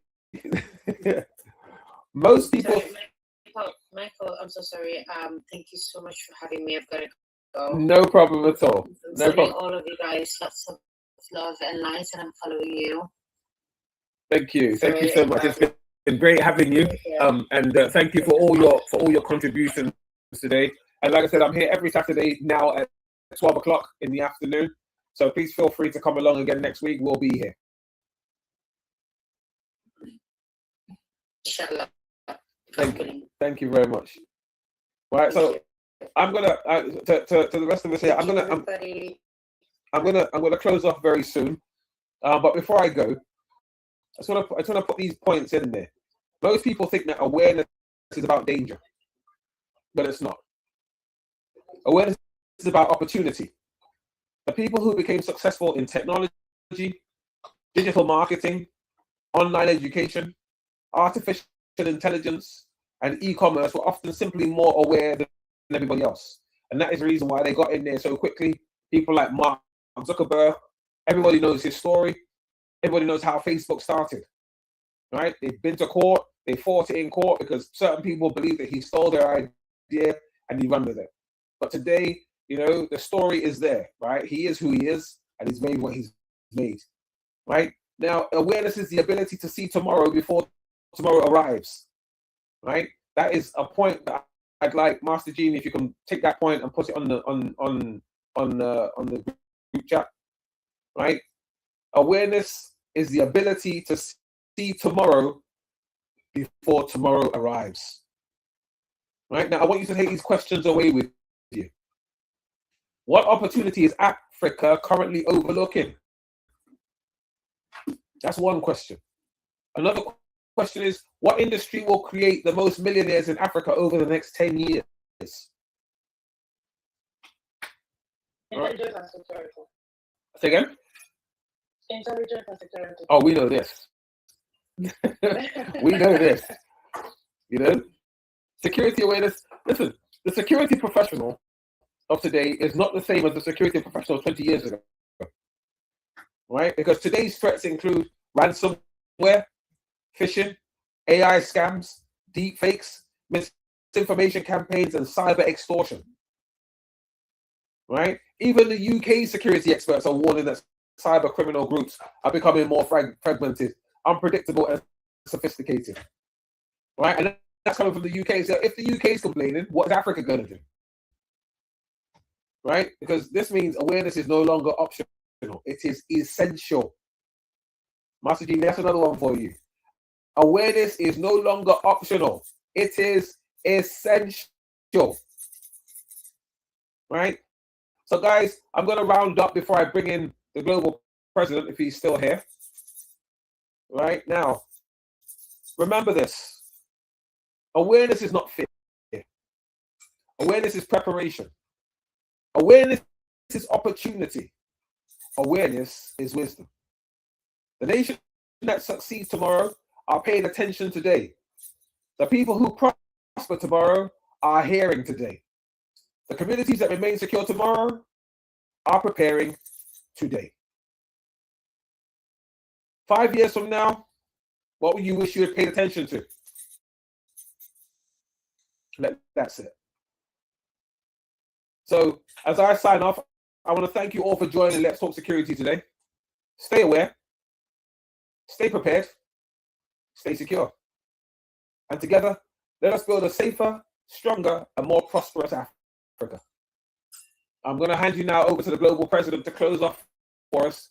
Most people... Sorry, Michael, I'm so sorry. Thank you so much for having me. I've got to go. No problem at all. I'm No sending problem. all of you guys lots of love and light, and I'm following you. Thank you. Thank you so much. It's been great having you. And thank you for all your contributions today. And like I said, I'm here every Saturday now at 12 o'clock in the afternoon. So please feel free to come along again next week. We'll be here. Inshallah. Thank you very much. Right. So I'm gonna to the rest of us here. I'm gonna close off very soon. But before I go, I just want to put these points in there. Most people think that awareness is about danger, but it's not. Awareness is about opportunity. The people who became successful in technology, digital marketing, online education, artificial intelligence, and e-commerce were often simply more aware than everybody else. And that is the reason why they got in there so quickly. People like Mark Zuckerberg, everybody knows his story. Everybody knows how Facebook started, right? They've been to court, they fought it in court because certain people believe that he stole their idea and he ran with it. But today, you know, the story is there, right? He is who he is, and he's made what he's made, right? Now, awareness is the ability to see tomorrow before tomorrow arrives, right? That is a point that I'd like Master Genie, if you can take that point and put it on the group chat, right? Awareness is the ability to see tomorrow before tomorrow arrives. Right? Now, I want you to take these questions away with you. What opportunity is Africa currently overlooking? That's one question. Another question is, what industry will create the most millionaires in Africa over the next 10 years? Intelligence and security. Say again? Intelligence and security. Oh, we know this. We know this. You know? Security awareness. Listen, the security professional of today is not the same as the security professional 20 years ago. Right? Because today's threats include ransomware, phishing, AI scams, deep fakes, misinformation campaigns, and cyber extortion. Right? Even the UK security experts are warning that cyber criminal groups are becoming more fragmented, unpredictable, and sophisticated. Right? And that's coming from the UK. So if the UK is complaining, what is Africa going to do? Right? Because this means awareness is no longer optional. It is essential. Master G, that's another one for you. Awareness is no longer optional. It is essential. Right? So guys, I'm going to round up before I bring in the global president, if he's still here. Right? Now, remember this. Awareness is not fear. Awareness is preparation. Awareness is opportunity. Awareness is wisdom. The nation that succeeds tomorrow are paying attention today. The people who prosper tomorrow are hearing today. The communities that remain secure tomorrow are preparing today. 5 years from now, what would you wish you had paid attention to? That's it. So as I sign off, I want to thank you all for joining Let's Talk Security today. Stay aware, stay prepared, stay secure. And together, let us build a safer, stronger, and more prosperous Africa. I'm going to hand you now over to the Global President to close off for us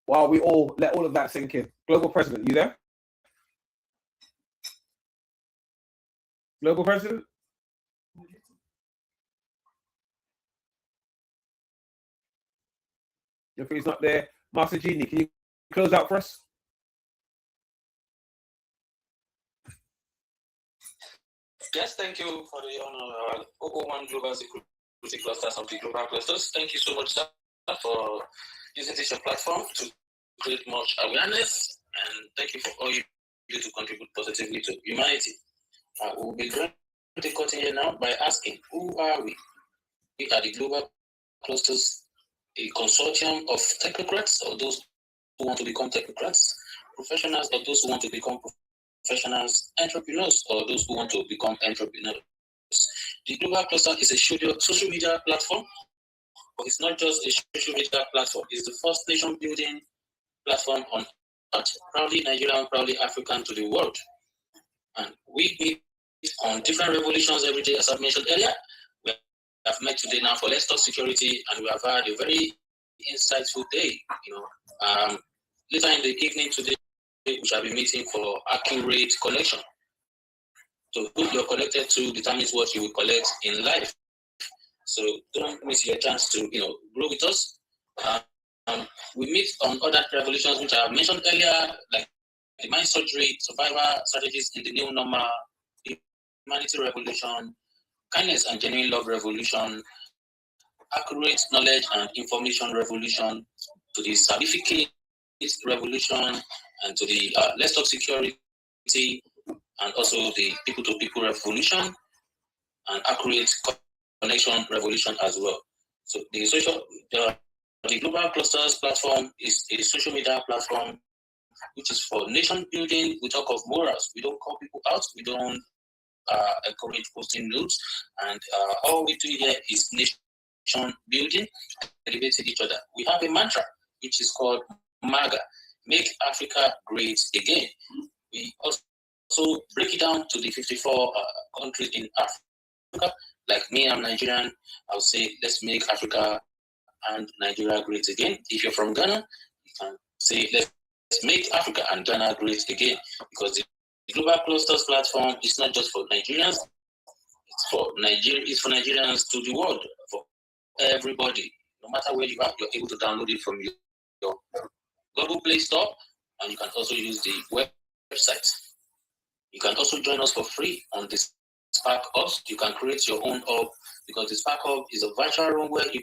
while we all let all of that sink in. Global President, you there? Global President? If he's not there, Master Genie, can you close out for us? Yes, thank you for the honor of our 001 Global Security Clusters of the Global Clusters. Thank you so much, sir, for using this your platform to create much awareness, and thank you for all you do to contribute positively to humanity. We'll be going to continue now by asking, who are we? We are the Global Clusters, a consortium of technocrats, or those who want to become technocrats, professionals, or those who want to become professionals, entrepreneurs, or those who want to become entrepreneurs. The Global Cluster is a social media platform, but it's not just a social media platform. It's the first nation building platform on earth, proudly Nigerian, proudly African to the world. And we meet on different revolutions every day, as I've mentioned earlier. We have met today now for Let's Talk Security, and we have had a very insightful day. Later in the evening today, we shall be meeting for accurate collection. So who you're connected to determines what you will collect in life. So don't miss your chance to grow with us. We meet on other revolutions which I mentioned earlier, like the mind surgery, survival strategies in the new normal, humanity revolution, kindness and genuine love revolution, accurate knowledge and information revolution, to the certificate revolution, and to the Let's Talk Security, and also the people-to-people revolution and accurate connection revolution as well. So the Global Clusters platform is a social media platform which is for nation building. We talk of morals. We don't call people out. We don't encourage posting nudes. And all we do here is nation building, elevating each other. We have a mantra which is called MAGA, Make Africa Great Again. We also break it down to the 54 countries in Africa. Like me, I'm Nigerian. I would say, let's make Africa and Nigeria great again. If you're from Ghana, you can say, let's make Africa and Ghana great again. Because the Global Clusters platform is not just for Nigerians. It's for Nigerians to the world, for everybody. No matter where you are, you're able to download it from your Google Play Store, and you can also use the website. You can also join us for free on this Spark Hubs. You can create your own hub, because the Spark Hub is a virtual room where you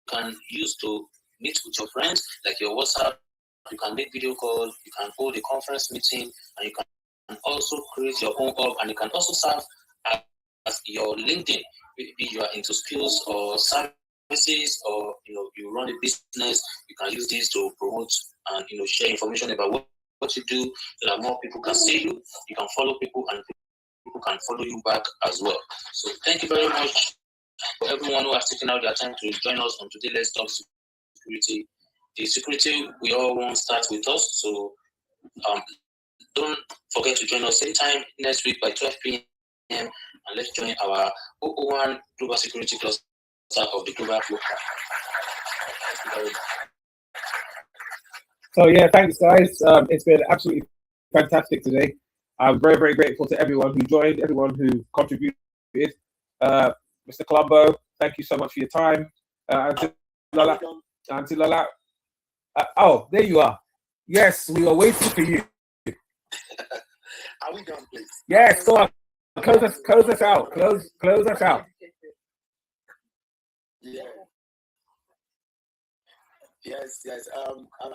can use to meet with your friends, like your WhatsApp. You can make video calls, you can hold a conference meeting, and you can also create your own hub, and you can also serve as your LinkedIn. Maybe you are into skills or services, or you run a business. You can use this to promote and share information about what you do, so that more people can see you. You can follow people, and people can follow you back as well. So thank you very much for everyone who has taken out their time to join us on today. Let's Talk Security. The security we all want starts with us. So don't forget to join us same time next week by 12 p.m. and let's join our 001 Global Security Cluster of the Global Cluster. So yeah, thanks guys. It's been absolutely fantastic today. I'm very, very grateful to everyone who joined, everyone who contributed. Mr. Colombo, thank you so much for your time. Auntie Lola. Oh, there you are. Yes, we were waiting for you. Are we done, please? Yes, go on. Close us out. Close us out. Yeah. Yes.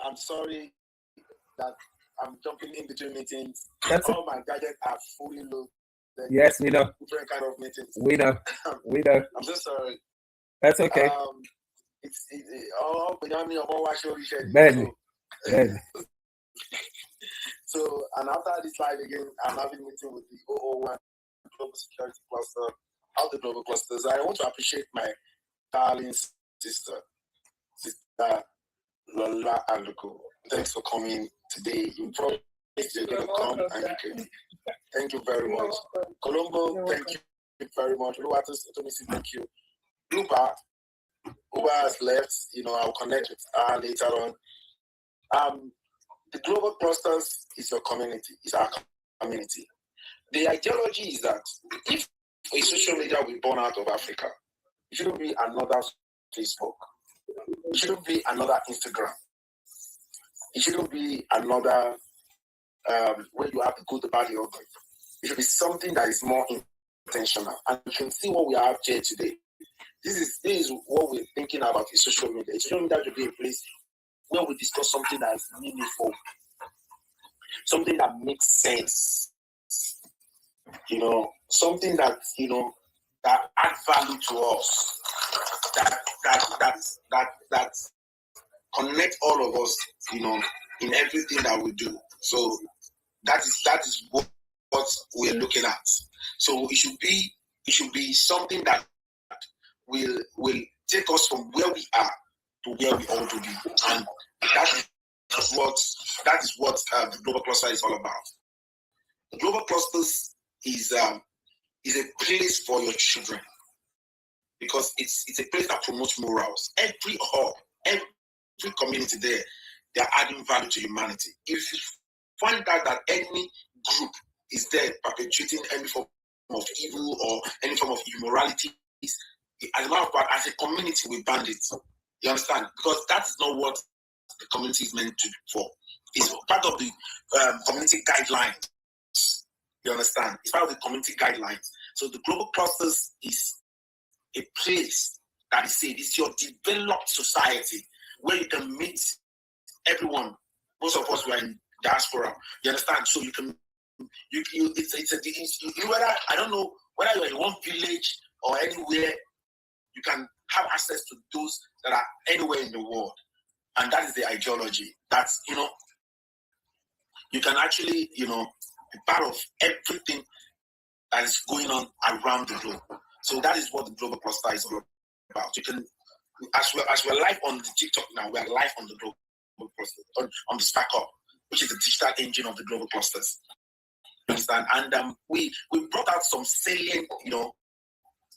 I'm sorry that I'm jumping in between meetings. All my gadgets are fully loaded. Yes, we know. Different kind of meetings. We know. I'm so sorry. That's okay. It's all beyond me. Ben. So, and after this live again, I'm having a meeting with the 001 Global Security Cluster, of the Global Clusters. I want to appreciate my darling sister Lola Aluko. Thanks for coming today. You promised you're going to come and you came. Thank you very much. Colombo, thank you very much. Thank you. Uber has left. I'll connect with her later on. The Global Clusters is your community, is our community. The ideology is that if a social media will be born out of Africa, it shouldn't be another Facebook. It shouldn't be another Instagram. It shouldn't be another where you have the good, the bad, the ugly. It should be something that is more intentional. And you can see what we have here today. This is what we're thinking about in social media. Social media should be a place where we discuss something that is meaningful, something that makes sense. Something that that adds value to us, that connect all of us, in everything that we do. So that is what we're looking at. So it should be something that will take us from where we are to where we ought to be, and that is what the Global Cluster is all about. The Global Clusters is a place for your children, because it's a place that promotes morals. Every hub, every community there, they are adding value to humanity. If you find out that any group is there perpetuating any form of evil or any form of immorality, as a matter of fact, as a community, we ban it. You understand? Because that is not what the community is meant to be for. It's part of the community guidelines. You understand? It's part of the community guidelines. So the Global Clusters is a place that is safe. It's your developed society where you can meet everyone. Most of us were in diaspora. You understand? So you can, whether, I don't know, whether you're in one village or anywhere, you can have access to those that are anywhere in the world. And that is the ideology. That's, you can actually, be part of everything that is going on around the globe. So that is what the Global Cluster is all about. You can, as we're live on the TikTok now, we are live on the Global Cluster, on the Stack Up, which is the digital engine of the Global Clusters. You understand? And we brought out some salient,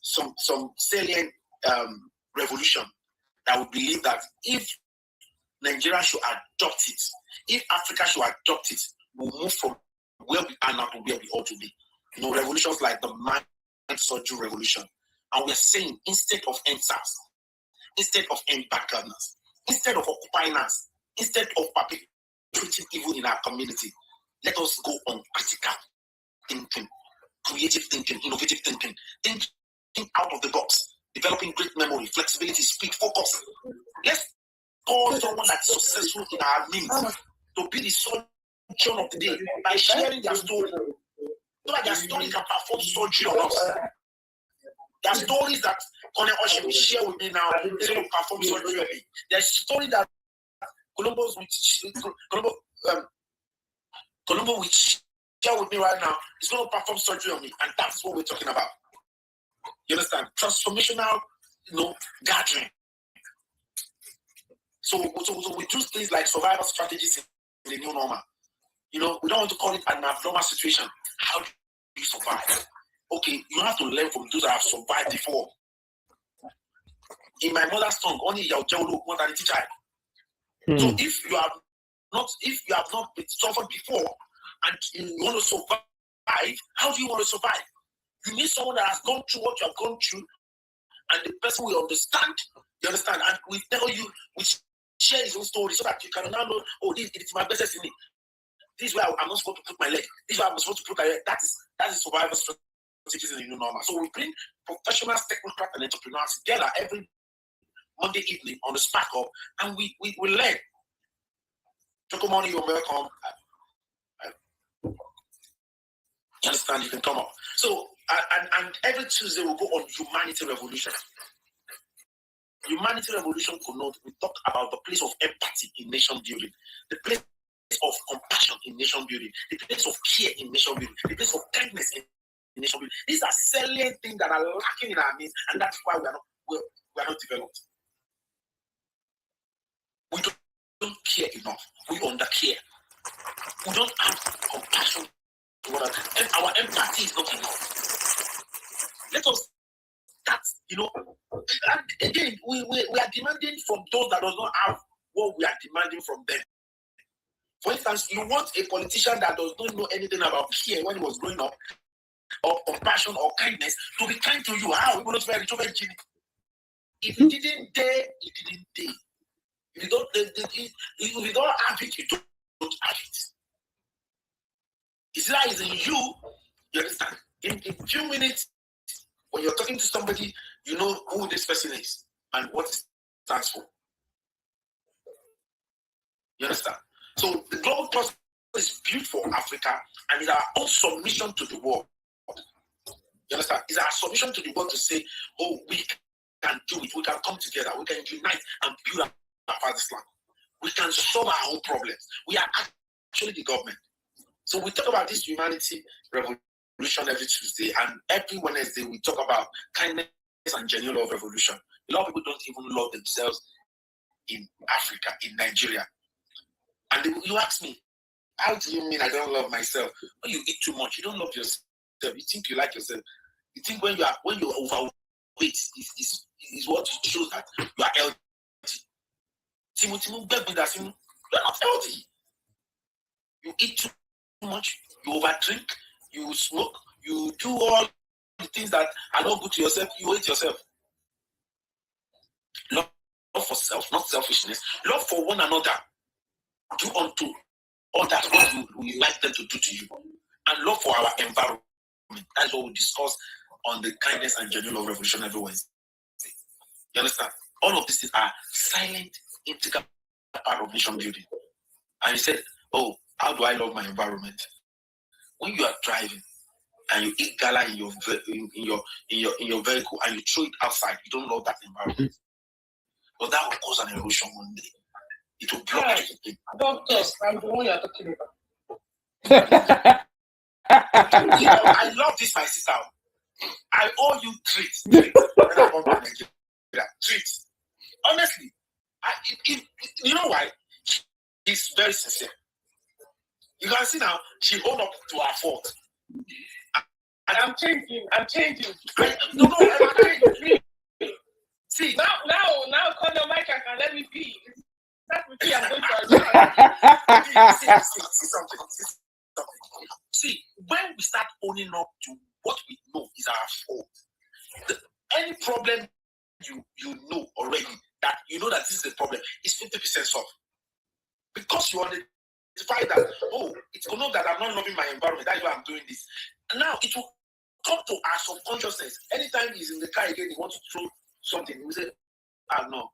some salient revolution that we believe that if Nigeria should adopt it, if Africa should adopt it, we'll move from where we are now to where we ought to be. Revolutions like the mind surgery revolution. And we're saying, instead of NSAS, instead of end bad governance, instead of occupying us, instead of perpetuating evil in our community, let us go on critical thinking, creative thinking, innovative thinking out of the box, developing great memory, flexibility, speed, focus. Let's call someone that's successful in our midst to be the surgeon of the day by sharing their story. So that their story can perform surgery on us. There are stories that Colonel Oshin will share with me now. He's going to perform surgery on me. There's a story that Colombo will share with me right now. He's going to perform surgery on me. And that's what we're talking about. You understand? Transformational, gathering. So we do things like survival strategies in the new normal. We don't want to call it an abnormal situation. How do you survive? Okay, you have to learn from those that have survived before. In my mother's tongue, only Yaojelo more than the teacher. So if you have not been suffered before and you want to survive, how do you want to survive? You need someone that has gone through what you have gone through, and the person will understand. You understand? And we tell you, we share his own story so that you can now know, it's my best destiny. This is where I'm not supposed to put my leg. This is where I'm supposed to put my leg. That is survival strategies in the new normal. So we bring professionals, technocrats, and entrepreneurs together every Monday evening on the Spark Up, and we learn. Chokomoni, you're welcome. You understand? You can come up. So, and every Tuesday we'll go on Humanity Revolution. Humanity Revolution connotes, we talk about the place of empathy in nation building, the place of compassion in nation building, the place of care in nation building, the place of kindness in nation building. These are salient things that are lacking in our midst, and that's why we are not developed. We don't care enough. We undercare. We don't have compassion toward others, and our empathy is not enough. Let us start, and again, we are demanding from those that does not have what we are demanding from them. For instance, you want a politician that does not know anything about care when he was growing up, or compassion or kindness, to be kind to you. How? If you didn't dare, you didn't dare. If you don't have it, you don't have it. Islam is in you, you understand? In a few minutes, when you're talking to somebody, you know who this person is and what it stands for. You understand? So the global cluster is built for Africa and is our own submission to the world. You understand? It's our submission to the world to say, oh, we can do it, we can come together, we can unite and build our father's land. We can solve our own problems. We are actually the government. So we talk about this humanity revolution every Tuesday, and every Wednesday we talk about kindness and genuine love revolution. A lot of people don't even love themselves in Africa, in Nigeria. And you ask me, how do you mean I don't love myself? When you eat too much, you don't love yourself. You think you like yourself. You think when you're overweight is what shows that you are healthy. You're not healthy. You eat too much, you overdrink, you smoke, you do all the things that are not good to yourself, you hate yourself. Love for self, not selfishness. Love for one another. Do unto others what we like them to do to you. And love for our environment. That's what we discuss on the kindness and genuine love revolution every Wednesday. You understand? All of these things are silent, integral part of nation building. And he said, oh, how do I love my environment? When you are driving and you eat gala in your vehicle and you throw it outside, you don't love that environment. But that will cause an erosion one day. It will block everything. Doctors, I'm the one you're talking about. I love this, my sister. I owe you treats. Treats. Honestly, you know why? He's very sincere. You can see now, she owned up to her fault. And I'm changing. I'm changing. See, now, call your mic and let me be. That's what I'm going to see something. See, when we start owning up to what we know is our fault, any problem you know already, that you know that this is the problem, is 50% solved. Because you identify that, oh, it's to know that I'm not loving my environment, that's why I'm doing this. And now it will come to our subconsciousness. Anytime he's in the car again, he wants to throw something, he will say, no,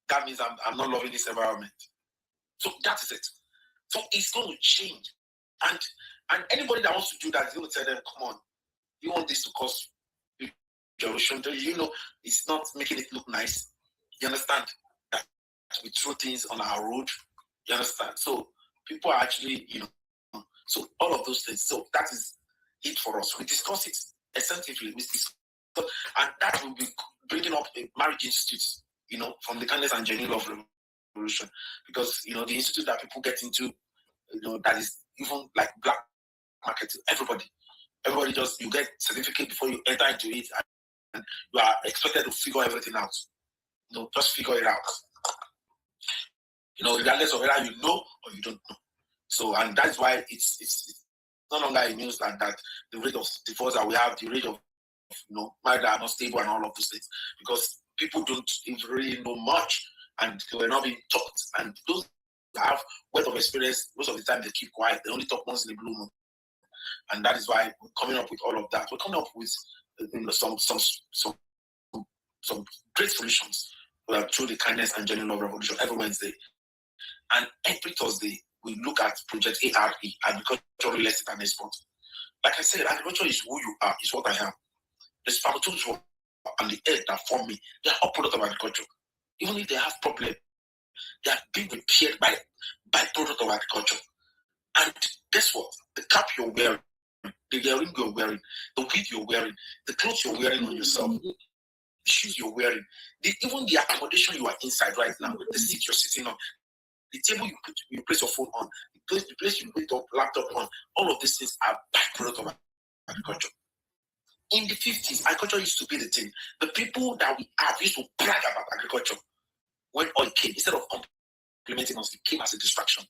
that means I'm not loving this environment. So that is it. So it's going to change. And anybody that wants to do that is going to tell them, come on, you want this to cause erosion? You know, it's not making it look nice. You understand? That we throw things on our road. You understand? So people are actually, so all of those things. So that is it for us. We discuss it extensively. And that will be bringing up a marriage institute, from the kindness and genuine love revolution. Because, the institute that people get into, that is even like black market, everybody just, you get certificate before you enter into it, and you are expected to figure everything out. Just figure it out. Regardless of whether you know or you don't know. So, and that's why it's no longer a news that the rate of divorce that we have, the rate of marriage that are not stable and all of those things, because people don't really know much and they were not being taught. And those that have wealth of experience, most of the time they keep quiet. They only talk once in a blue moon. And that is why we're coming up with all of that. We're coming up with some great solutions through the kindness and genuine love revolution every Wednesday. And every Thursday, we look at Project ARE, Agriculture, Real Estate and Export. Like I said, agriculture is who you are, is what I am. The spermatozoa and the egg that form me, they are all product of agriculture. Even if they have problems, They are being repaired by product of agriculture. And guess what? The cap you're wearing, the earring you're wearing, the wig you're wearing, the clothes you're wearing on yourself, the shoes you're wearing, even the accommodation you are inside right now, the seat you're sitting on, the table you place your phone on, the place you put your laptop on, all of these things are byproduct of agriculture. In the 50s, agriculture used to be the thing. The people that we have used to brag about agriculture. When oil came, instead of implementing us, it came as a distraction.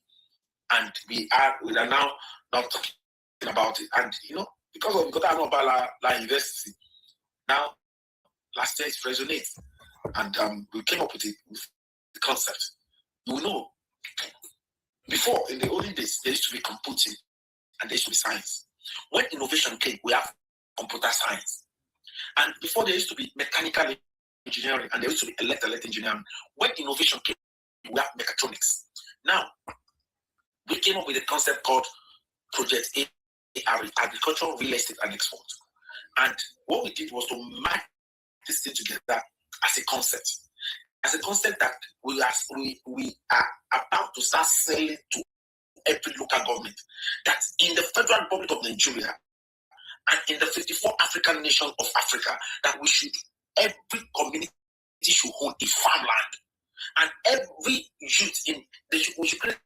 And we are now not talking about it. And because of La University, now last year it resonates. And we came up with the concept. You know, before in the olden days, there used to be computing and there used to be science. When innovation came, we have computer science. And before there used to be mechanical engineering and there used to be electrical engineering. When innovation came, we have mechatronics. Now, we came up with a concept called Project ARE, Agricultural, Real Estate and Export. And what we did was to match this thing together as a concept. As a concept that we are about to start selling to every local government. That in the Federal Republic of Nigeria and in the 54 African nations of Africa, that every community should own a farmland. And every youth we should create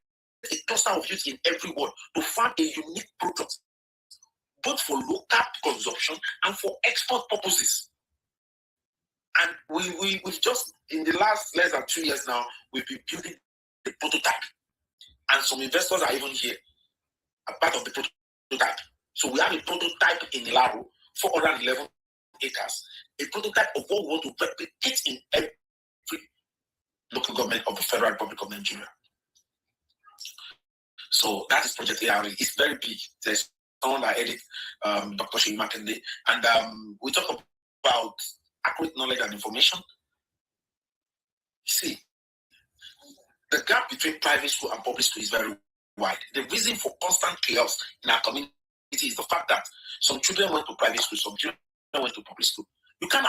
a cluster of youth in every world to farm a unique product, both for local consumption and for export purposes. And we've just, in the last less than 2 years now, we've been building the prototype. And some investors are even here, a part of the prototype. So we have a prototype in Ilaro, 411 acres, a prototype of what we want to replicate in every local government of the Federal Republic of Nigeria. So that is Project ARE. It's very big. There's someone that edit, Dr. Sheyi Makinde, and we talk about accurate knowledge and information. You see, the gap between private school and public school is very wide. The reason for constant chaos in our community is the fact that some children went to private school, some children went to public school. You can't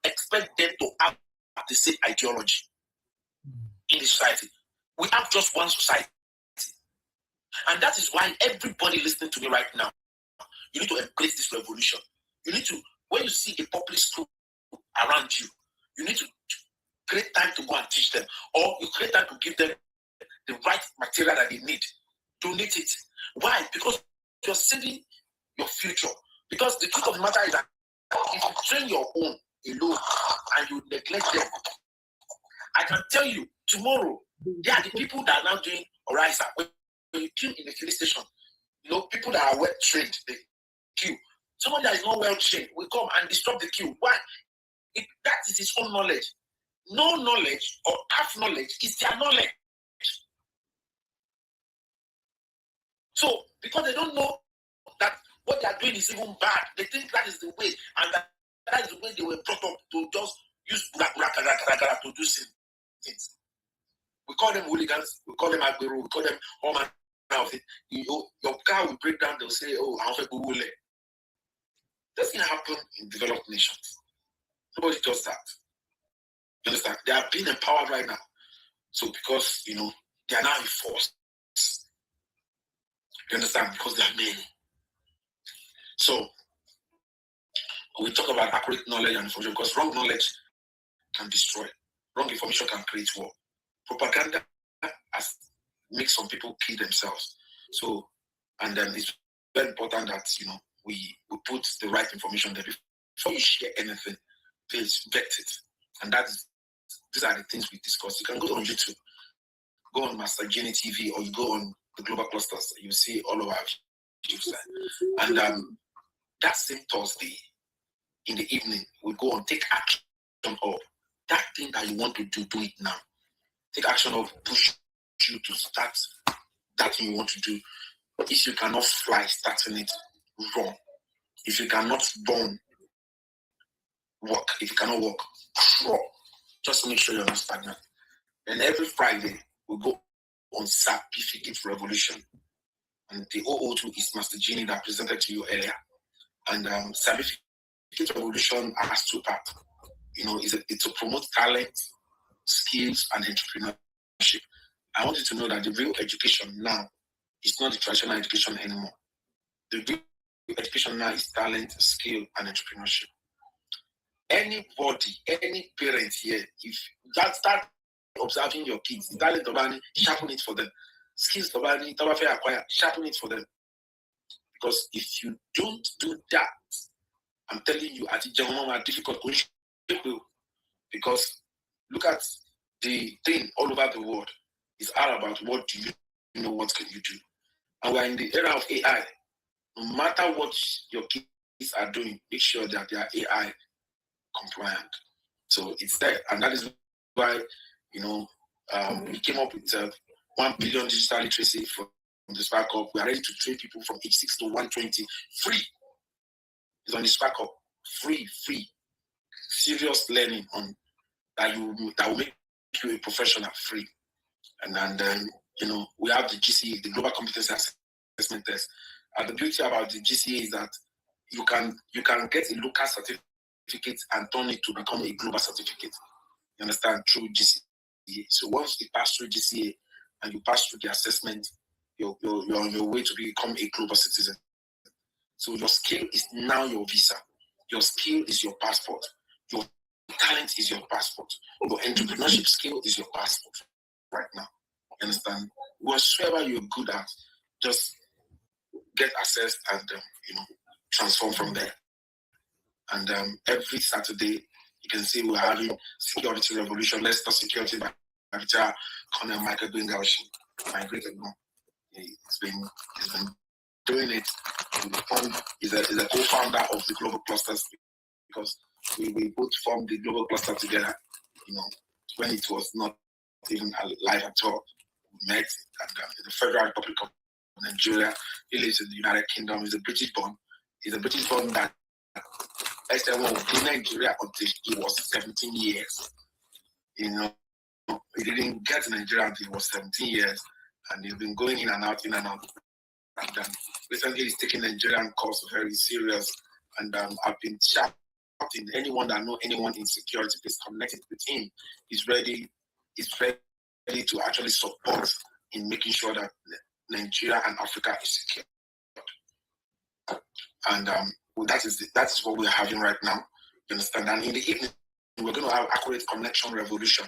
expect them to have the same ideology in the society. We have just one society. And that is why everybody listening to me right now, you need to embrace this revolution. You need to, when you see a public school around you, you need to create time to go and teach them, or you create time to give them the right material that they need. Donate it. Why? Because you're saving your future. Because the truth of the matter is that if you train your own alone and you neglect them, I can tell you, tomorrow, there are the people that are now doing Orisa. When you queue in the filling station, people that are well trained, they queue. Someone that is not well trained will come and disrupt the queue. Why? That is his own knowledge. No knowledge or half knowledge is their knowledge. So, because they don't know that what they are doing is even bad, they think that is the way, and that is the way they were brought up to just use to do things. We call them hooligans, we call them agbero, we call them all manner of things. Your car will break down, they'll say, oh, I'm going to go. Doesn't happen in developed nations. Nobody does that. You understand? They are being empowered right now. So because, they are now enforced. You understand? Because they are many. So we talk about accurate knowledge and information because wrong knowledge can destroy. Wrong information can create war. Propaganda has made some people kill themselves. So, and then it's very important that, we put the right information there. Before you share anything, please vet it. And these are the things we discuss. You can go on YouTube, go on Master Genie TV, or you go on the Global Clusters. You see all of our videos there. And that same Thursday in the evening, we go on take action of that thing that you want to do it now. Take action of push you to start that thing you want to do. If you cannot fly, starting it, run. If you cannot run, walk. If you cannot walk, crawl. Just make sure you're not stagnant. And every Friday, we go on Certificate Revolution. And the 002 is Master Genie that I presented to you earlier. And Certificate Revolution has two parts. It's to promote talent, skills, and entrepreneurship. I want you to know that the real education now is not the traditional education anymore. The real education now is talent, skill, and entrepreneurship. Anybody, any parent here, if that start observing your kids, talent of sharpen it for them. Skills of acquire, sharpen it for them. Because if you don't do that, I'm telling you, at the difficult question, because look at the thing all over the world. It's all about what do you know, what can you do. And we're in the era of AI. No matter what your kids are doing, make sure that they are AI compliant. So it's there. And that is why, we came up with 1 billion digital literacy from the Spark Up. We are ready to train people from age 6 to 120 free. It's on the Spark Up. Free. Serious learning on that will make you a professional free. And then we have the GCA, the Global Competency Assessment Test. And the beauty about the GCA is that you can get a local certificate and turn it to become a global certificate. You understand? Through GCA. So once you pass through GCA and you pass through the assessment, you're on your way to become a global citizen. So your skill is now your visa. Your skill is your passport. Your talent is your passport. Your entrepreneurship skill is your passport right now. You understand? Whatsoever you're good at, just get access and transform from there. And every Saturday, you can see we're having Security Revolution. Let's talk security by Colonel Michael Bengalshi, my great uncle. He's been doing it. He's a co-founder of the Global Clusters, because we both formed the Global Cluster together, when it was not even alive at all. We met in the Federal Republic of Nigeria. He lives in the United Kingdom. He's a British born. He's a British born that SL1 in Nigeria until he was 17 years. He didn't get to Nigeria until he was 17 years, and he's been going in and out. And recently he's taking Nigerian course very serious, and I've been shouting, anyone that know anyone in security, please connect with him. He's ready to actually support in making sure that Nigeria and Africa is secure. And that is what we're having right now. You understand? And in the evening, we're going to have Accurate Connection Revolution.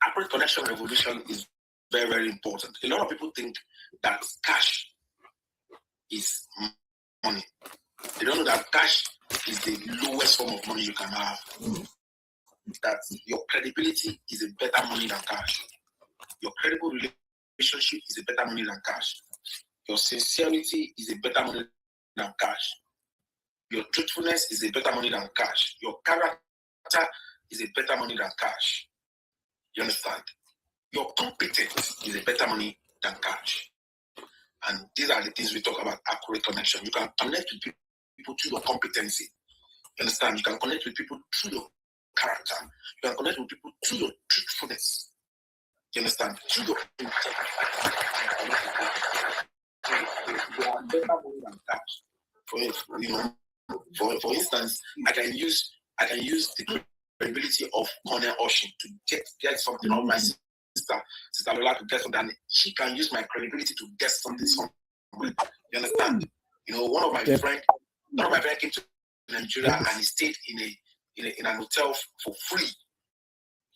Accurate Connection Revolution is very, very important. A lot of people think that cash is money. They don't know that cash is the lowest form of money you can have. That your credibility is a better money than cash. Your credible relationship is a better money than cash. Your sincerity is a better money than cash. Your truthfulness is a better money than cash. Your character is a better money than cash. You understand? Your competence is a better money than cash. And these are the things we talk about, accurate connection. You can connect with people through your competency. You understand? You can connect with people through your character. You can connect with people through your truthfulness. You understand? Through your integrity. You are better money than cash. For instance, I can use the credibility of Cornell Ocean to get something on my sister Lola to get something, and she can use my credibility to get something somewhere. You understand? One of my friends came to Nigeria and he stayed in an hotel for free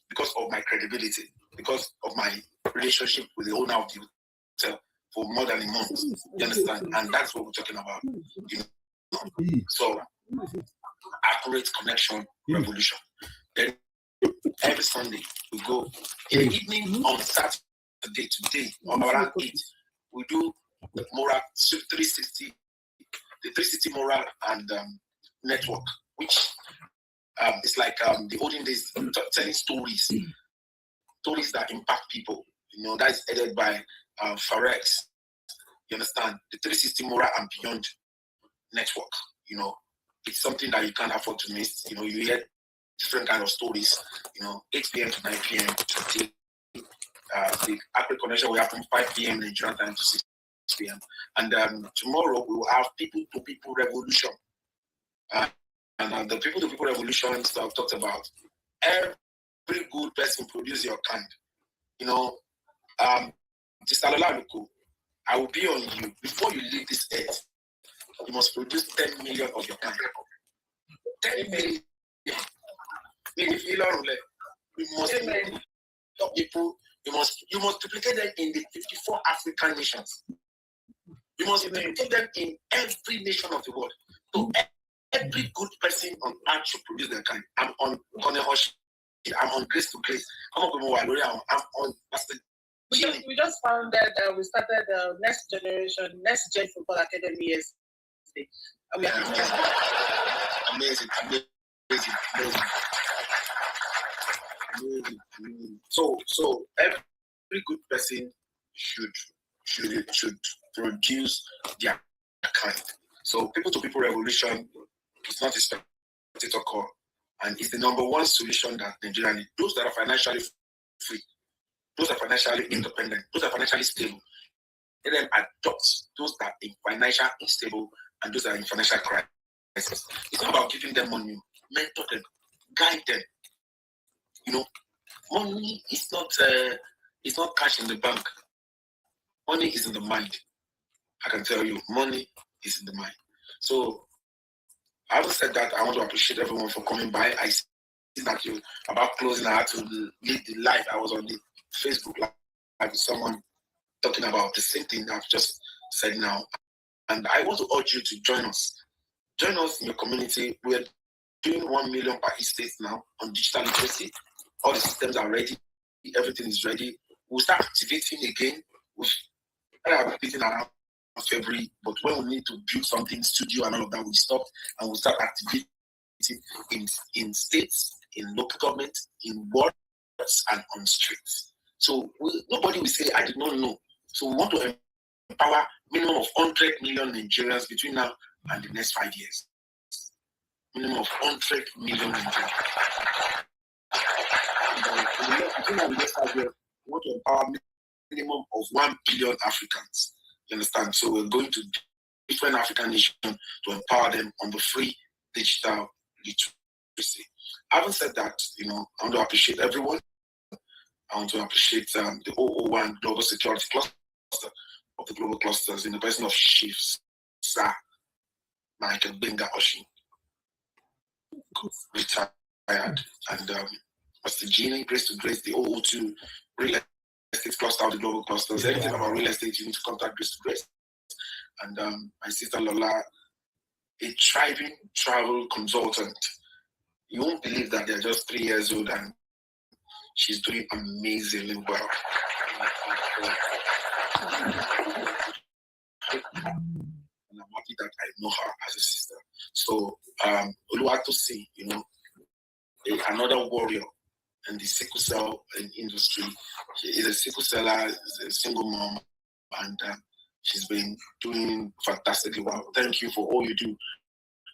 because of my credibility, because of my relationship with the owner of the hotel for more than a month. You understand? And that's what we're talking about. So, Accurate Connection Revolution. Then every Sunday we go in the evening on Saturday today on around 8. We do the Moral 360, the 360 Moral and Network, which is like the olden days, telling stories that impact people. That is headed by Farex. You understand? The 360 Moral and Beyond Network. It's something that you can't afford to miss. You hear different kind of stories. 8 p.m. to 9 p.m. today. The Accurate Connection will happen 5 p.m. Nigerian time to 6 p.m. And tomorrow we will have people-to-people revolution. And the people-to-people revolution stuff talks about every good person produce your kind. Mr. Lolaluku, I will be on you. Before you leave this earth, you must produce 10 million of your kind. 10 million. We must people, you must duplicate them in the 54 African nations. You must duplicate them in every nation of the world. So every good person on earth should produce their kind. I'm on Kone Hoshi. I'm on Grace to Grace. I'm on Pastor. We just found that we started the Next Gen Football Academy yesterday. Amazing. So every good person should produce their kind. So people to people revolution is not a spectator call, and it's the number one solution that Nigeria needs. Those that are financially free, those are financially independent, those are financially stable. Let them adopt those that are financial unstable and those that are in financial crisis. It's not about giving them money, mentor them, guide them. Money is not cash in the bank. Money is in the mind. I can tell you, money is in the mind. So, having said that, I want to appreciate everyone for coming by. I see that you about closing. I had to leave the live. I was on the Facebook live with someone talking about the same thing I've just said now. And I want to urge you to join us. Join us in your community. We're doing 1 million per estate now on digital literacy. All the systems are ready. Everything is ready. We'll start activating again. We'll start activating around February, but when we need to build something, studio and all of that, we stop and we'll start activating in states, in local government, in wards, and on streets. So nobody will say, I did not know. So we want to empower minimum of 100 million Nigerians between now and the next 5 years. Minimum of 100 million Nigerians. Between now and the next 5 years, we want to empower minimum of 1 billion Africans. You understand? So we're going to different African nations to empower them on the free digital literacy. Having said that, I want to appreciate everyone. I want to appreciate the 001 Global Security Cluster of the Global Clusters in the person of Chief Sir Michael Benga Oshin, retired, and Mr. Genie, Grace to Grace, the 002 Real Estate Cluster of the Global Clusters. Anything about real estate, you need to contact Grace to Grace. And my sister Lola, a thriving travel consultant. You won't believe that they're just 3 years old and she's doing amazingly well. And I'm happy that I know her as a sister. So, Oluwatosi, another warrior in the sickle cell industry. She is a sickle seller, is a single mom, and she's been doing fantastically well. Thank you for all you do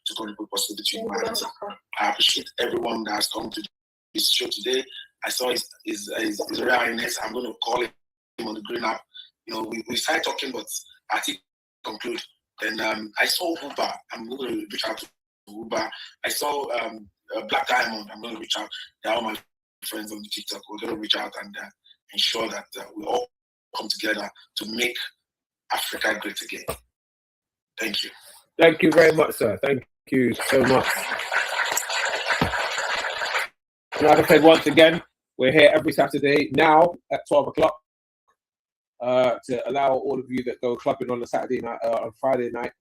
to contribute positively to humanity. I appreciate everyone that has come to this show today. I saw his Royal Highness. I'm going to call him on the green app. We started talking, but I think conclude. Then I saw Uber. I'm going to reach out to Uber. I saw Black Diamond. I'm going to reach out. They're all my friends on the TikTok. We're going to reach out and ensure that we all come together to make Africa great again. Thank you. Thank you very much, sir. Thank you so much. Like I said, once again, we're here every Saturday now at 12 o'clock to allow all of you that go clubbing on a Saturday night, on Friday night,